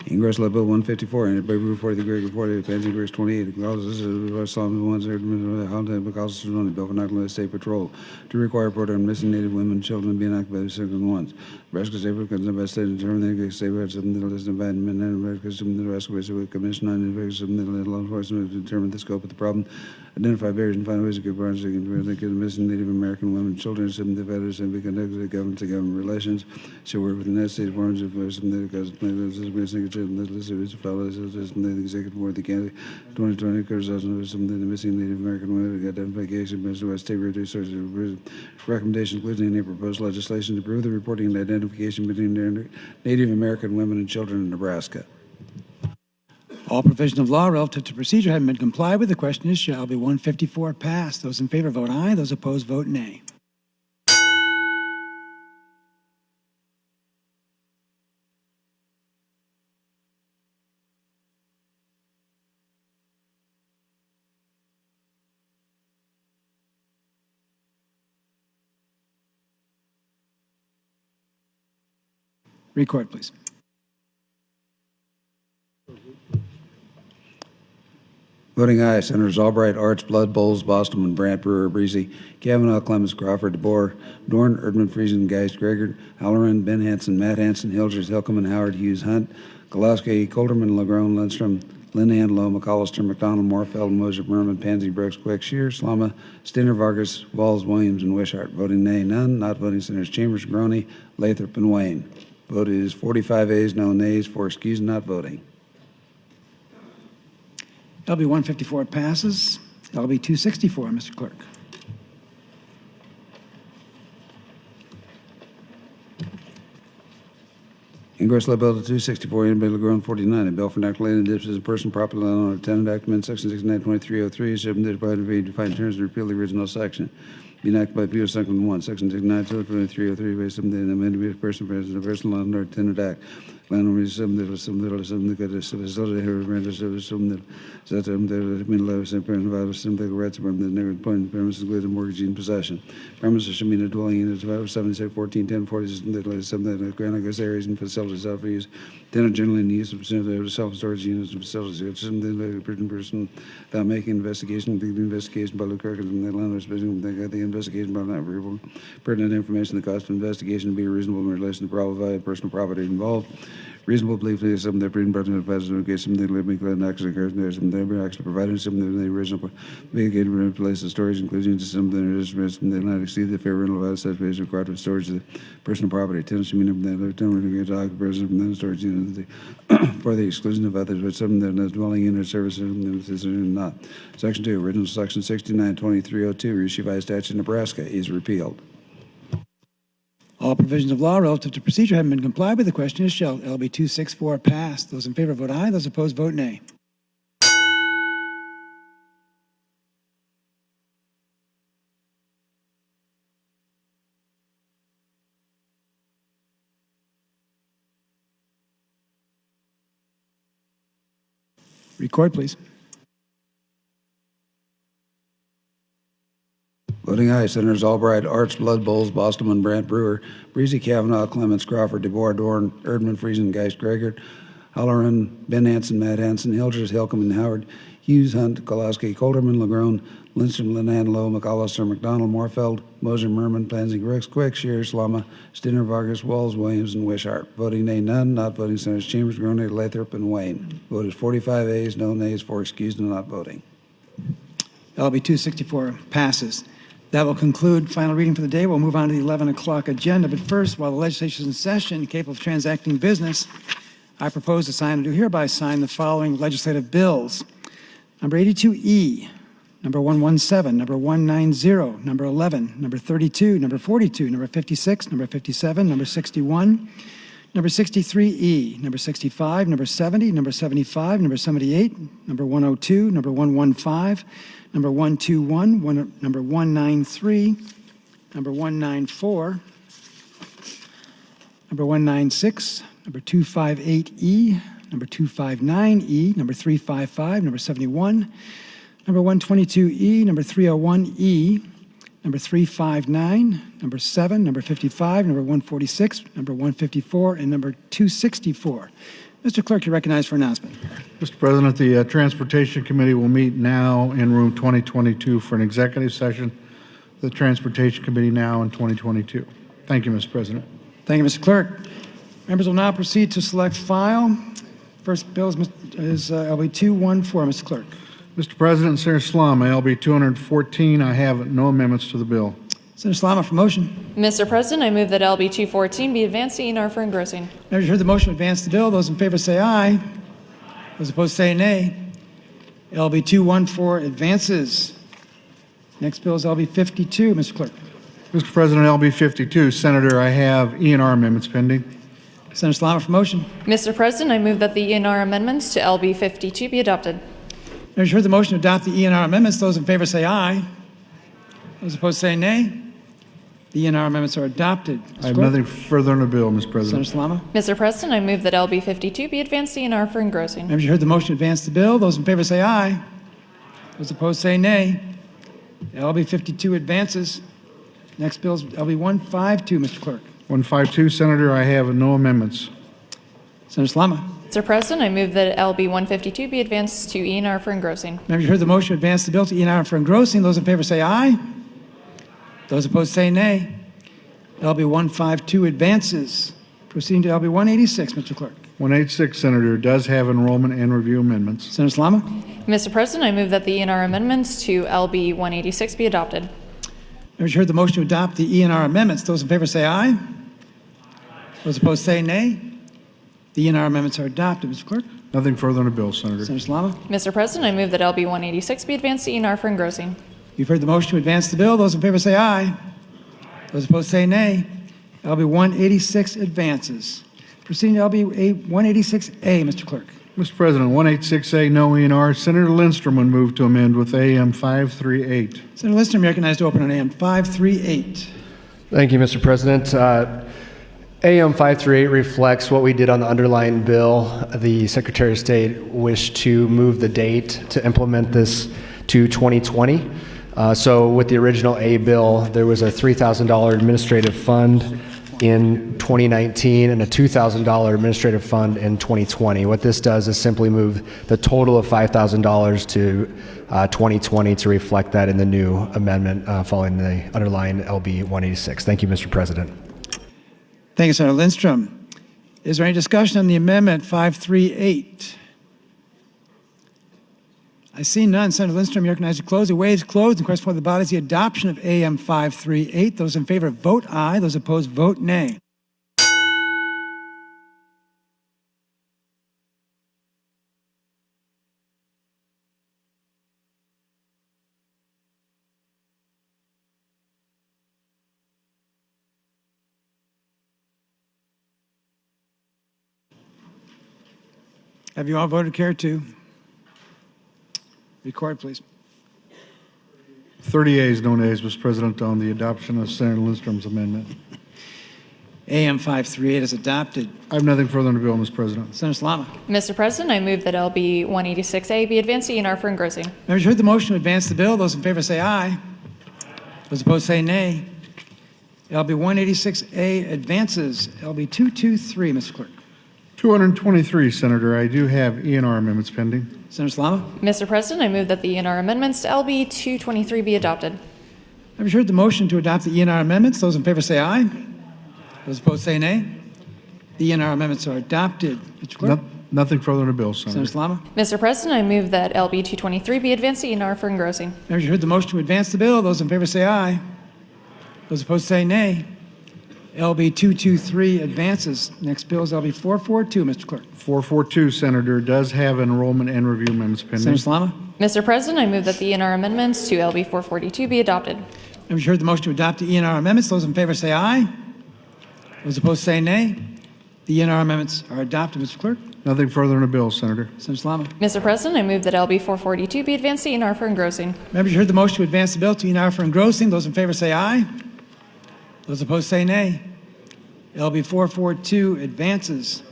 Ingress Bill 154, and by before the Great Report, Advancing Verse 28, clauses of Psalm 1 because of Bill for Knoxville State Patrol to require report on missing Native women, children being occupied by second ones. Nebraska State because the best state determined the state had something that is invited men and Nebraska some Nebraska with commission on investigation of law enforcement to determine the scope of the problem, identify barriers and find ways to get projects against missing Native American women, children, some dividers and be conducted to government relations. So work with the United States forms of some because the executive board, the county 2020 criticizing some of the missing Native American women identification by the state resources recommendation including any proposed legislation to improve the reporting and identification between Native American women and children in Nebraska. All provision of law relative to procedure having been complied with, the question is, shall LB 154 pass? Those in favor vote aye. Those opposed vote nay. Record, please. Voting aye, Senators Albright, Arts, Blood, Bowles, Bostrom, Brandt, Brewer, Breezy, Kavanaugh, Clemens, Crawford, DeBoer, Dorn, Erdman, Friesen, Geist, Gregor, Halloran, Ben Hansen, Matt Hansen, Hilgers, Hilkeman, Howard, Hughes, Hunt, Golaski, Colderman, Legrone, Lindstrom, Linehan, Lowe, McAllister, McDonald, Morfeld, Moser, Merman, Pansy, Brooks, Quick, Shear, Slama, Stinner, Vargas, Walls, Williams, and Wishart. Voting nay, none. Not voting Senators Chambers, Groney, Lathrop, and Wayne. Vote is 45 ayes, no nays, 4 excused, not voting. LB 154 passes. LB 264, Mr. Clerk. Ingress Bill to 264, Bill Legrone 49, a bill for inoculating the dips as a person properly on a tenant act amendment section 692303, submitted by the defined terms to repeal the original section. Be enacted by P.O. Section 1, Section 692303, based on the amended to be a person present, a person on our tenant act. Landlord is some that facility here renders some that middle of some parent of some big rights from the neighborhood point premises including mortgage in possession. Premises should mean a dwelling unit of 76 14 10 40 some that grant areas and facilities offer use. Tenant generally in use of self-storage units and facilities. Some the person without making investigation, the investigation by the clerk and the landlord's business, the investigation by not variable pertinent information, the cost of investigation be reasonable in relation to the probable value of personal property involved. Reasonable belief that some that bring person of in case something living an accident occurs and there's some they actually provided something in the original mitigated place of storage, including something that is they not exceed the fair rental value such base required for storage of the personal property. Tenants should mean that the tenant to get occupants from the storage unit for the exclusion of others, but something that is dwelling unit services and not. Section 2, original section 692302, reissued by statute in Nebraska, is repealed. All provisions of law relative to procedure having been complied with, the question is, shall LB 264 pass? Those in favor vote aye. Those opposed vote nay. Record, please. Voting aye, Senators Albright, Arts, Blood, Bowles, Bostrom, Brandt, Brewer, Breezy, Kavanaugh, Clements, Crawford, DeBoer, Dorn, Erdman, Friesen, Geist, Gregor, Halloran, Ben Hansen, Matt Hansen, Hilgers, Hilkeman, Howard, Hughes, Hunt, Golaski, Colderman, Legrone, Lindstrom, Linehan, Lowe, McAllister, McDonald, Morfeld, Moser, Merman, Pansy, Brooks, Quick, Shear, Slama, Stinner, Vargas, Walls, Williams, and Wishart. Voting nay, none. Not voting Senators Chambers, Groney, Lathrop, and Wayne. Vote is 45 ayes, no nays, 4 excused, and not voting. LB 264 passes. That will conclude final reading for the day. We'll move on to the 11 o'clock agenda. But first, while the legislature is in session, capable of transacting business, I propose to sign and do hereby sign the following legislative bills. Number 82E, number 117, number 190, number 11, number 32, number 42, number 56, number 57, number 61, number 63E, number 65, number 70, number 75, number 78, number 102, number 115, number 121, number 193, number 194, number 196, number 258E, number 259E, number 355, number 71, number 122E, number 301E, number 359, number 7, number 55, number 146, number 154, and number 264. Mr. Clerk, you're recognized for announcement. Mr. President, the Transportation Committee will meet now in room 2022 for an executive session. The Transportation Committee now in 2022. Thank you, Mr. President. Thank you, Mr. Clerk. Members will now proceed to select file. First bill is LB 214, Mr. Clerk. Mr. President, Senator Slama, LB 214. I have no amendments to the bill. Senator Slama for motion. Mr. President, I move that LB 214 be advanced to E&R for engrossing. Members, you heard the motion to advance the bill. Those in favor say aye. Those opposed say nay. LB 214 advances. Next bill is LB 52, Mr. Clerk. Mr. President, LB 52. Senator, I have E&R amendments pending. Senator Slama for motion. Mr. President, I move that the E&R amendments to LB 52 be adopted. Members, you heard the motion to adopt the E&R amendments. Those in favor say aye. Those opposed say nay. The E&R amendments are adopted. I have nothing further on the bill, Mr. President. Senator Slama. Mr. President, I move that LB 52 be advanced to E&R for engrossing. Members, you heard the motion to advance the bill. Those in favor say aye. Those opposed say nay. LB 52 advances. Next bill is LB 152, Mr. Clerk. 152. Senator, I have no amendments. Senator Slama. Mr. President, I move that LB 152 be advanced to E&R for engrossing. Members, you heard the motion to advance the bill to E&R for engrossing. Those in favor say aye. Those opposed say nay. LB 152 advances. Proceeding to LB 186, Mr. Clerk. 186, Senator, does have enrollment and review amendments. Senator Slama. Mr. President, I move that the E&R amendments to LB 186 be adopted. Members, you heard the motion to adopt the E&R amendments. Those in favor say aye. Those opposed say nay. The E&R amendments are adopted, Mr. Clerk. Nothing further on the bill, Senator. Senator Slama. Mr. President, I move that LB 186 be advanced to E&R for engrossing. You've heard the motion to advance the bill. Those in favor say aye. Those opposed say nay. LB 186 advances. Proceeding to LB 186A, Mr. Clerk. Mr. President, 186A, no ENR. Senator Lindstrom would move to amend with AM 538. Senator Lindstrom, you're recognized to open on AM 538. Thank you, Mr. President. AM 538 reflects what we did on the underlying bill. The Secretary of State wished to move the date to implement this to 2020. So with the original A bill, there was a $3,000 administrative fund in 2019 and a $2,000 administrative fund in 2020. What this does is simply move the total of $5,000 to 2020 to reflect that in the new amendment following the underlying LB 186. Thank you, Mr. President. Thank you, Senator Lindstrom. Is there any discussion on the amendment 538? I see none. Senator Lindstrom, you're recognized to close. The way is closed. The question before the body is the adoption of AM 538. Those in favor vote aye. Those opposed vote nay. Have you all voted care to? Record, please. 30 ayes, no nays, Mr. President, on the adoption of Senator Lindstrom's amendment. AM 538 is adopted. I have nothing further on the bill, Mr. President. Senator Slama. Mr. President, I move that LB 186A be advanced to E&R for engrossing. Members, you heard the motion to advance the bill. Those in favor say aye. Those opposed say nay. LB 186A advances. LB 223, Mr. Clerk. 223, Senator, I do have ENR amendments pending. Senator Slama. Mr. President, I move that the E&R amendments to LB 223 be adopted. Members, you heard the motion to adopt the ENR amendments. Those in favor say aye. Those opposed say nay. The ENR amendments are adopted. Mr. Clerk. Nothing further on the bill, Senator. Senator Slama. Mr. President, I move that LB 223 be advanced to E&R for engrossing. Members, you heard the motion to advance the bill. Those in favor say aye. Those opposed say nay. LB 223 advances. Next bill is LB 442, Mr. Clerk. 442, Senator, does have enrollment and review amendments pending. Senator Slama. Mr. President, I move that the E&R amendments to LB 442 be adopted. Members, you heard the motion to adopt the ENR amendments. Those in favor say aye. Those opposed say nay. The ENR amendments are adopted, Mr. Clerk. Nothing further on the bill, Senator. Senator Slama. Mr. President, I move that LB 442 be advanced to E&R for engrossing. Members, you heard the motion to advance the bill to ENR for engrossing. Those in favor say aye. Those opposed say nay. LB 442 advances.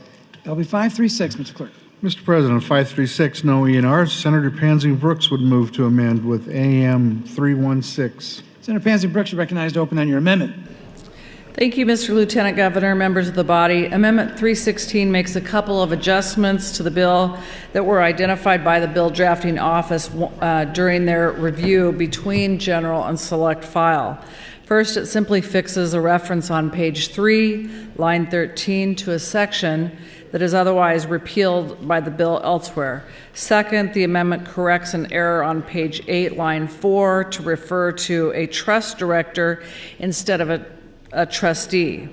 LB 536, Mr. Clerk. Mr. President, 536, no ENR. Senator Pansy Brooks would move to amend with AM 316. Senator Pansy Brooks, you're recognized to open on your amendment. Thank you, Mr. Lieutenant Governor, members of the body. Amendment 316 makes a couple of adjustments to the bill that were identified by the bill drafting office during their review between general and select file. First, it simply fixes a reference on page 3, line 13, to a section that is otherwise repealed by the bill elsewhere. Second, the amendment corrects an error on page 8, line 4, to refer to a trust director instead of a trustee.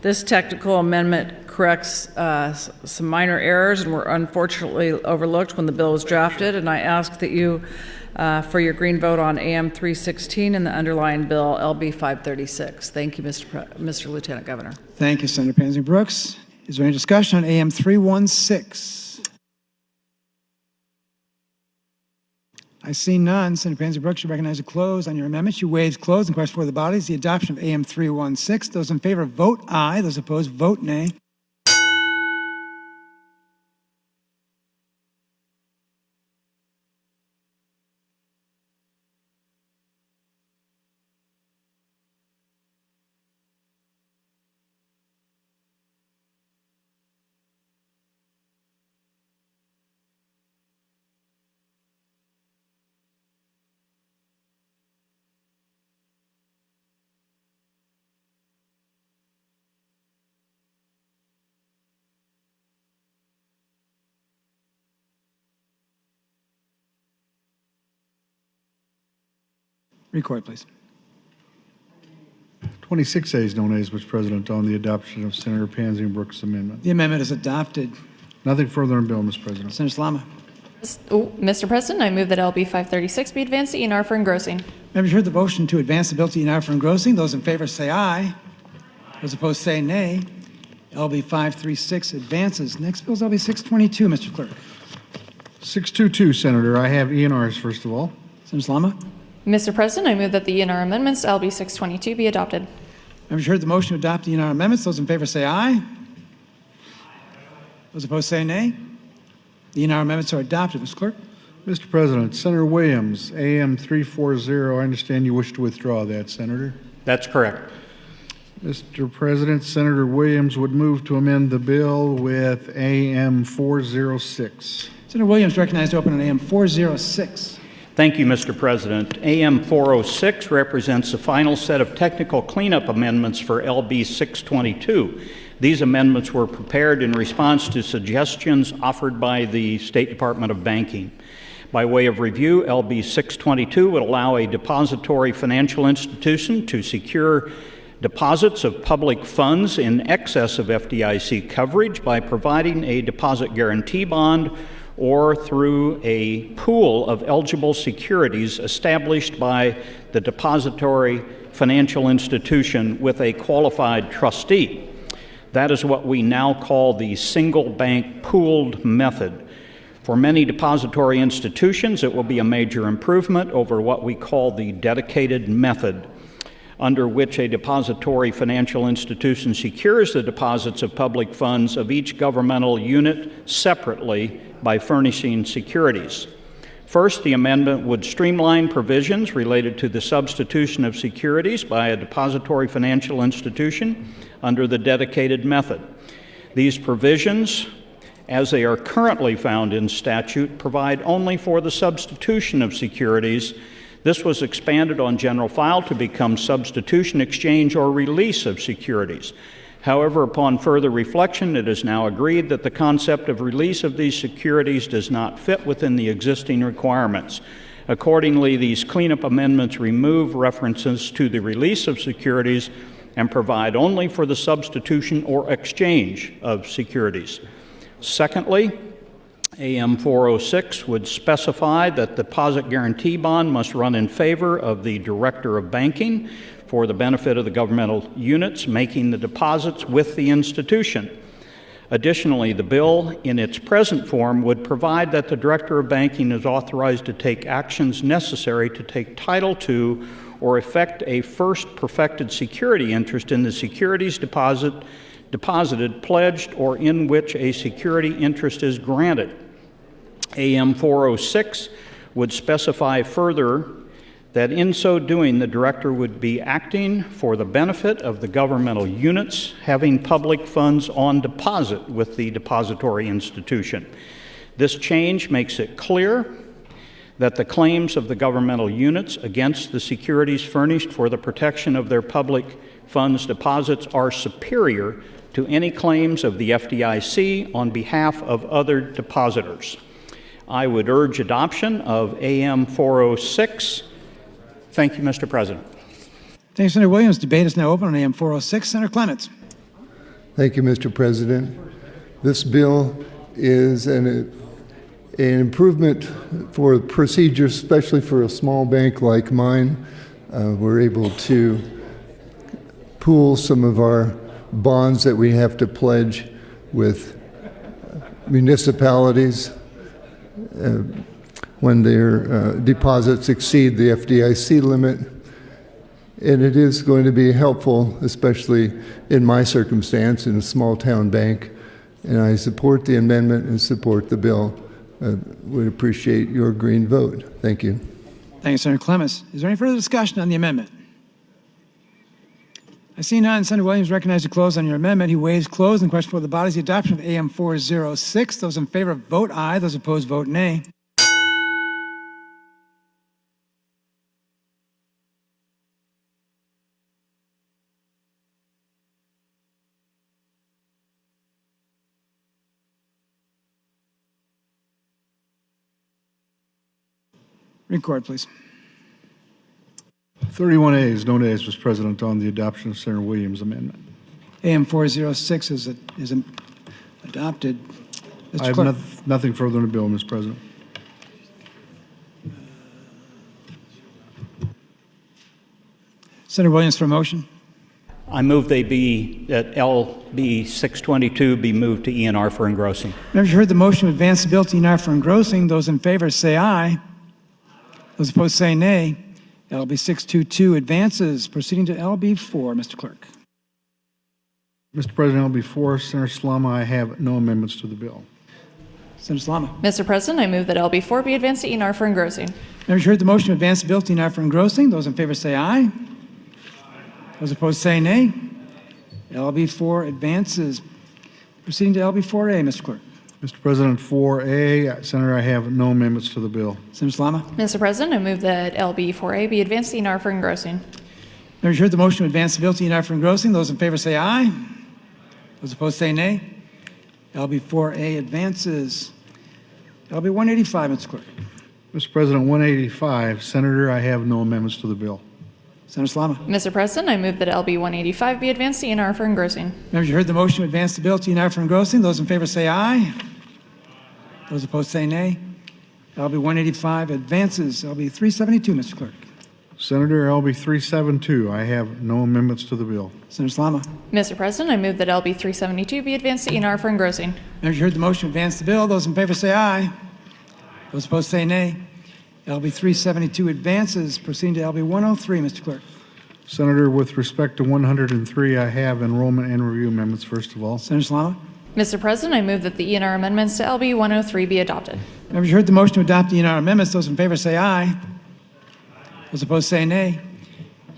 This technical amendment corrects some minor errors and were unfortunately overlooked when the bill was drafted, and I ask that you for your green vote on AM 316 and the underlying bill LB 536. Thank you, Mr. Lieutenant Governor. Thank you, Senator Pansy Brooks. Is there any discussion on AM 316? I see none. Senator Pansy Brooks, you recognize to close on your amendments. You waived close. And question for the body is the adoption of AM 316. Those in favor vote aye. Those opposed vote nay. Record, please. 26 ayes, no nays, Mr. President, on the adoption of Senator Pansy Brooks' amendment. The amendment is adopted. Nothing further on bill, Mr. President. Senator Salama. Mr. President, I move that LB 536 be advanced to E&R for engrossing. Members heard the motion to advance the bill to E&R for engrossing. Those in favor say aye. Those opposed say nay. LB 536 advances. Next bill is LB 622, Mr. Clerk. 622, Senator. I have E&Rs, first of all. Senator Salama. Mr. President, I move that the E&R amendments to LB 622 be adopted. Members heard the motion to adopt the E&R amendments. Those in favor say aye. Those opposed say nay. The E&R amendments are adopted. Mr. Clerk. Mr. President, Senator Williams, AM 340. I understand you wish to withdraw that, Senator. That's correct. Mr. President, Senator Williams would move to amend the bill with AM 406. Senator Williams recognized to open on AM 406. Thank you, Mr. President. AM 406 represents the final set of technical cleanup amendments for LB 622. These amendments were prepared in response to suggestions offered by the State Department of Banking. By way of review, LB 622 would allow a depository financial institution to secure deposits of public funds in excess of FDIC coverage by providing a deposit guarantee bond or through a pool of eligible securities established by the depository financial institution with a qualified trustee. That is what we now call the single bank pooled method. For many depository institutions, it will be a major improvement over what we call the dedicated method, under which a depository financial institution secures the deposits of public funds of each governmental unit separately by furnishing securities. First, the amendment would streamline provisions related to the substitution of securities by a depository financial institution under the dedicated method. These provisions, as they are currently found in statute, provide only for the substitution of securities. This was expanded on general file to become substitution, exchange, or release of securities. However, upon further reflection, it is now agreed that the concept of release of these securities does not fit within the existing requirements. Accordingly, these cleanup amendments remove references to the release of securities and provide only for the substitution or exchange of securities. Secondly, AM 406 would specify that the deposit guarantee bond must run in favor of the Director of Banking for the benefit of the governmental units making the deposits with the institution. Additionally, the bill in its present form would provide that the Director of Banking is authorized to take actions necessary to take title to or effect a first perfected security interest in the securities deposited, pledged, or in which a security interest is granted. AM 406 would specify further that in so doing, the director would be acting for the benefit of the governmental units having public funds on deposit with the depository institution. This change makes it clear that the claims of the governmental units against the securities furnished for the protection of their public funds deposits are superior to any claims of the FDIC on behalf of other depositors. I would urge adoption of AM 406. Thank you, Mr. President. Thank you, Senator Williams. Debate is now open on AM 406. Senator Clements. Thank you, Mr. President. This bill is an improvement for procedures, especially for a small bank like mine. We're able to pool some of our bonds that we have to pledge with municipalities when their deposits exceed the FDIC limit. And it is going to be helpful, especially in my circumstance in a small town bank. And I support the amendment and support the bill. Would appreciate your green vote. Thank you. Thank you, Senator Clements. Is there any further discussion on the amendment? I see none. Senator Williams recognized to close on your amendment. He waives close. And the question for the body is the adoption of AM 406. Those in favor vote aye. Those opposed vote nay. Record, please. 31 ayes, no nays, Mr. President, on the adoption of Senator Williams' amendment. AM 406 is adopted. I have nothing further on the bill, Mr. President. Senator Williams for a motion. I move that LB 622 be moved to ENR for engrossing. Members, you heard the motion to advance the bill to ENR for engrossing. Those in favor say aye. Those opposed say nay. LB 622 advances. Proceeding to LB 4, Mr. Clerk. Mr. President, LB 4, Senator Salama, I have no amendments to the bill. Senator Salama. Mr. President, I move that LB 4 be advanced to ENR for engrossing. Members, you heard the motion to advance the bill to ENR for engrossing. Those in favor say aye. Those opposed say nay. LB 4 advances. Proceeding to LB 4A, Mr. Clerk. Mr. President, 4A, Senator, I have no amendments to the bill. Senator Salama. Mr. President, I move that LB 4A be advanced to ENR for engrossing. Members, you heard the motion to advance the bill to ENR for engrossing. Those in favor say aye. Those opposed say nay. LB 4A advances. LB 185, Mr. Clerk. Mr. President, 185, Senator, I have no amendments to the bill. Senator Salama. Mr. President, I move that LB 185 be advanced to ENR for engrossing. Members, you heard the motion to advance the bill to ENR for engrossing. Those in favor say aye. Those opposed say nay. LB 185 advances. LB 372, Mr. Clerk. Senator, LB 372, I have no amendments to the bill. Senator Salama. Mr. President, I move that LB 372 be advanced to ENR for engrossing. Members, you heard the motion to advance the bill. Those in favor say aye. Those opposed say nay. LB 372 advances. Proceeding to LB 103, Mr. Clerk. Senator, with respect to 103, I have enrollment and review amendments, first of all. Senator Salama. Mr. President, I move that the ENR amendments to LB 103 be adopted. Members, you heard the motion to adopt the ENR amendments. Those in favor say aye. Those opposed say nay.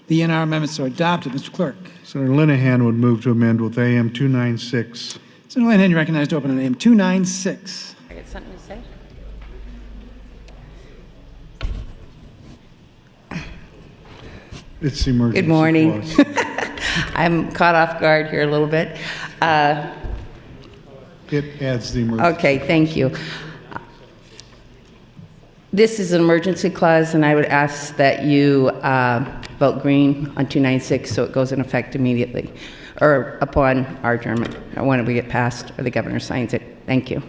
The ENR amendments are adopted. Mr. Clerk. Senator Linehan would move to amend with AM 296. Senator Linehan, you recognized to open on AM 296. I got something to say. It's emergency. Good morning. I'm caught off guard here a little bit. It adds the emergency. Okay, thank you. This is an emergency clause, and I would ask that you vote green on 296 so it goes in effect immediately, or upon our adjournment, or when we get passed, or the governor signs it. Thank you.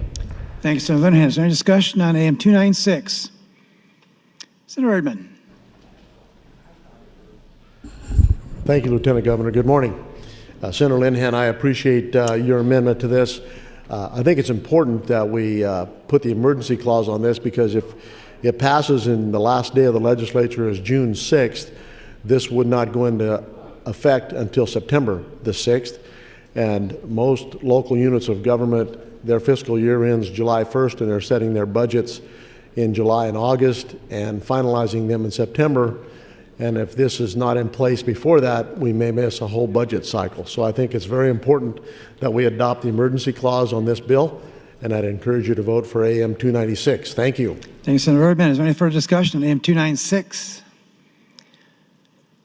Thank you, Senator Linehan. Is there any discussion on AM 296? Senator Erdman. Thank you, Lieutenant Governor. Good morning. Senator Linehan, I appreciate your amendment to this. I think it's important that we put the emergency clause on this because if it passes in the last day of the legislature is June 6th, this would not go into effect until September the 6th. And most local units of government, their fiscal year ends July 1st and they're setting their budgets in July and August and finalizing them in September. And if this is not in place before that, we may miss a whole budget cycle. So I think it's very important that we adopt the emergency clause on this bill, and I'd encourage you to vote for AM 296. Thank you. Thank you, Senator Urban. Is there any further discussion on AM 296?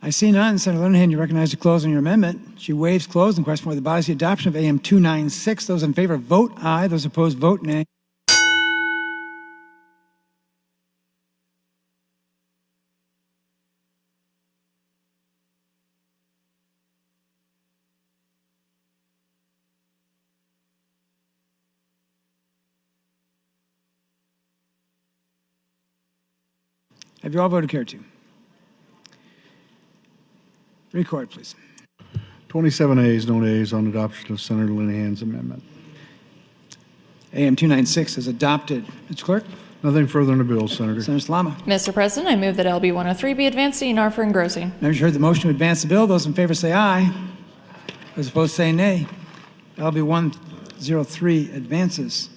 I see none. Senator Linehan, you recognize to close on your amendment. She waives close and question whether the body is the adoption of AM 296. Those in favor vote aye. Those opposed vote nay. Have you all voted care to? Record, please. 27 ayes, no nays on adoption of Senator Linehan's amendment. AM 296 is adopted. Mr. Clerk? Nothing further on the bill, Senator. Senator Salama. Mr. President, I move that LB 103 be advanced to ENR for engrossing. Members heard the motion to advance the bill. Those in favor say aye. Those opposed say nay. LB 103 advances.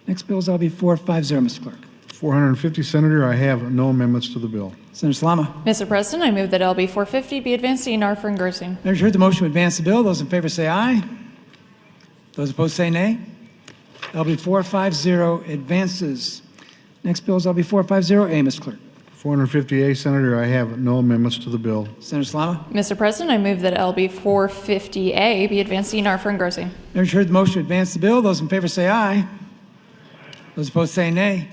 Next bill is LB 450, Mr. Clerk. 450, Senator. I have no amendments to the bill. Senator Salama. Mr. President, I move that LB 450 be advanced to ENR for engrossing. Members heard the motion to advance the bill. Those in favor say aye. Those opposed say nay. LB 450 advances. Next bill is LB 450A, Mr. Clerk. 450A, Senator. I have no amendments to the bill. Senator Salama. Mr. President, I move that LB 450A be advanced to ENR for engrossing. Members heard the motion to advance the bill. Those in favor say aye. Those opposed say nay.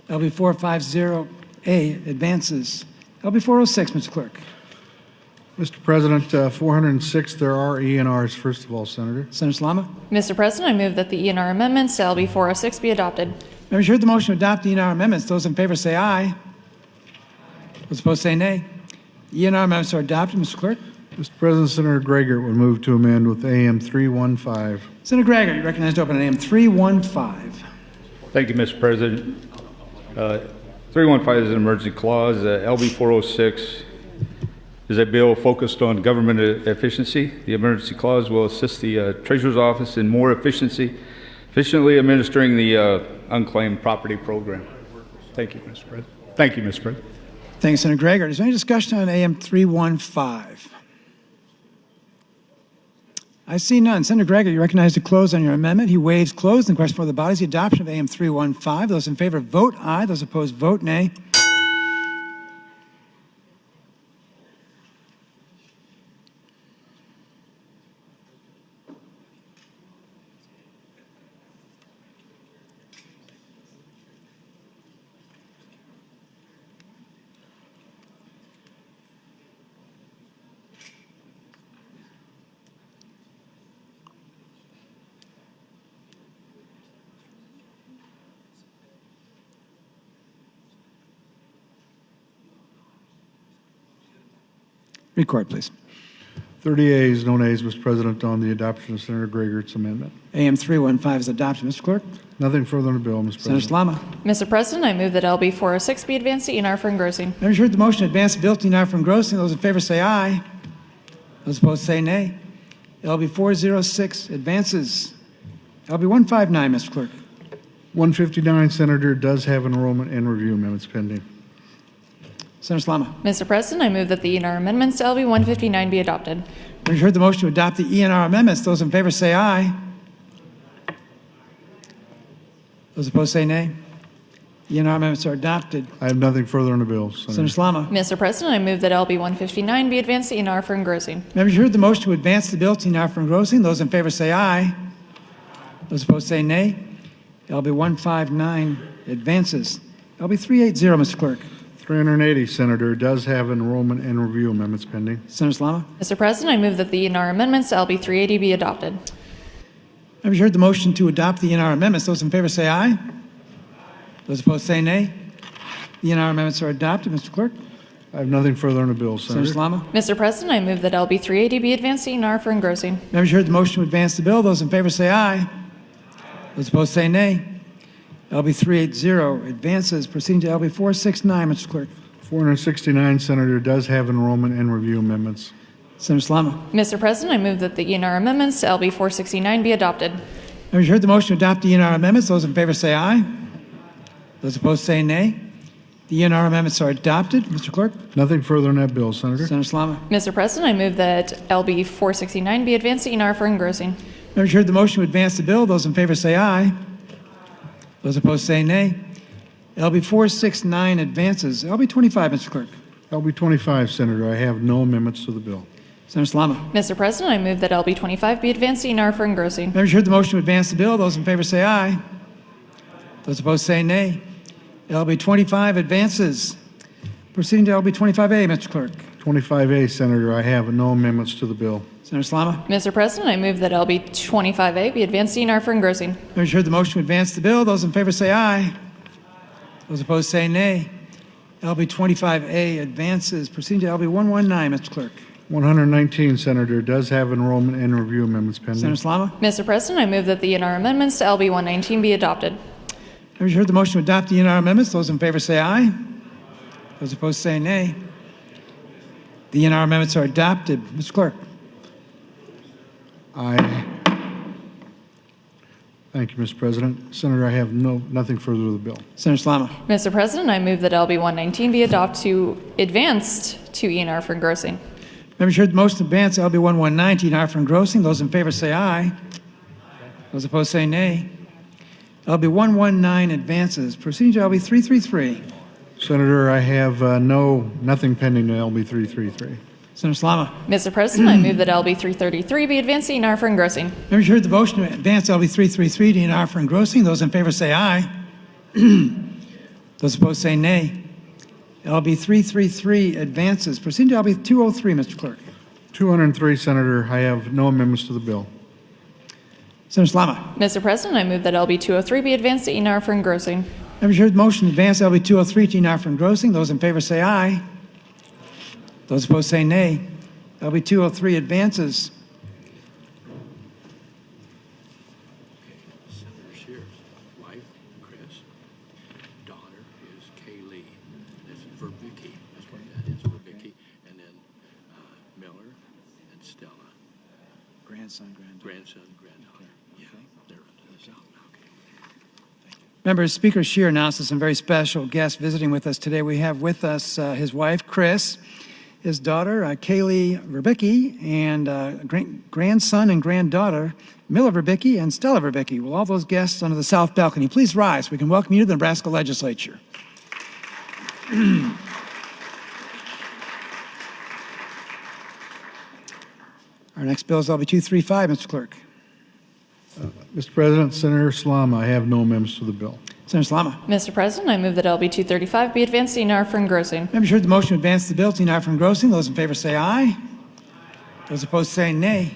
LB 450A advances. LB 406, Mr. Clerk. Mr. President, 406, there are ENRs, first of all, Senator. Senator Salama. Mr. President, I move that the ENR amendments to LB 406 be adopted. Members heard the motion to adopt the ENR amendments. Those in favor say aye. Those opposed say nay. The ENR amendments are adopted. Mr. Clerk. Mr. President, Senator Gregor would move to amend with AM 315. Senator Gregor, you recognized to open on AM 315. Thank you, Mr. President. 315 is an emergency clause. LB 406 is a bill focused on government efficiency. The emergency clause will assist the Treasurer's Office in more efficiently administering the unclaimed property program. Thank you, Mr. President. Thank you, Mr. President. Thanks, Senator Gregor. Is there any discussion on AM 315? I see none. Senator Gregor, you recognize to close on your amendment. He waives close and question for the body is the adoption of AM 315. Those in favor vote aye. Those opposed vote nay. Record, please. 30 ayes, no nays, Mr. President, on the adoption of Senator Gregor's amendment. AM 315 is adopted. Mr. Clerk. Nothing further on the bill, Mr. Senator President. Salama. Mr. President, I move that LB 406 be advanced to ENR for engrossing. Members heard the motion to advance the bill to ENR for engrossing. Those in favor say aye. Those opposed say nay. LB 406 advances. LB 159, Mr. Clerk. 159, Senator, does have enrollment and review amendments pending. Senator Salama. Mr. President, I move that the ENR amendments to LB 159 be adopted. Members heard the motion to adopt the ENR amendments. Those in favor say aye. Those opposed say nay. The ENR amendments are adopted. I have nothing further on the bill, Senator. Senator Salama. Mr. President, I move that LB 159 be advanced to ENR for engrossing. Members heard the motion to advance the bill to ENR for engrossing. Those in favor say aye. Those opposed say nay. LB 159 advances. LB 380, Mr. Clerk. 380, Senator, does have enrollment and review amendments pending. Senator Salama. Mr. President, I move that the ENR amendments to LB 380 be adopted. Members heard the motion to adopt the ENR amendments. Those in favor say aye. Those opposed say nay. The ENR amendments are adopted. Mr. Clerk. I have nothing further on the bill, Senator. Senator Salama. Mr. President, I move that LB 380 be advanced to ENR for engrossing. Members heard the motion to advance the bill. Those in favor say aye. Those opposed say nay. LB 380 advances. Proceeding to LB 469, Mr. Clerk. 469, Senator, does have enrollment and review amendments. Senator Salama. Mr. President, I move that the ENR amendments to LB 469 be adopted. Members heard the motion to adopt the ENR amendments. Those in favor say aye. Those opposed say nay. The ENR amendments are adopted. Mr. Clerk. Nothing further on that bill, Senator. Senator Salama. Mr. President, I move that LB 469 be advanced to ENR for engrossing. Members heard the motion to advance the bill. Those in favor say aye. Those opposed say nay. LB 469 advances. LB 25, Mr. Clerk. LB 25, Senator. I have no amendments to the bill. Senator Salama. Mr. President, I move that LB 25 be advanced to ENR for engrossing. Members heard the motion to advance the bill. Those in favor say aye. Those opposed say nay. LB 25 advances. Proceeding to LB 25A, Mr. Clerk. 25A, Senator. I have no amendments to the bill. Senator Salama. Mr. President, I move that LB 25A be advanced to ENR for engrossing. Members heard the motion to advance the bill. Those in favor say aye. Those opposed say nay. LB 25A advances. Proceeding to LB 119, Mr. Clerk. 119, Senator, does have enrollment and review amendments pending. Senator Salama. Mr. President, I move that the ENR amendments to LB 119 be adopted. Members heard the motion to adopt the ENR amendments. Those in favor say aye. Those opposed say nay. The ENR amendments are adopted. Mr. Clerk. Thank you, Mr. President. Senator, I have nothing further to the bill. Senator Salama. Mr. President, I move that LB 119 be advanced to ENR for engrossing. Members heard the motion to advance LB 119 ENR for engrossing. Those in favor say aye. Those opposed say nay. LB 119 advances. Proceeding to LB 333. Senator, I have nothing pending to LB 333. Senator Salama. Mr. President, I move that LB 333 be advanced to ENR for engrossing. Members heard the motion to advance LB 333 to ENR for engrossing. Those in favor say aye. Those opposed say nay. LB 333 advances. Proceeding to LB 203, Mr. Clerk. 203, Senator, I have no amendments to the bill. Senator Salama. Mr. President, I move that LB 203 be advanced to ENR for engrossing. Members heard the motion to advance LB 203 to ENR for engrossing. Those in favor say aye. Those opposed say nay. LB 203 advances. Senator Shear's wife, Chris, daughter is Kaylee. That's Verbicki. That's what that is, Verbicki. And then Miller and Stella. Grandson, Grandson, granddaughter. Yeah, they're under the south. Okay. Members, Speaker Scheer announces some very special guests visiting with us today. We have with us his wife, Chris, his daughter, Kaylee Verbicki, and grandson and granddaughter, Miller Verbicki and Stella Verbicki. Will all those guests under the south balcony please rise? We can welcome you to the Nebraska Legislature. Our next bill is LB 235, Mr. Clerk. Mr. President, Senator Salama, I have no amendments to the bill. Senator Salama. Mr. President, I move that LB 235 be advanced to ENR for engrossing. Members heard the motion to advance the bill to ENR for engrossing. Those in favor say aye. Those opposed say nay.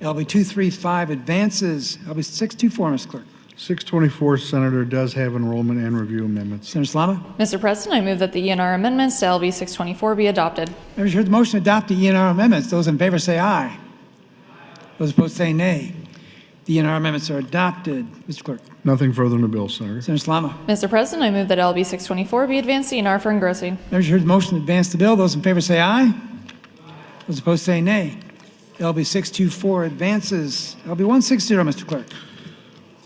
LB 235 advances. LB 624, Mr. Clerk. 624, Senator, does have enrollment and review amendments. Senator Salama. Mr. President, I move that the ENR amendments to LB 624 be adopted. Members heard the motion to adopt the ENR amendments. Those in favor say aye. Those opposed say nay. The ENR amendments are adopted. Mr. Clerk. Nothing further in the bill, Senator. Senator Salama. Mr. President, I move that LB 624 be advanced to ENR for engrossing. Members heard the motion to advance the bill. Those in favor say aye. Those opposed say nay. LB 624 advances. LB 160, Mr. Clerk.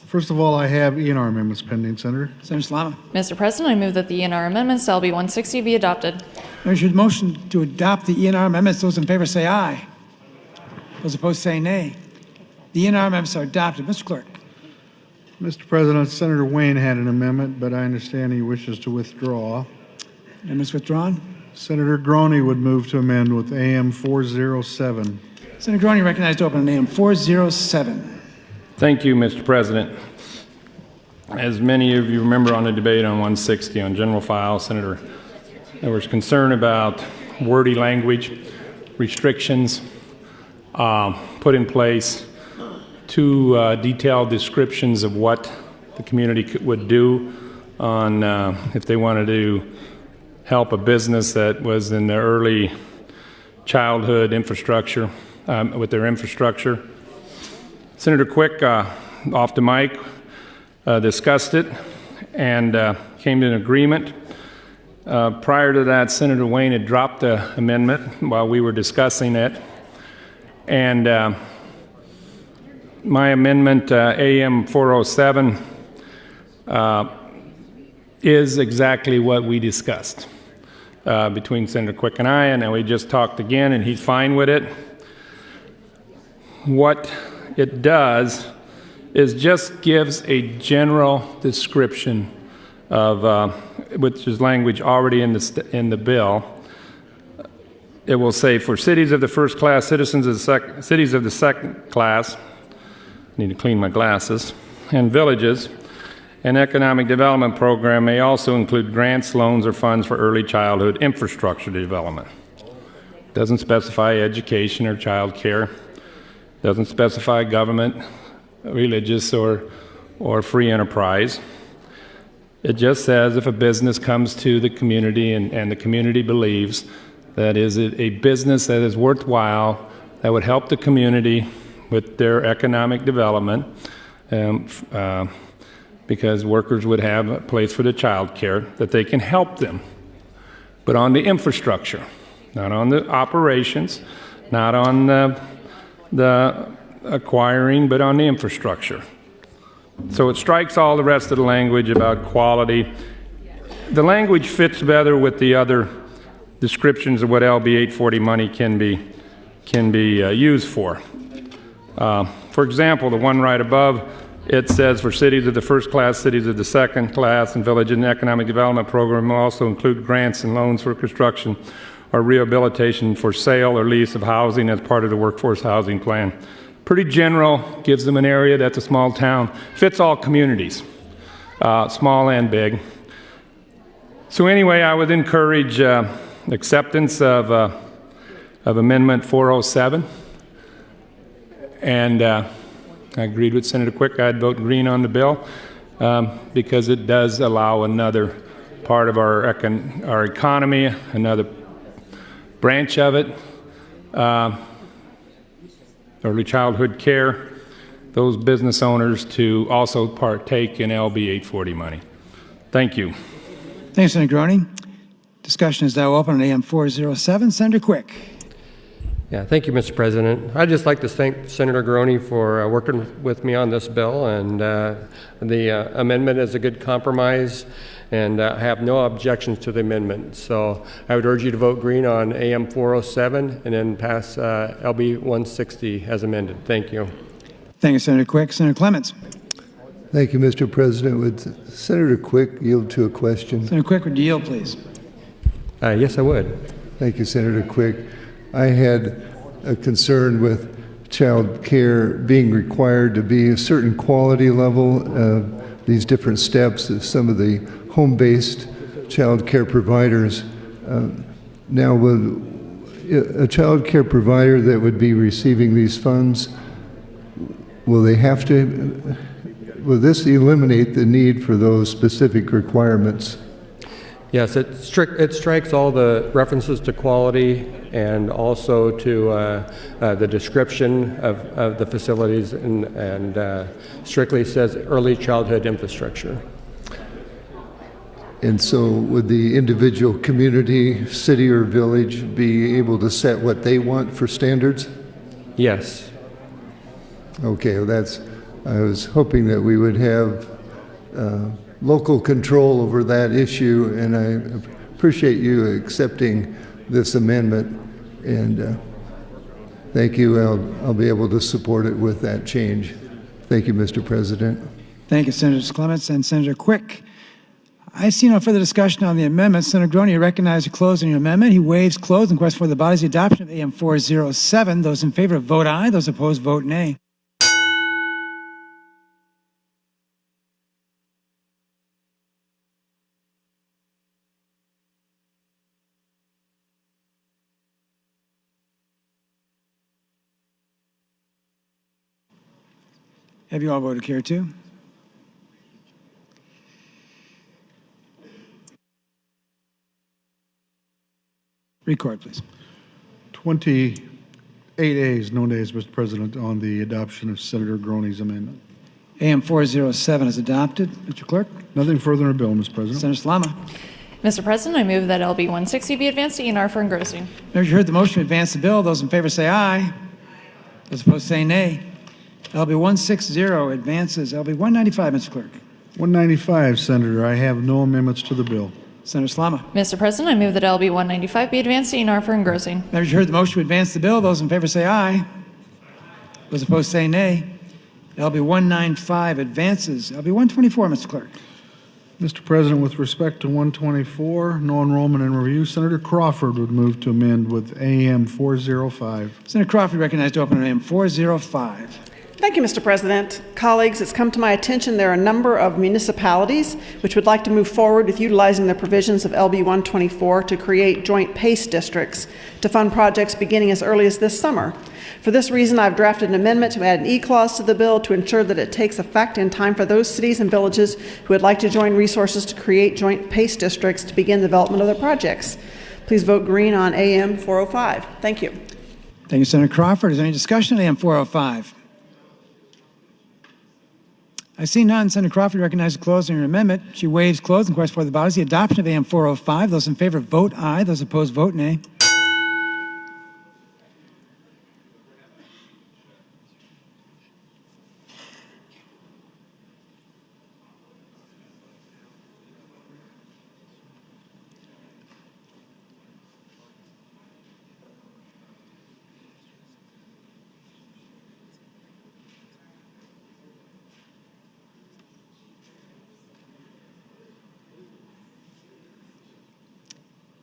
First of all, I have ENR amendments pending, Senator. Senator Salama. Mr. President, I move that the ENR amendments to LB 160 be adopted. Members heard the motion to adopt the ENR amendments. Those in favor say aye. Those opposed say nay. The ENR amendments are adopted. Mr. Clerk. Mr. President, Senator Wayne had an amendment, but I understand he wishes to withdraw. Amendments withdrawn. Senator Groney would move to amend with AM 407. Senator Groney recognized to open on AM 407. Thank you, Mr. President. As many of you remember on the debate on 160 on general file, Senator, there was concern about wordy language, restrictions put in place, two detailed descriptions of what the community would do on if they wanted to help a business that was in the early childhood infrastructure, with their infrastructure. Senator Quick, off the mic, discussed it and came to an agreement. Prior to that, Senator Wayne had dropped the amendment while we were discussing it. And my amendment, AM 407, is exactly what we discussed between Senator Quick and I, and then we just talked again, and he's fine with it. What it does is just gives a general description of, which is language already in the bill. It will say, for cities of the first class, citizens of the cities of the second class, I need to clean my glasses, and villages, an economic development program may also include grants, loans, or funds for early childhood infrastructure development. Doesn't specify education or child care. Doesn't specify government, religious, or free enterprise. It just says if a business comes to the community and the community believes that is a business that is worthwhile, that would help the community with their economic development, because workers would have a place for the child care, that they can help them. But on the infrastructure, not on the operations, not on the acquiring, but on the infrastructure. So it strikes all the rest of the language about quality. The language fits better with the other descriptions of what LB 840 money can be used for. For example, the one right above, it says for cities of the first class, cities of the second class, and village and economic development program will also include grants and loans for construction or rehabilitation for sale or lease of housing as part of the workforce housing plan. Pretty general, gives them an area that's a small town, fits all communities, small and big. So anyway, I would encourage acceptance of Amendment 407, and I agreed with Senator Quick. I'd vote green on the bill because it does allow another part of our economy, another branch of it, early childhood care, those business owners to also partake in LB 840 money. Thank you. Thanks, Senator Groney. Discussion is now open on AM 407. Senator Quick. Yeah, thank you, Mr. President. I'd just like to thank Senator Groney for working with me on this bill, and the amendment is a good compromise, and I have no objections to the amendment. So I would urge you to vote green on AM 407 and then pass LB 160 as amended. Thank you. Thank you, Senator Quick. Senator Clements. Thank you, Mr. President. Would Senator Quick yield to a question? Senator Quick, would you yield, please? Yes, I would. Thank you, Senator Quick. I had a concern with child care being required to be a certain quality level, these different steps of some of the home-based child care providers. Now, would a child care provider that would be receiving these funds, will this eliminate the need for those specific requirements? Yes, it strikes all the references to quality and also to the description of the facilities and strictly says early childhood infrastructure. And so would the individual community, city or village be able to set what they want for standards? Yes. Okay, well I was hoping that we would have local control over that issue, and I appreciate you accepting this amendment, and thank you. I'll be able to support it with that change. Thank you, Mr. President. Thank you, Senator Clements and Senator Quick. I see no further discussion on the amendment. Senator Groney, you recognize to close on your amendment. He waives close and requests for the body's adoption of AM 407. Those in favor vote aye. Those opposed vote nay. Have you all voted here too? Record, please. 28 ayes, no nays, Mr. President, on the adoption of Senator Groney's amendment. AM 407 is adopted. Mr. Clerk? Nothing further on the bill, Mr. President. Senator Salama. Mr. President, I move that LB 160 be advanced to ENR for engrossing. Members, you heard the motion to advance the bill. Those in favor say aye. Those opposed say nay. LB 160 advances. LB 195, Mr. Clerk. 195, Senator, I have no amendments to the bill. Senator Salama. Mr. President, I move that LB 195 be advanced to ENR for engrossing. Members, you heard the motion to advance the bill. Those in favor say aye. Those opposed say nay. LB 195 advances. LB 124, Mr. Clerk. Mr. President, with respect to 124, no enrollment and review, Senator Crawford would move to amend with AM 405. Senator Crawford recognized to open on AM 405. Thank you, Mr. President. Colleagues, it's come to my attention there are a number of municipalities which would like to move forward with utilizing the provisions of LB 124 to create joint PACE districts to fund projects beginning as early as this summer. For this reason, I've drafted an amendment to add an E-clause to the bill to ensure that it takes effect in time for those cities and villages who would like to join resources to create joint PACE districts to begin development of their projects. Please vote green on AM 405. Thank you. Thank you, Senator Crawford. Is there any discussion on AM 405? I see none. Senator Crawford recognizes closing her amendment. She waives close and requests for the body the adoption of AM 405. Those in favor vote aye. Those opposed vote nay.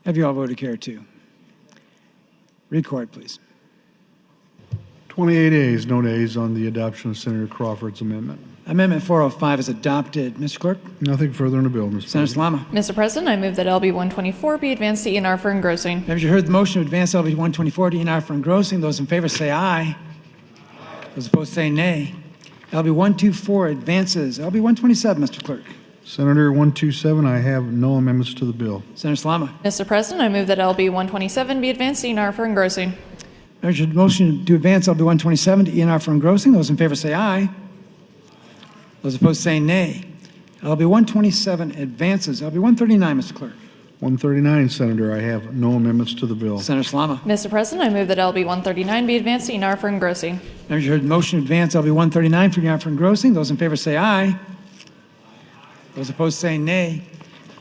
Have you all voted carried too? Record, please. 28 ayes, no nays on the adoption of Senator Crawford's amendment. Amendment 405 is adopted. Mr. Clerk? Nothing further in the bill, Mr. Senator President. Salama. Mr. President, I move that LB 124 be advanced to ENR for engrossing. Members, you heard the motion to advance LB 124 to ENR for engrossing. Those in favor say aye. Those opposed say nay. LB 124 advances. LB 127, Mr. Clerk. Senator 127, I have no amendments to the bill. Senator Salama. Mr. President, I move that LB 127 be advanced to ENR for engrossing. Members, you heard the motion to advance LB 127 to ENR for engrossing. Those in favor say aye. Those opposed say nay. LB 127 advances. LB 139, Mr. Clerk. 139, Senator, I have no amendments to the bill. Senator Salama. Mr. President, I move that LB 139 be advanced to ENR for engrossing. Members, you heard the motion to advance LB 139 for ENR for engrossing. Those in favor say aye. Those opposed say nay.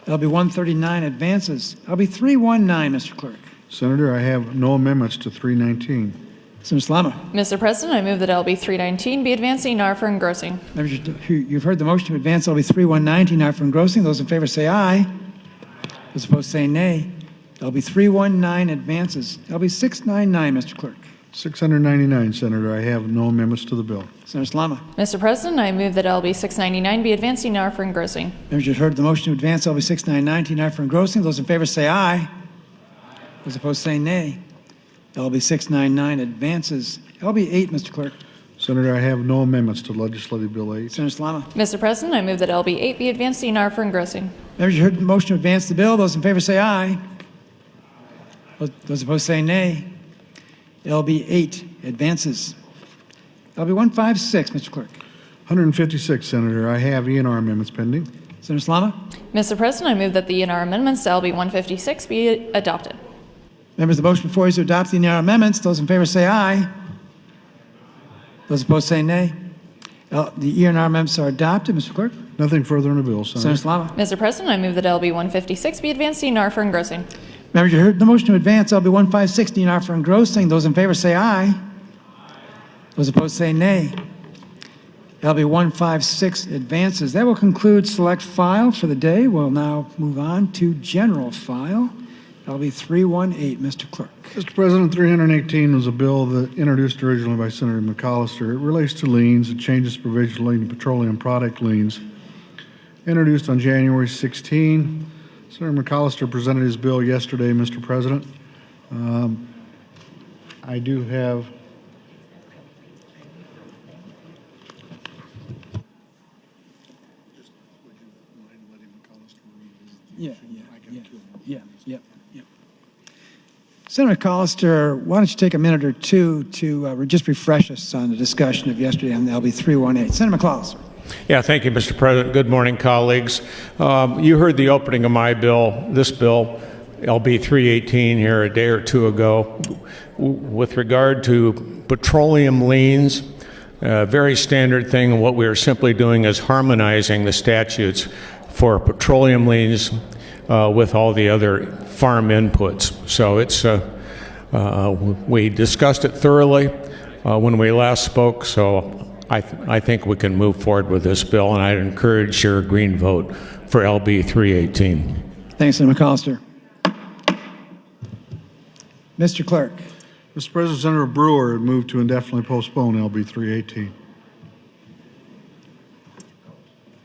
LB 139 advances. LB 319, Mr. Clerk. Senator, I have no amendments to 319. Senator Salama. Mr. President, I move that LB 319 be advanced to ENR for engrossing. Members, you've heard the motion to advance LB 319 to ENR for engrossing. Those in favor say aye. Those opposed say nay. LB 319 advances. LB 699, Mr. Clerk. 699, Senator, I have no amendments to the bill. Senator Salama. Mr. President, I move that LB 699 be advanced to ENR for engrossing. Members, you've heard the motion to advance LB 699 to ENR for engrossing. Those in favor say aye. Those opposed say nay. LB 699 advances. LB 8, Mr. Clerk. Senator, I have no amendments to Legislative Bill 8. Senator Salama. Mr. President, I move that LB 8 be advanced to ENR for engrossing. Members, you heard the motion to advance the bill. Those in favor say aye. Those opposed say nay. LB 8 advances. LB 156, Mr. Clerk. 156, Senator, I have ENR amendments pending. Senator Salama. Mr. President, I move that the ENR amendments to LB 156 be adopted. Members, the motion before you is to adopt the ENR amendments. Those in favor say aye. Those opposed say nay. The ENR amendments are adopted. Mr. Clerk. Nothing further in the bill, Senator. Senator Salama. Mr. President, I move that LB 156 be advanced to ENR for engrossing. Members, you heard the motion to advance LB 156 to ENR for engrossing. Those in favor say aye. Those opposed say nay. LB 156 advances. That will conclude select file for the day. We'll now move on to general file. LB 318, Mr. Clerk. Mr. President, 318 was a bill that introduced originally by Senator McAllister. It relates to liens. It changes provision relating to petroleum product liens. Introduced on January 16. Senator McAllister presented his bill yesterday, Mr. President. I do have Senator McAllister, why don't you take a minute or two to just refresh us on the discussion of yesterday on the LB 318. Senator McAllister. Yeah, thank you, Mr. President. Good morning, colleagues. You heard the opening of my bill, this bill, LB 318, here a day or two ago. With regard to petroleum liens, very standard thing, and what we are simply doing is harmonizing the statutes for petroleum liens with all the other farm inputs. So it's we discussed it thoroughly when we last spoke, so I think we can move forward with this bill, and I'd encourage your green vote for LB 318. Thanks, Senator McAllister. Mr. Clerk. Mr. President, Senator Brewer had moved to indefinitely postpone LB 318.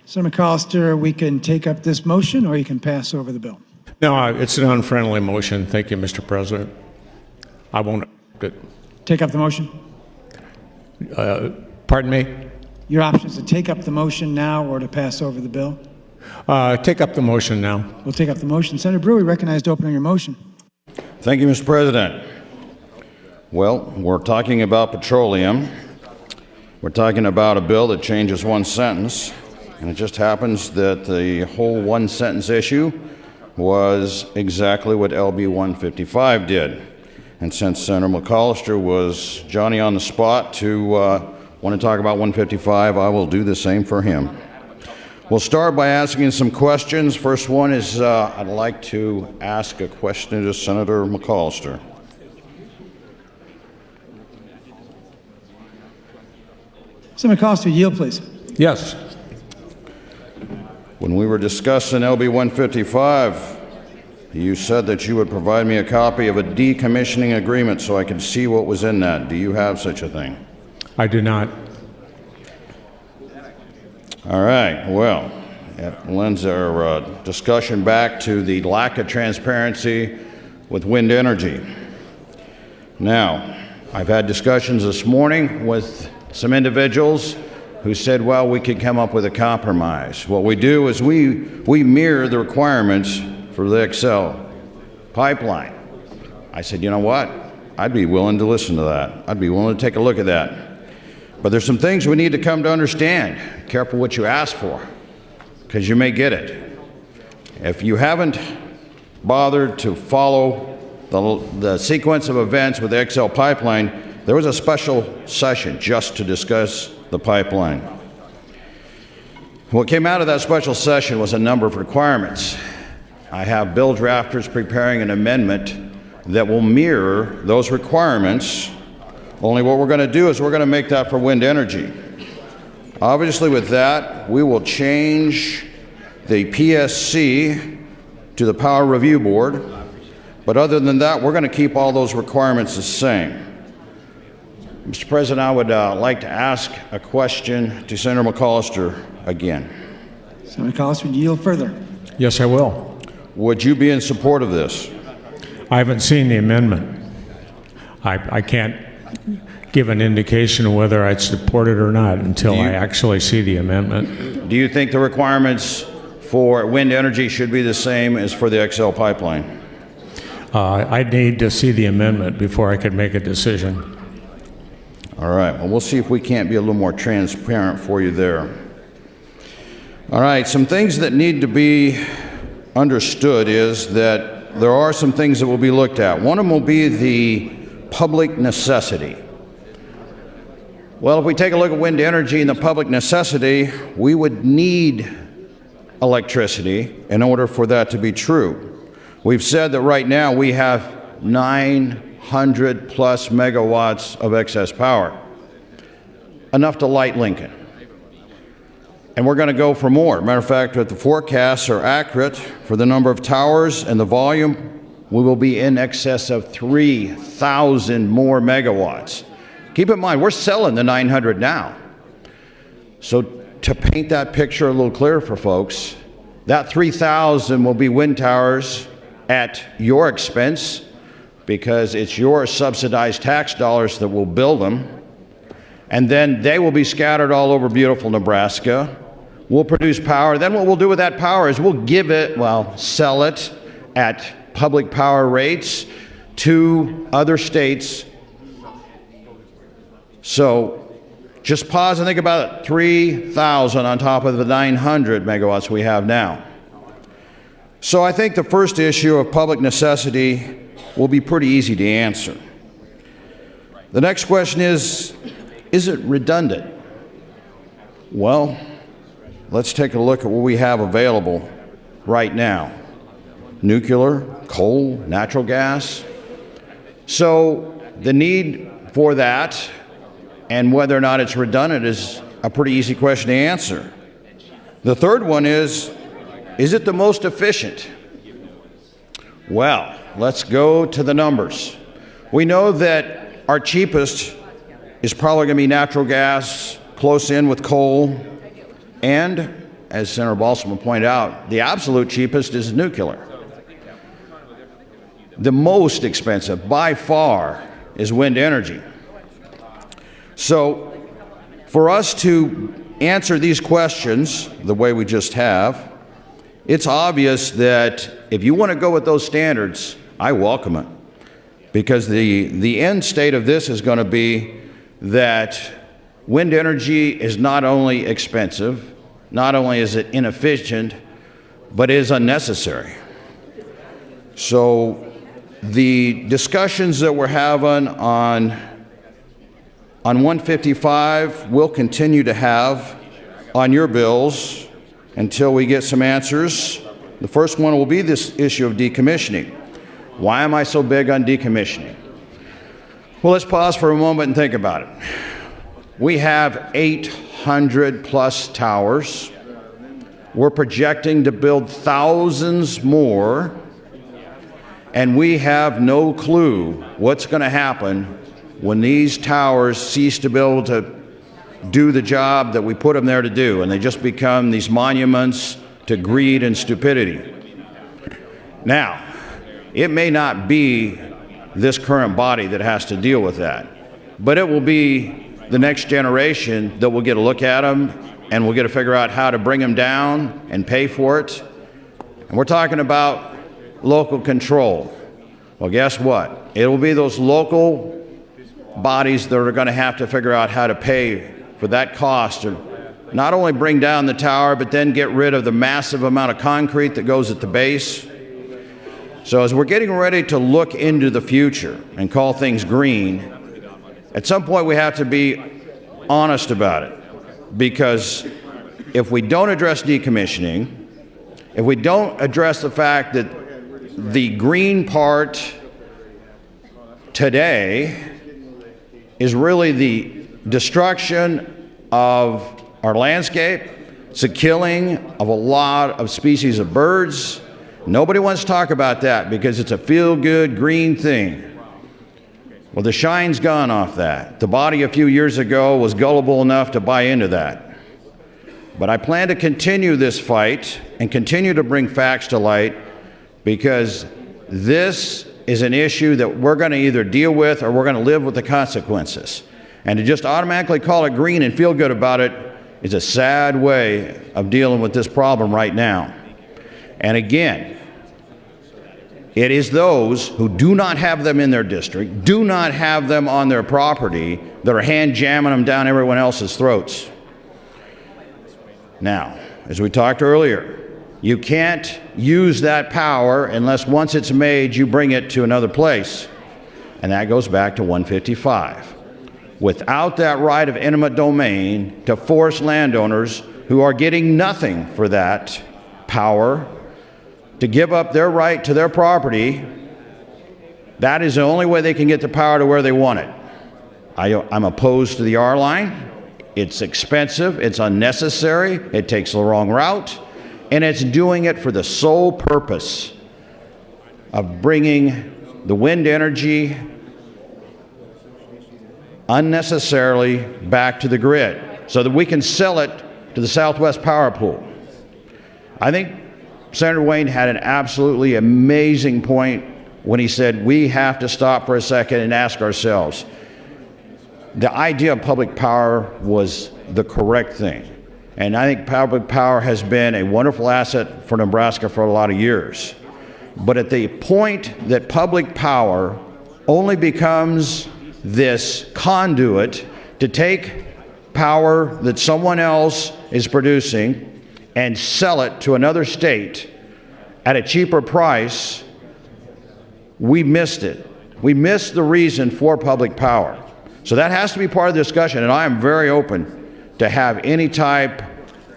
Senator McAllister, we can take up this motion or you can pass over the bill. No, it's an unfriendly motion. Thank you, Mr. President. I won't accept it. Take up the motion. Pardon me? Your option is to take up the motion now or to pass over the bill. Take up the motion now. We'll take up the motion. Senator Brewer, we recognize to open on your motion. Thank you, Mr. President. Well, we're talking about petroleum. We're talking about a bill that changes one sentence, and it just happens that the whole one sentence issue was exactly what LB 155 did. And since Senator McAllister was Johnny on the spot to want to talk about 155, I will do the same for him. We'll start by asking some questions. First one is I'd like to ask a question to Senator McAllister. Senator McAllister, yield, please. Yes. When we were discussing LB 155, you said that you would provide me a copy of a decommissioning agreement so I could see what was in that. Do you have such a thing? I do not. All right, well, it lends our discussion back to the lack of transparency with wind energy. Now, I've had discussions this morning with some individuals who said, well, we could come up with a compromise. What we do is we mirror the requirements for the XL pipeline. I said, you know what? I'd be willing to listen to that. I'd be willing to take a look at that. But there's some things we need to come to understand. Careful what you ask for, because you may get it. If you haven't bothered to follow the sequence of events with the XL pipeline, there was a special session just to discuss the pipeline. What came out of that special session was a number of requirements. I have bill drafters preparing an amendment that will mirror those requirements. Only what we're going to do is we're going to make that for wind energy. Obviously with that, we will change the PSC to the Power Review Board. But other than that, we're going to keep all those requirements the same. Mr. President, I would like to ask a question to Senator McAllister again. Senator McAllister, would you yield further? Yes, I will. Would you be in support of this? I haven't seen the amendment. I can't give an indication of whether I'd support it or not until I actually see the amendment. Do you think the requirements for wind energy should be the same as for the XL pipeline? I need to see the amendment before I could make a decision. All right, well, we'll see if we can't be a little more transparent for you there. All right, some things that need to be understood is that there are some things that will be looked at. One of them will be the public necessity. Well, if we take a look at wind energy and the public necessity, we would need electricity in order for that to be true. We've said that right now we have 900 plus megawatts of excess power, enough to light Lincoln. And we're going to go for more. Matter of fact, the forecasts are accurate for the number of towers and the volume. We will be in excess of 3,000 more megawatts. Keep in mind, we're selling the 900 now. So to paint that picture a little clearer for folks, that 3,000 will be wind towers at your expense because it's your subsidized tax dollars that will build them. And then they will be scattered all over beautiful Nebraska. We'll produce power. Then what we'll do with that power is we'll sell it at public power rates to other states. So just pause and think about it. 3,000 on top of the 900 megawatts we have now. So I think the first issue of public necessity will be pretty easy to answer. The next question is, is it redundant? Well, let's take a look at what we have available right now. Nuclear, coal, natural gas. So the need for that and whether or not it's redundant is a pretty easy question to answer. The third one is it the most efficient? Well, let's go to the numbers. We know that our cheapest is probably going to be natural gas, close in with coal, and, as Senator Balsam pointed out, the absolute cheapest is nuclear. The most expensive, by far, is wind energy. So, for us to answer these questions the way we just have, it's obvious that if you want to go with those standards, I welcome it. Because the end state of this is going to be that wind energy is not only expensive, not only is it inefficient, but is unnecessary. So the discussions that we're having on 155 we'll continue to have on your bills until we get some answers. The first one will be this issue of decommissioning. Why am I so big on decommissioning? Well, let's pause for a moment and think about it. We have 800 plus towers. We're projecting to build thousands more, and we have no clue what's going to happen when these towers cease to be able to do the job that we put them there to do, and they just become these monuments to greed and stupidity. Now, it may not be this current body that has to deal with that, but it will be the next generation that will get a look at them, and we'll get to figure out how to bring them down and pay for it. And we're talking about local control. Well, guess what? It will be those local bodies that are going to have to figure out how to pay for that cost to not only bring down the tower, but then get rid of the massive amount of concrete that goes at the base. So as we're getting ready to look into the future and call things green, at some point we have to be honest about it. Because if we don't address decommissioning, if we don't address the fact that the green part today is really the destruction of our landscape, it's the killing of a lot of species of birds. Nobody wants to talk about that because it's a feel-good green thing. Well, the shine's gone off that. The body a few years ago was gullible enough to buy into that. But I plan to continue this fight and continue to bring facts to light because this is an issue that we're going to either deal with or we're going to live with the consequences. And to just automatically call it green and feel good about it is a sad way of dealing with this problem right now. And again, it is those who do not have them in their district, do not have them on their property, that are hand jamming them down everyone else's throats. Now, as we talked earlier, you can't use that power unless once it's made, you bring it to another place. And that goes back to 155. Without that right of eminent domain to force landowners who are getting nothing for that power to give up their right to their property, that is the only way they can get the power to where they want it. I'm opposed to the R line. It's expensive, it's unnecessary, it takes the wrong route, and it's doing it for the sole purpose of bringing the wind energy unnecessarily back to the grid so that we can sell it to the Southwest Power Pool. I think Senator Wayne had an absolutely amazing point when he said we have to stop for a second and ask ourselves. The idea of public power was the correct thing. And I think public power has been a wonderful asset for Nebraska for a lot of years. But at the point that public power only becomes this conduit to take power that someone else is producing and sell it to another state at a cheaper price, we missed it. We missed the reason for public power. So that has to be part of the discussion, and I am very open to have any type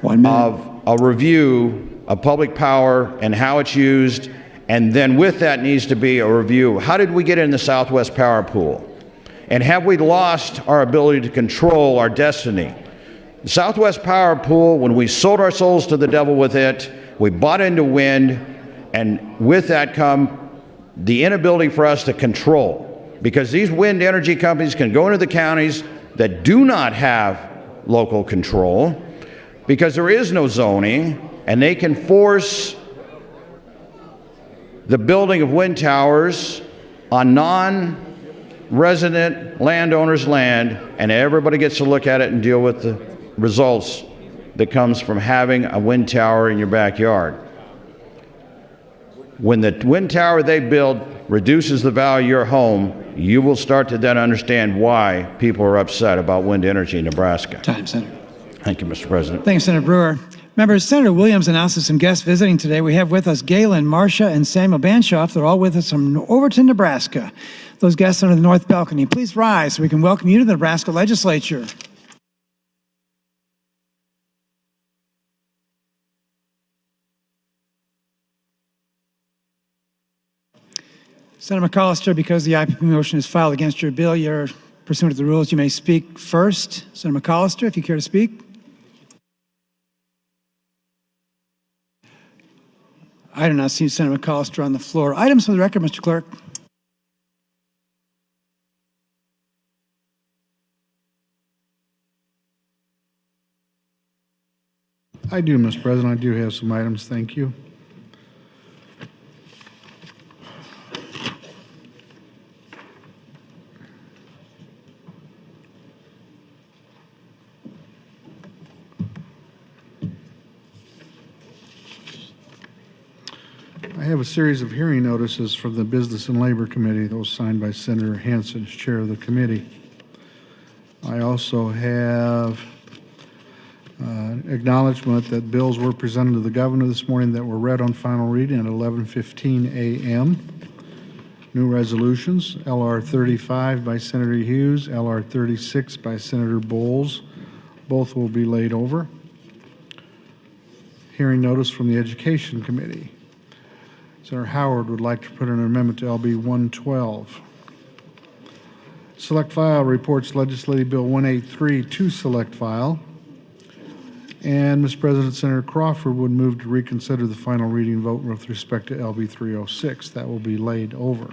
of a review of public power and how it's used, and then with that needs to be a review. How did we get in the Southwest Power Pool? And have we lost our ability to control our destiny? The Southwest Power Pool, when we sold our souls to the devil with it, we bought into wind, and with that come the inability for us to control. Because these wind energy companies can go into the counties that do not have local control, because there is no zoning, and they can force the building of wind towers on non-resident landowners' land, and everybody gets to look at it and deal with the results that comes from having a wind tower in your backyard. When the wind tower they build reduces the value of your home, you will start to then understand why people are upset about wind energy in Nebraska. Time, Senator. Thank you, Mr. President. Thanks, Senator Brewer. Members, Senator Williams announces some guests visiting today. We have with us Galen, Marcia, and Samuel Banshoff. They're all with us from Overton, Nebraska. Those guests are on the north balcony. Please rise so we can welcome you to the Nebraska Legislature. Senator McAllister, because the IPP motion is filed against your bill, you're pursuant to the rules, you may speak first. Senator McAllister, if you care to speak. I do not see Senator McAllister on the floor. Items for the record, Mr. Clerk. I do, Mr. President. I do have some items. Thank you. I have a series of hearing notices from the Business and Labor Committee, those signed by Senator Hansen as chair of the committee. I also have acknowledgement that bills were presented to the governor this morning that were read on final reading at 11:15 a.m. New resolutions, LR 35 by Senator Hughes, LR 36 by Senator Bowles. Both will be laid over. Hearing notice from the Education Committee. Senator Howard would like to put an amendment to LB 112. Select File reports Legislative Bill 183 to Select File. And, Mr. President, Senator Crawford would move to reconsider the final reading vote with respect to LB 306. That will be laid over.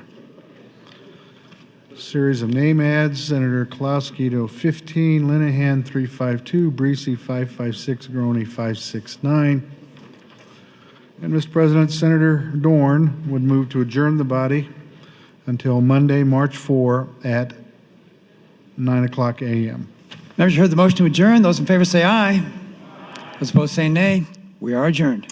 Series of name adds, Senator Kolowski to 15, Linehan 352, Breesy 556, Groney 569. And, Mr. President, Senator Dorn would move to adjourn the body until Monday, March 4 at 9 o'clock a.m. Members, you heard the motion to adjourn. Those in favor say aye. Those opposed say nay. We are adjourned.